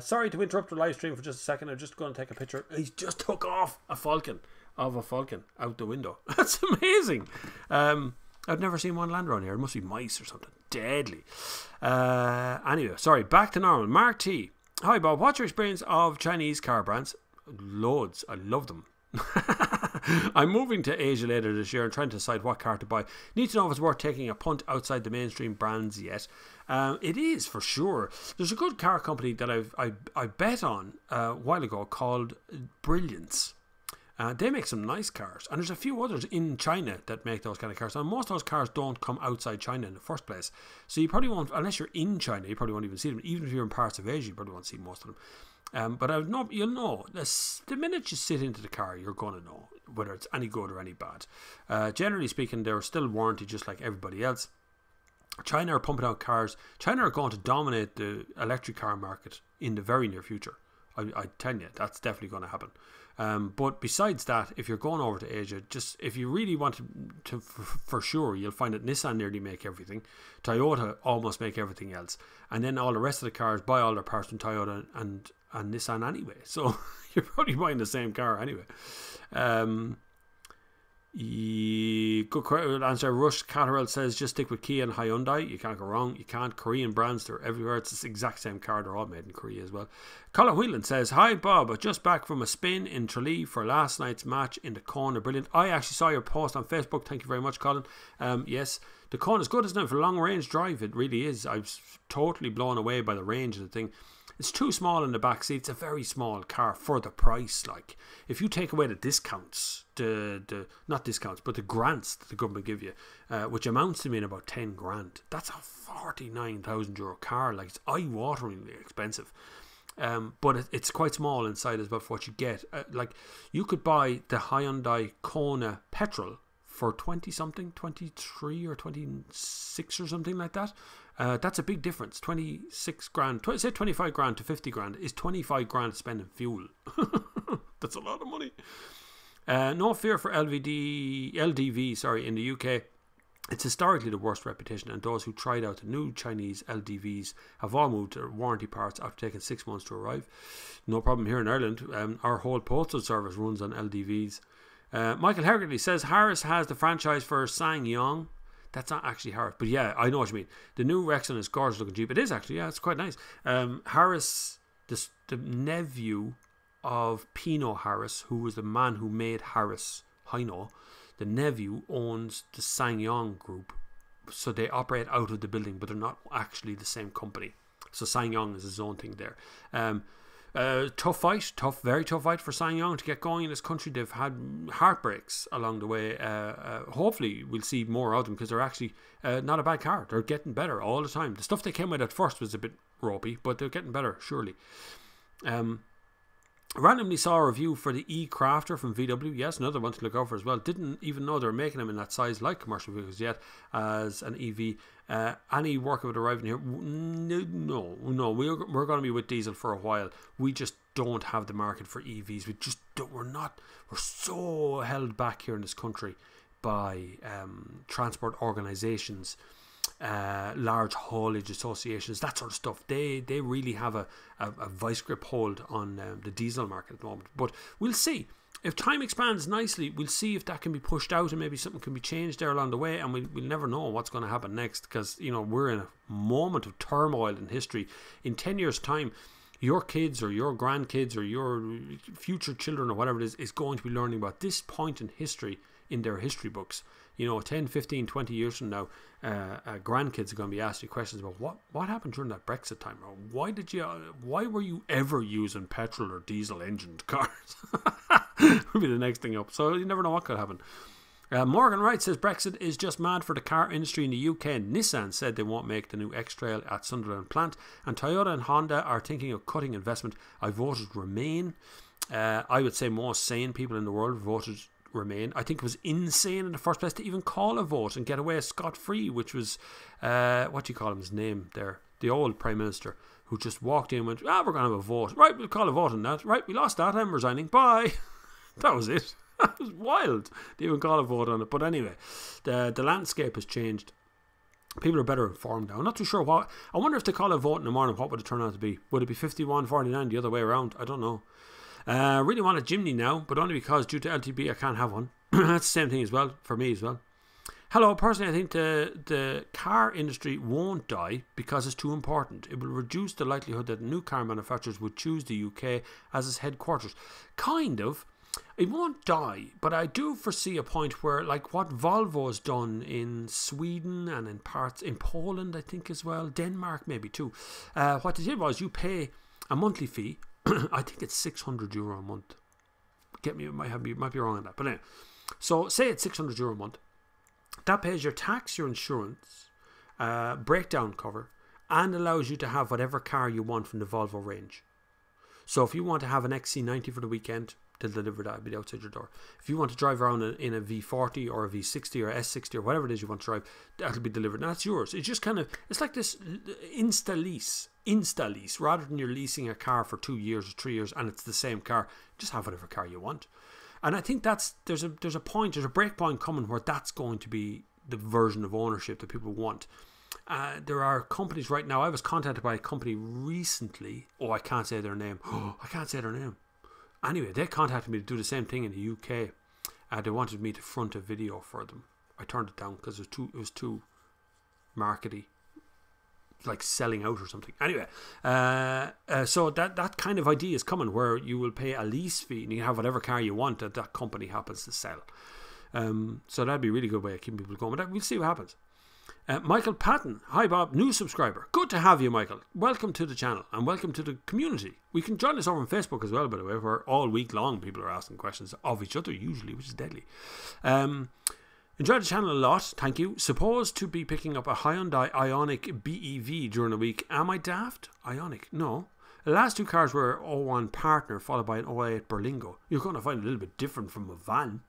Sorry to interrupt the live stream for just a second. I'm just going to take a picture. He's just took off a falcon out the window. That's amazing. I've never seen one land around here. It must be mice or something. Deadly. Anyway, sorry. Back to normal. Mark T. Hi Bob, what's your experience of Chinese car brands? Loads. I love them. I'm moving to Asia later this year and trying to decide what car to buy. Need to know if it's worth taking a punt outside the mainstream brands yet. It is, for sure. There's a good car company that I bet on a while ago called Brilliance. They make some nice cars, and there's a few others in China that make those kind of cars, and most of those cars don't come outside China in the first place, so you probably won't, unless you're in China, you probably won't even see them. Even if you're in parts of Asia, you probably won't see most of them. But you'll know, the minute you sit into the car, you're going to know whether it's any good or any bad. Generally speaking, they're still warranty just like everybody else. China are pumping out cars. China are going to dominate the electric car market in the very near future. I tell you, that's definitely going to happen. But besides that, if you're going over to Asia, just if you really want to for sure, you'll find that Nissan nearly make everything. Toyota almost make everything else. And then all the rest of the cars buy all their parts from Toyota and Nissan anyway. So you're probably buying the same car anyway. Good answer. Rush Catterall says just stick with Kia and Hyundai. You can't go wrong. You can't. Korean brands, they're everywhere. It's the exact same car. They're all made in Korea as well. Colin Whelan says, hi Bob, just back from a spin in Tralee for last night's match in the Corn. Brilliant. I actually saw your post on Facebook. Thank you very much, Colin. Yes, the Corn is good, isn't it? For a long range drive, it really is. I was totally blown away by the range of the thing. It's too small in the back seat. It's a very small car for the price. Like, if you take away the discounts, not discounts, but the grants that the government give you, which amounts to me in about 10 grand, that's a €49,000 car. Like, it's eye-wateringly expensive. But it's quite small inside as well for what you get. Like, you could buy the Hyundai Kona petrol for 20 something, 23 or 26 or something like that. That's a big difference. 26 grand, say 25 grand to 50 grand is 25 grand spending fuel. That's a lot of money. No fear for LDV in the UK. It's historically the worst reputation, and those who tried out the new Chinese LDVs have all moved to warranty parts after taking 6 months to arrive. No problem here in Ireland. Our whole postal service runs on LDVs. Michael Hegarty says Harris has the franchise for SsangYong. That's not actually Harris, but yeah, I know what you mean. The new Rexon is gorgeous looking Jeep. It is actually, yeah, it's quite nice. Harris, the nephew of Pino Harris, who was the man who made Harris Hino, the nephew owns the SsangYong group. So they operate out of the building, but they're not actually the same company. So SsangYong is his own thing there. Tough fight, very tough fight for SsangYong to get going in this country. They've had heartbreaks along the way. Hopefully we'll see more of them, because they're actually not a bad car. They're getting better all the time. The stuff they came with at first was a bit ropey, but they're getting better, surely. Randomly saw a review for the E-Crafter from VW. Yes, another one to look out for as well. Didn't even know they were making them in that size like commercial vehicles yet as an EV. Any work of it arriving here? No. We're going to be with diesel for a while. We just don't have the market for EVs. We just don't. We're so held back here in this country by transport organisations, large haulage associations, that sort of stuff. They really have a vice grip hold on the diesel market at the moment. But we'll see. If time expands nicely, we'll see if that can be pushed out and maybe something can be changed there along the way, and we'll never know what's going to happen next, because we're in a moment of turmoil in history. In 10 years' time, your kids or your grandkids or your future children or whatever it is going to be learning about this point in history in their history books. 10, 15, 20 years from now, grandkids are going to be asking questions about what happened during that Brexit time, or why were you ever using petrol or diesel engined cars? Will be the next thing up. So you never know what could happen. Morgan Wright says Brexit is just mad for the car industry in the UK. Nissan said they won't make the new X-Trail at Sunderland plant, and Toyota and Honda are thinking of cutting investment. I voted Remain. I would say most sane people in the world voted Remain. I think it was insane in the first place to even call a vote and get away scot-free, which was what do you call his name there, the old Prime Minister, who just walked in and went, we're going to have a vote. Right, we'll call a vote on that. Right, we lost that, I'm resigning, bye. That was it. That was wild to even call a vote on it. But anyway, the landscape has changed. People are better informed now. I'm not too sure what. I wonder if they call a vote in the morning, what would it turn out to be? Would it be 51-49 the other way around? I don't know. Really want a Jimny now, but only because due to LTB I can't have one. That's the same thing as well for me as well. Hello, personally I think the car industry won't die because it's too important. It will reduce the likelihood that new car manufacturers would choose the UK as its headquarters. Kind of. It won't die, but I do foresee a point where, like what Volvo's done in Sweden and in parts in Poland, I think as well, Denmark maybe too. What they did was you pay a monthly fee. I think it's €600 a month. Get me, might be wrong on that, but anyway. So say it's €600 a month. That pays your tax, your insurance, breakdown cover, and allows you to have whatever car you want from the Volvo range. So if you want to have an XC90 for the weekend, they'll deliver that. It'll be outside your door. If you want to drive around in a V40 or a V60 or S60 or whatever it is you want to drive, that'll be delivered. And that's yours. It's just kind of, it's like this insta lease, rather than you're leasing a car for 2 years or 3 years and it's the same car. Just have whatever car you want. And I think there's a break point coming where that's going to be the version of ownership that people want. There are companies right now. I was contacted by a company recently. I can't say their name. I can't say their name. Anyway, they contacted me to do the same thing in the UK. They wanted me to front a video for them. I turned it down because it was too markety, like selling out or something. Anyway, so that kind of idea is coming, where you will pay a lease fee and you can have whatever car you want that company happens to sell. So that'd be a really good way of keeping people going. But we'll see what happens. Michael Patton, hi Bob, new subscriber. Good to have you, Michael. Welcome to the channel and welcome to the community. We can join us over on Facebook as well, by the way, where all week long people are asking questions of each other, usually, which is deadly. Enjoy the channel a lot, thank you. Supposed to be picking up a Hyundai Ioniq BEV during the week. Am I daft? Ioniq? No. The last two cars were 01 Partner followed by an 08 Berlingo. You're going to find it a little bit different from a van.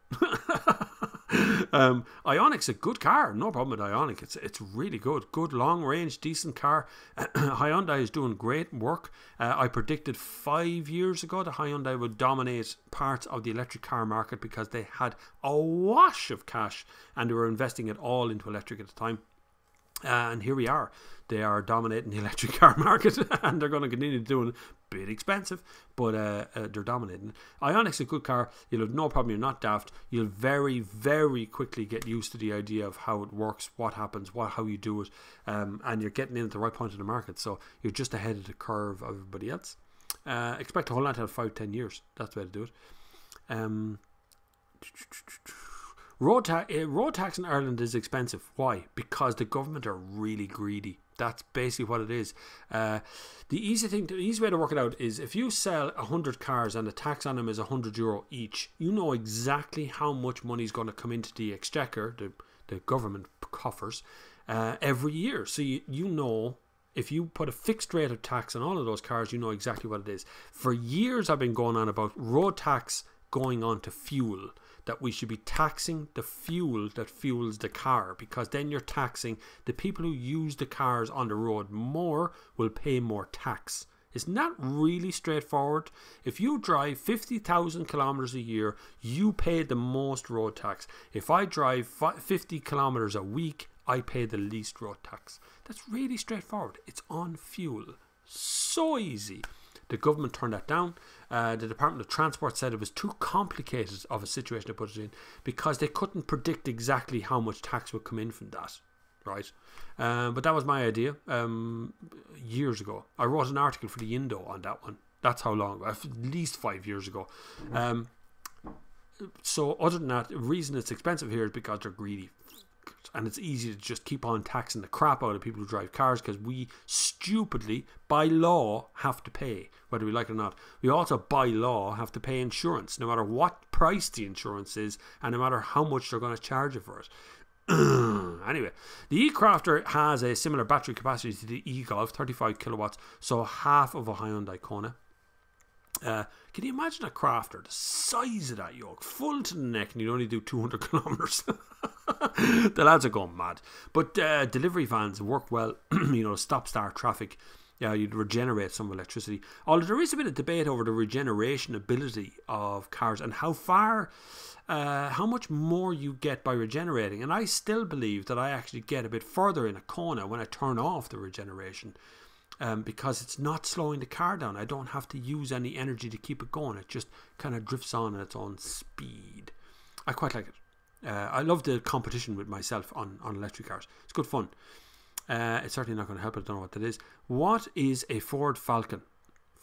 Ioniq's a good car, no problem with Ioniq. It's really good long range, decent car. Hyundai is doing great work. I predicted 5 years ago that Hyundai would dominate parts of the electric car market because they had a wash of cash and they were investing it all into electric at the time. And here we are. They are dominating the electric car market and they're going to continue doing it. A bit expensive, but they're dominating. Ioniq's a good car. You'll have no problem. You're not daft. You'll very, very quickly get used to the idea of how it works, what happens, how you do it, and you're getting in at the right point of the market. So you're just ahead of the curve of everybody else. Expect to hold on to 5-10 years. That's the way to do it. Road tax in Ireland is expensive. Why? Because the government are really greedy. That's basically what it is. The easy way to work it out is if you sell 100 cars and the tax on them is €100 each, you know exactly how much money is going to come into the exchequer, the government coffers, every year. So you know, if you put a fixed rate of tax on all of those cars, you know exactly what it is. For years I've been going on about road tax going on to fuel, that we should be taxing the fuel that fuels the car, because then you're taxing the people who use the cars on the road more, will pay more tax. Isn't that really straightforward? If you drive 50,000 kilometers a year, you pay the most road tax. If I drive 50 kilometers a week, I pay the least road tax. That's really straightforward. It's on fuel. So easy. The government turned that down. The Department of Transport said it was too complicated of a situation to put it in because they couldn't predict exactly how much tax would come in from that, right? But that was my idea years ago. I wrote an article for the Indo on that one. That's how long, at least 5 years ago. So other than that, the reason it's expensive here is because they're greedy. And it's easy to just keep on taxing the crap out of people who drive cars because we stupidly, by law, have to pay, whether we like it or not. We also, by law, have to pay insurance, no matter what price the insurance is and no matter how much they're going to charge you for it. Anyway, the e-Crafter has a similar battery capacity to the e-Golf, 35 kilowatts, so half of a Hyundai Kona. Can you imagine a Crafter the size of that yoke, full to the neck, and you only do 200 kilometers? The lads are going mad. But delivery vans work well. You know, stop-start traffic. You'd regenerate some electricity. Although there is a bit of debate over the regeneration ability of cars and how much more you get by regenerating. And I still believe that I actually get a bit further in a Kona when I turn off the regeneration. Because it's not slowing the car down. I don't have to use any energy to keep it going. It just kind of drifts on at its own speed. I quite like it. I love the competition with myself on electric cars. It's good fun. It's certainly not going to help. I don't know what that is. What is a Ford Falcon?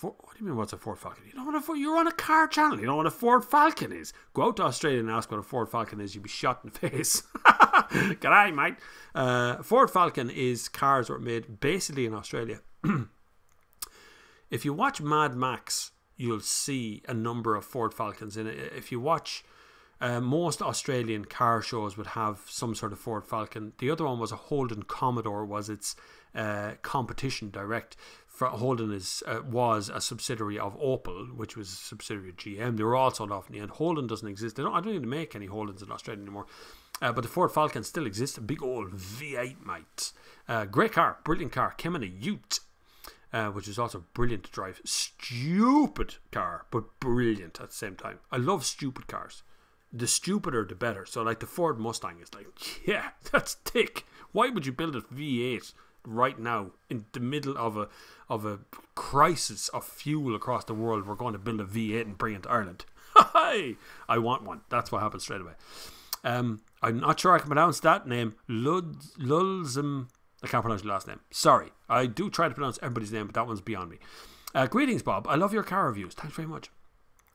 What do you mean what's a Ford Falcon? You're on a car channel. You know what a Ford Falcon is. Go out to Australia and ask what a Ford Falcon is. You'll be shot in the face. G'day, mate. Ford Falcon is cars that were made basically in Australia. If you watch Mad Max, you'll see a number of Ford Falcons in it. If you watch most Australian car shows would have some sort of Ford Falcon. The other one was a Holden Commodore, was its competition direct. Holden was a subsidiary of Opel, which was a subsidiary of GM. They were all sold off in the end. Holden doesn't exist. I don't even make any Holdens in Australia anymore. But the Ford Falcon still exists. A big old V8, mate. Great car, brilliant car. Came in a Ute. Which is also brilliant to drive. Stupid car, but brilliant at the same time. I love stupid cars. The stupider the better. So like the Ford Mustang is like, yeah, that's thick. Why would you build a V8 right now in the middle of a crisis of fuel across the world? We're going to build a V8 and bring it to Ireland. Hey, I want one. That's what happened straight away. I'm not sure I can pronounce that name. Lulzim. I can't pronounce your last name. Sorry. I do try to pronounce everybody's name, but that one's beyond me. Greetings, Bob. I love your car reviews. Thanks very much.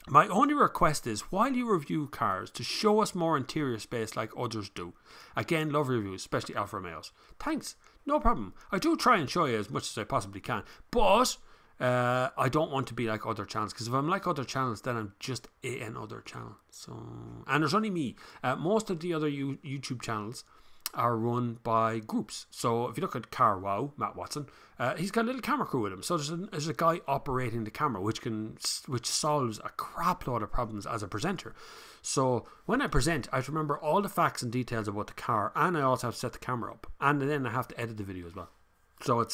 My only request is, while you review cars, to show us more interior space like others do. Again, love reviews, especially Alfa Romeos. Thanks, no problem. I do try and show you as much as I possibly can, but I don't want to be like other channels, because if I'm like other channels, then I'm just another channel. So, and there's only me. Most of the other YouTube channels are run by groups. So if you look at Car Wow, Matt Watson, he's got a little camera crew with him. So there's a guy operating the camera, which solves a crap load of problems as a presenter. So when I present, I have to remember all the facts and details about the car, and I also have to set the camera up, and then I have to edit the video as well. So I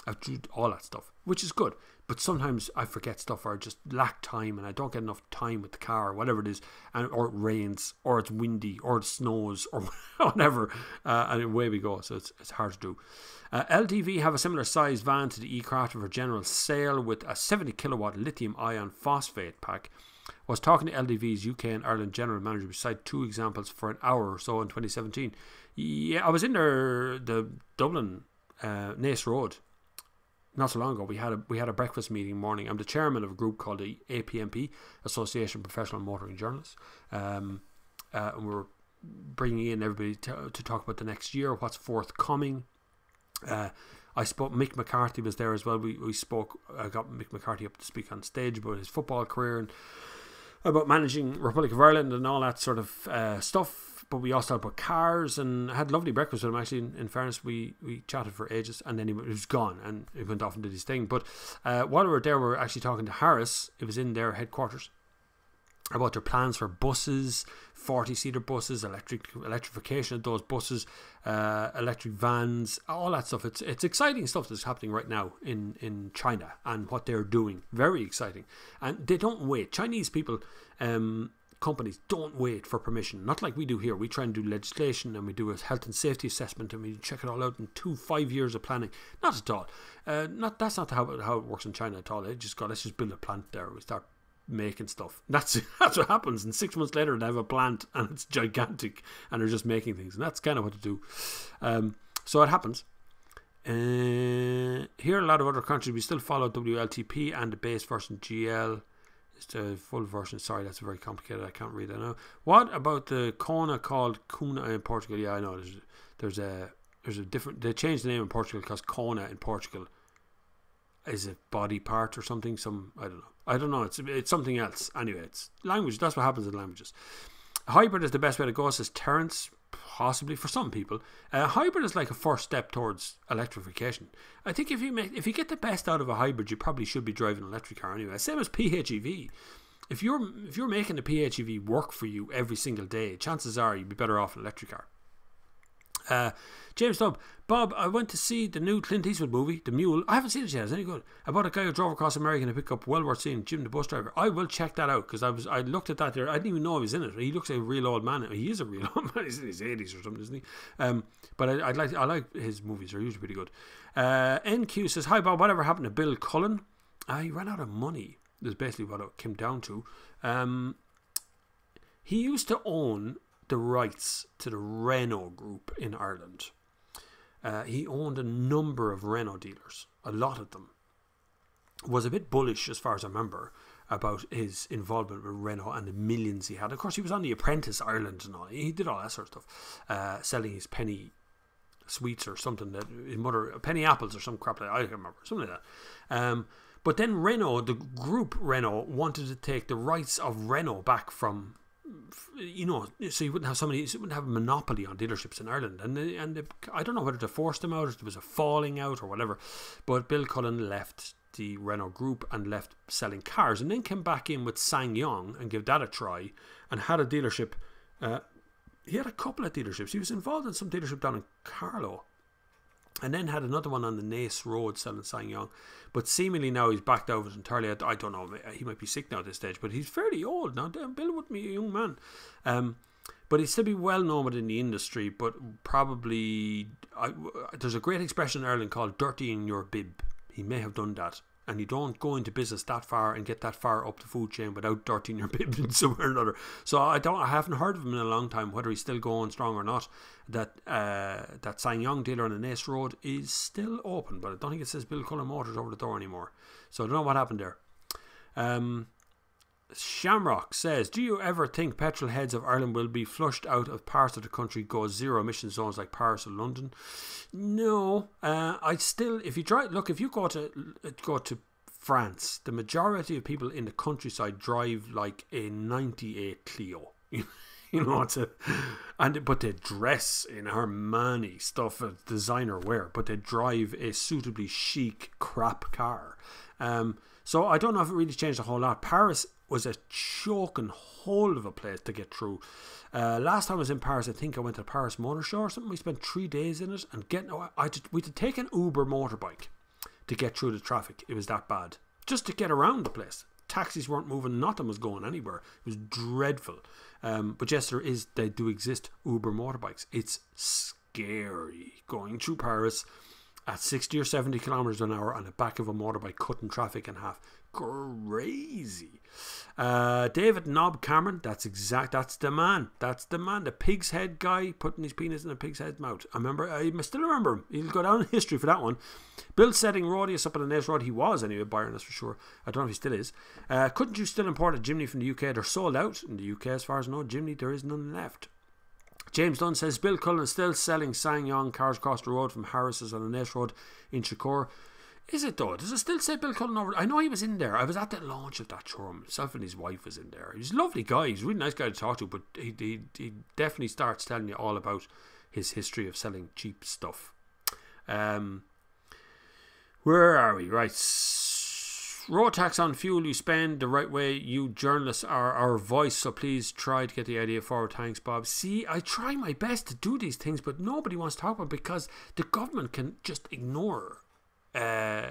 have to do all that stuff, which is good. But sometimes I forget stuff, or I just lack time, and I don't get enough time with the car, or whatever it is, or it rains, or it's windy, or it snows, or whatever, and away we go. So it's hard to do. LTV have a similar size van to the e-Crafter for general sale with a 70 kilowatt lithium ion phosphate pack. Was talking to LDV's UK and Ireland general manager beside 2 examples for an hour or so in 2017. Yeah, I was in the Dublin Naas Road not so long ago. We had a breakfast meeting morning. I'm the chairman of a group called the APMP, Association of Professional Motoring Journalists, and we're bringing in everybody to talk about the next year, what's forthcoming. I spoke. Mick McCarthy was there as well. We spoke. I got Mick McCarthy up to speak on stage about his football career and about managing Republic of Ireland and all that sort of stuff. But we also talked about cars, and I had a lovely breakfast with him. Actually, in fairness, we chatted for ages, and then he was gone, and he went off and did his thing. But while we were there, we were actually talking to Harris. It was in their headquarters, about their plans for buses, 40-seater buses, electrification of those buses, electric vans, all that stuff. It's exciting stuff that's happening right now in China and what they're doing. Very exciting. And they don't wait. Chinese people, companies don't wait for permission. Not like we do here. We try and do legislation, and we do a health and safety assessment, and we check it all out in 5 years of planning. Not at all. That's not how it works in China at all. They just go, let's just build a plant there. We start making stuff. That's what happens, and 6 months later they have a plant and it's gigantic and they're just making things, and that's kind of what to do. So it happens. Here, a lot of other countries, we still follow WLTP and the base version GL. It's the full version. Sorry, that's very complicated. I can't read that now. What about the Kona called Kuna in Portugal? Yeah, I know. There's a different. They changed the name in Portugal because Kona in Portugal is a body part or something. I don't know. It's something else. Anyway, it's language. That's what happens in languages. Hybrid is the best way to go, says Terence. Possibly for some people. Hybrid is like a first step towards electrification. I think if you get the best out of a hybrid, you probably should be driving an electric car anyway. Same as PHEV. If you're making the PHEV work for you every single day, chances are you'd be better off an electric car. James Stubb, Bob, I went to see the new Clint Eastwood movie, The Mule. I haven't seen it yet. It's any good. About a guy who drove across America to pick up, well worth seeing, Jim the bus driver. I will check that out, because I looked at that there. I didn't even know he was in it. He looks like a real old man. He is a real old man. He's in his 80s or something, isn't he? But I like his movies. They're usually pretty good. NQ says, hi Bob, whatever happened to Bill Cullen? He ran out of money. That's basically what it came down to. He used to own the rights to the Renault group in Ireland. He owned a number of Renault dealers, a lot of them. Was a bit bullish, as far as I remember, about his involvement with Renault and the millions he had. Of course, he was on The Apprentice Ireland and all. He did all that sort of stuff, selling his penny sweets or something that his mother, penny apples or some crap like that. I can't remember, something like that. But then Renault, the group Renault, wanted to take the rights of Renault back from, so you wouldn't have a monopoly on dealerships in Ireland, and I don't know whether to force them out or there was a falling out or whatever, but Bill Cullen left the Renault group and left selling cars, and then came back in with SsangYong and gave that a try, and had a dealership. He had a couple of dealerships. He was involved in some dealership down in Carlow, and then had another one on the Naas Road selling SsangYong. But seemingly now he's backed out of it entirely. I don't know. He might be sick now at this stage, but he's fairly old now. Bill wouldn't be a young man. But he'd still be well known within the industry. But probably, there's a great expression in Ireland called dirtying your bib. He may have done that. And you don't go into business that far and get that far up the food chain without dirtying your bib in somewhere or another. So I haven't heard of him in a long time, whether he's still going strong or not. That SsangYong dealer on the Naas Road is still open, but I don't think it says Bill Cullen Motors over the door anymore. So I don't know what happened there. Shamrock says, do you ever think petrol heads of Ireland will be flushed out of parts of the country, go zero emission zones like Paris or London? No. I still, if you go to France, the majority of people in the countryside drive like a 98 Clio. You know, but they dress in Armani stuff, designer wear, but they drive a suitably chic crap car. So I don't know if it really changed a whole lot. Paris was a choking hole of a place to get through. Last time I was in Paris, I think I went to the Paris Motor Show or something. We spent 3 days in it, and we had to take an Uber motorbike to get through the traffic. It was that bad. Just to get around the place. Taxis weren't moving, nothing was going anywhere. It was dreadful. But yes, they do exist, Uber motorbikes. It's scary going through Paris at 60 or 70 kilometers an hour on the back of a motorbike, cutting traffic in half. Crazy. David Knob Cameron, that's the man. That's the man. The pig's head guy putting his penis in a pig's head mouth. I still remember him. He'll go down in history for that one. Bill Setting Rodius up on the Nails Road. He was anyway, Byron, that's for sure. I don't know if he still is. Couldn't you still import a Jimny from the UK? They're sold out in the UK as far as I know. Jimny, there is none left. James Dunn says Bill Cullen is still selling SsangYong cars across the road from Harris's on the Nails Road in Shakor. Is it though? Does it still say Bill Cullen over? I know he was in there. I was at the launch of that showroom. Himself and his wife was in there. He's a lovely guy. He's a really nice guy to talk to, but he definitely starts telling you all about his history of selling cheap stuff. Where are we? Right. Road tax on fuel you spend the right way. You journalists are our voice, so please try to get the idea forward. Thanks, Bob. See, I try my best to do these things, but nobody wants to talk about it because the government can just ignore a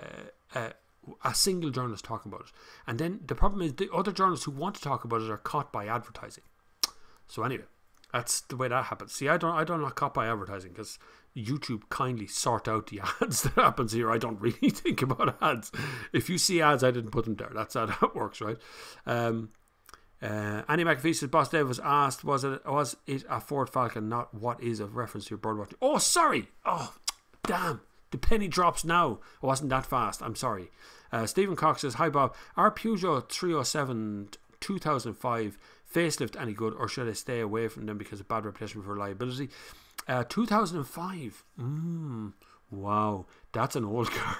single journalist talking about it. And then the problem is the other journalists who want to talk about it are caught by advertising. So anyway, that's the way that happens. See, I don't not caught by advertising because YouTube kindly sort out the ads that happens here. I don't really think about ads. If you see ads, I didn't put them there. That's how that works, right? Annie McAfee says Boss Dave was asked, was it a Ford Falcon, not what is of reference to your bird watching? Oh, sorry. Oh, damn. The penny drops now. It wasn't that fast. I'm sorry. Stephen Cox says, hi Bob, are Peugeot 307 2005 facelift any good, or should I stay away from them because of bad reputation for reliability? 2005. Wow, that's an old car.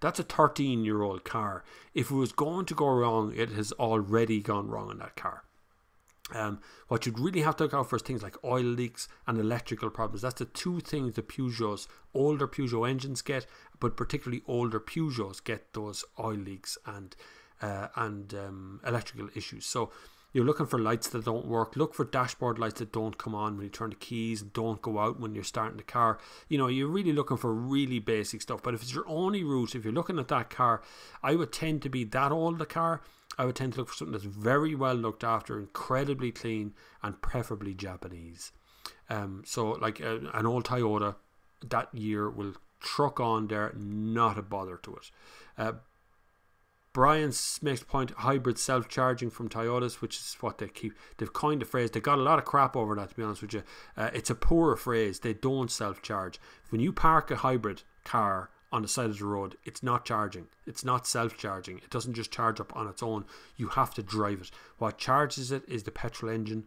That's a 13-year-old car. If it was going to go wrong, it has already gone wrong in that car. What you'd really have to look out for is things like oil leaks and electrical problems. That's the two things the older Peugeot engines get, but particularly older Peugeots get those oil leaks and electrical issues. So you're looking for lights that don't work. Look for dashboard lights that don't come on when you turn the keys and don't go out when you're starting the car. You know, you're really looking for really basic stuff. But if it's your only route, if you're looking at that car, I would tend to be that old a car. I would tend to look for something that's very well looked after, incredibly clean, and preferably Japanese. So like an old Toyota that year will truck on there, not a bother to it. Brian makes the point, hybrid self-charging from Toyotas, which is what they've coined the phrase. They got a lot of crap over that, to be honest with you. It's a poor phrase. They don't self-charge. When you park a hybrid car on the side of the road, it's not charging. It's not self-charging. It doesn't just charge up on its own. You have to drive it. What charges it is the petrol engine.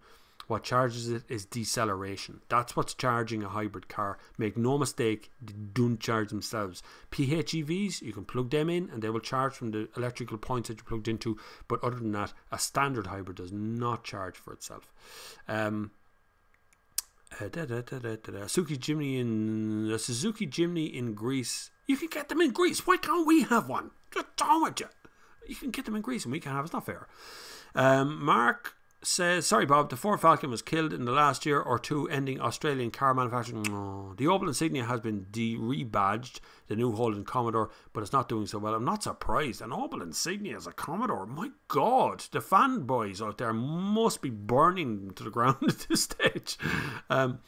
What charges it is deceleration. That's what's charging a hybrid car. Make no mistake, they don't charge themselves. PHEVs, you can plug them in and they will charge from the electrical points that you plugged into. But other than that, a standard hybrid does not charge for itself. Suzuki Jimny in Greece. You can get them in Greece. Why can't we have one? Just don't with you. You can get them in Greece and we can't have it. It's not fair. Mark says, sorry Bob, the Ford Falcon was killed in the last year or two, ending Australian car manufacturing. No. The Opel Insignia has been rebadged, the new Holden Commodore, but it's not doing so well. I'm not surprised. An Opel Insignia is a Commodore. My God, the fanboys out there must be burning to the ground at this stage. There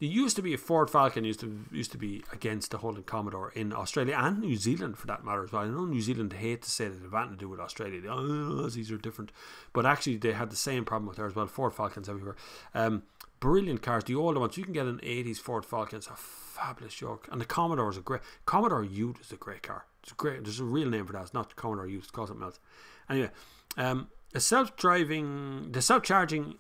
used to be a Ford Falcon used to be against the Holden Commodore in Australia and New Zealand for that matter as well. I know New Zealand hate to say that they've nothing to do with Australia. Aussies are different. But actually they had the same problem with there as well. Ford Falcons everywhere. Brilliant cars. The older ones. You can get an 80s Ford Falcon. It's a fabulous joke. And the Commodore is a great... Commodore Ute is a great car. It's great. There's a real name for that. It's not Commodore Ute. It's called something else. Anyway, the self-charging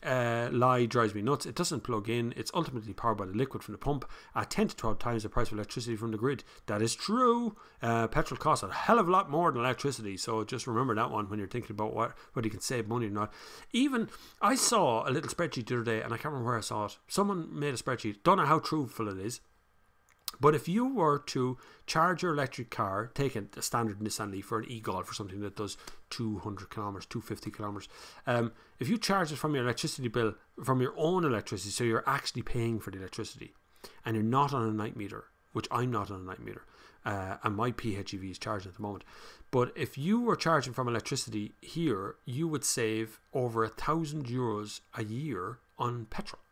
lie drives me nuts. It doesn't plug in. It's ultimately powered by the liquid from the pump at 10 to 12 times the price of electricity from the grid. That is true. Petrol costs a hell of a lot more than electricity, so just remember that one when you're thinking about whether you can save money or not. Even, I saw a little spreadsheet the other day, and I can't remember where I saw it. Someone made a spreadsheet. Don't know how truthful it is. But if you were to charge your electric car, take a standard Nissan Leaf or an e-Golf or something that does 200 kilometers, 250 kilometers, if you charge it from your electricity bill, from your own electricity, so you're actually paying for the electricity, and you're not on a night meter, which I'm not on a night meter, and my PHEV is charging at the moment. But if you were charging from electricity here, you would save over €1,000 a year on petrol,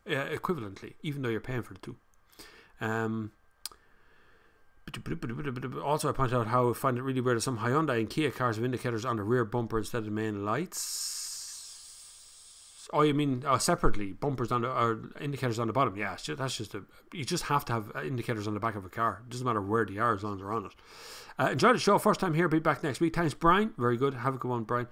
equivalently, even though you're paying for the two. Also, I point out how I find it really weird that some Hyundai and Kia cars have indicators on the rear bumper instead of the main lights. Oh, you mean separately, bumpers on the, or indicators on the bottom? Yeah, that's just you just have to have indicators on the back of a car. It doesn't matter where they are as long as they're on it. Enjoy the show. First time here. Be back next week. Thanks, Brian. Very good. Have a good one, Brian.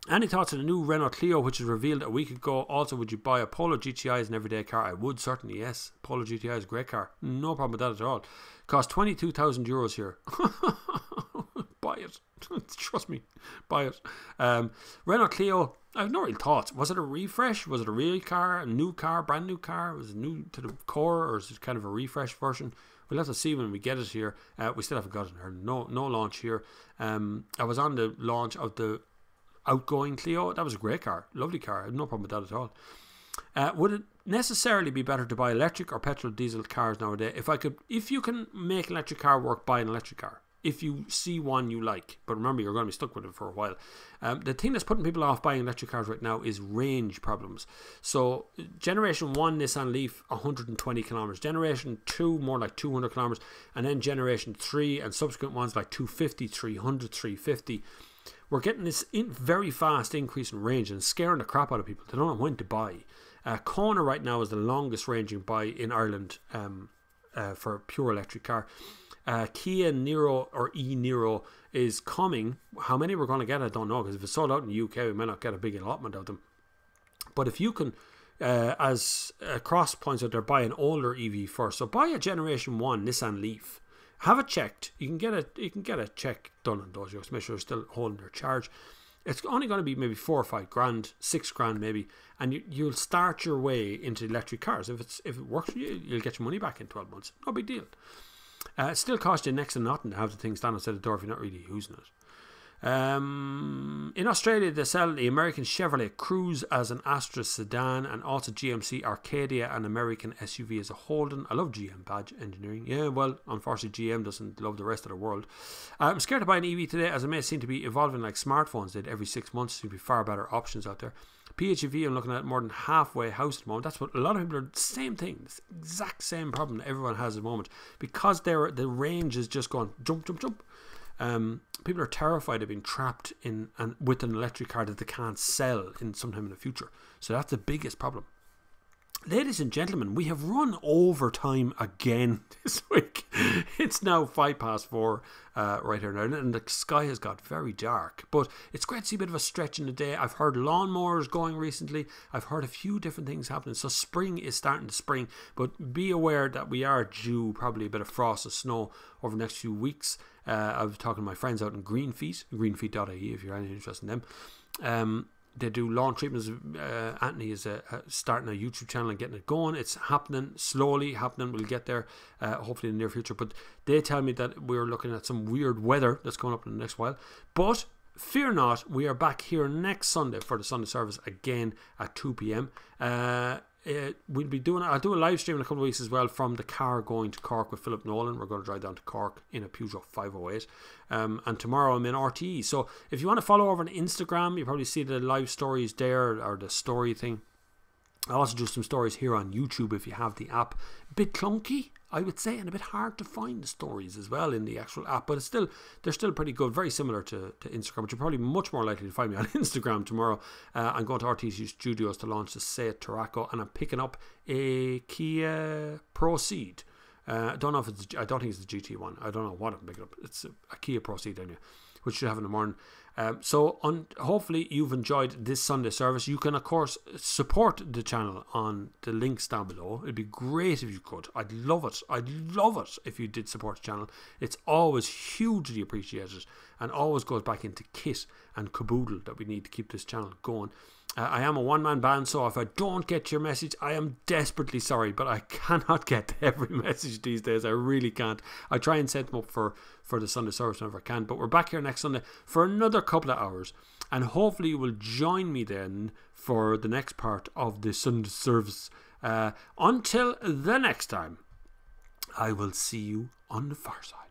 Any thoughts on the new Renault Clio, which was revealed a week ago? Also, would you buy a Polo GTI as an everyday car? I would, certainly, yes. Polo GTI is a great car. No problem with that at all. Cost €22,000 here. Buy it. Trust me. Buy it. Renault Clio, I have no real thoughts. Was it a refresh? Was it a real car? A new car? Brand new car? Was it new to the core? Or is it kind of a refresh version? We'll have to see when we get it here. We still haven't got it here. No launch here. I was on the launch of the outgoing Clio. That was a great car, lovely car. I have no problem with that at all. Would it necessarily be better to buy electric or petrol diesel cars nowadays? If you can make an electric car work, buy an electric car. If you see one you like, but remember you're going to be stuck with it for a while. The thing that's putting people off buying electric cars right now is range problems. So generation 1 Nissan Leaf 120 kilometers, generation 2 more like 200 kilometers, and then generation 3 and subsequent ones like 250, 300, 350. We're getting this very fast increase in range and scaring the crap out of people. They don't know when to buy. Kona right now is the longest ranging buy in Ireland for a pure electric car. Kia Niro or e-Niro is coming. How many we're going to get, I don't know, because if it's sold out in the UK, we may not get a big allotment of them. But if you can, as Cross points out, they're buy an older EV first. So buy a generation 1 Nissan Leaf. Have it checked. You can get a check done on those. You have to make sure they're still holding their charge. It's only going to be maybe 4 or 5 grand, 6 grand maybe, and you'll start your way into electric cars. If it works for you, you'll get your money back in 12 months. No big deal. It still costs you next to nothing to have the thing stand outside the door if you're not really using it. In Australia, they sell the American Chevrolet Cruze as an Astra sedan, and also GMC Arcadia, an American SUV, as a Holden. I love GM badge engineering. Yeah, well, unfortunately GM doesn't love the rest of the world. I'm scared to buy an EV today, as it may seem to be evolving like smartphones did every 6 months. There seem to be far better options out there. PHEV, I'm looking at more than halfway house at the moment. That's what a lot of people are, same thing, this exact same problem that everyone has at the moment, because the range is just going jump. People are terrified of being trapped with an electric car that they can't sell in sometime in the future. So that's the biggest problem. Ladies and gentlemen, we have run overtime again this week. It's now 4:05 right here now, and the sky has got very dark. But it's great to see a bit of a stretch in the day. I've heard lawnmowers going recently. I've heard a few different things happening. So spring is starting to spring. But be aware that we are due probably a bit of frost and snow over the next few weeks. I was talking to my friends out in Greenfeet, greenfeet.ie if you're any interested in them. They do lawn treatments. Anthony is starting a YouTube channel and getting it going. It's happening, slowly happening. We'll get there hopefully in the near future. But they tell me that we're looking at some weird weather that's coming up in the next while. But fear not, we are back here next Sunday for the Sunday service again at 2 p.m. We'll be doing. I'll do a live stream in a couple of weeks as well from the car going to Cork with Philip Nolan. We're going to drive down to Cork in a Peugeot 508, and tomorrow I'm in RTE. So if you want to follow over on Instagram, you probably see the live stories there, or the story thing. I also do some stories here on YouTube if you have the app. A bit clunky, I would say, and a bit hard to find the stories as well in the actual app, but they're still pretty good, very similar to Instagram, but you're probably much more likely to find me on Instagram tomorrow. I'm going to RTC Studios to launch the Seat Tarraco, and I'm picking up a Kia Proceed. I don't think it's the GT one. I don't know what I'm picking up. It's a Kia Proceed anyway, which should have in the morning. Hopefully you've enjoyed this Sunday service. You can of course support the channel on the links down below. It'd be great if you could. I'd love it if you did support the channel. It's always hugely appreciated and always goes back into kit and caboodle that we need to keep this channel going. I am a one-man band, so if I don't get your message, I am desperately sorry, but I cannot get every message these days. I really can't. I try and set them up for the Sunday service whenever I can, but we're back here next Sunday for another couple of hours, and hopefully you will join me then for the next part of the Sunday service. Until the next time, I will see you on the far side.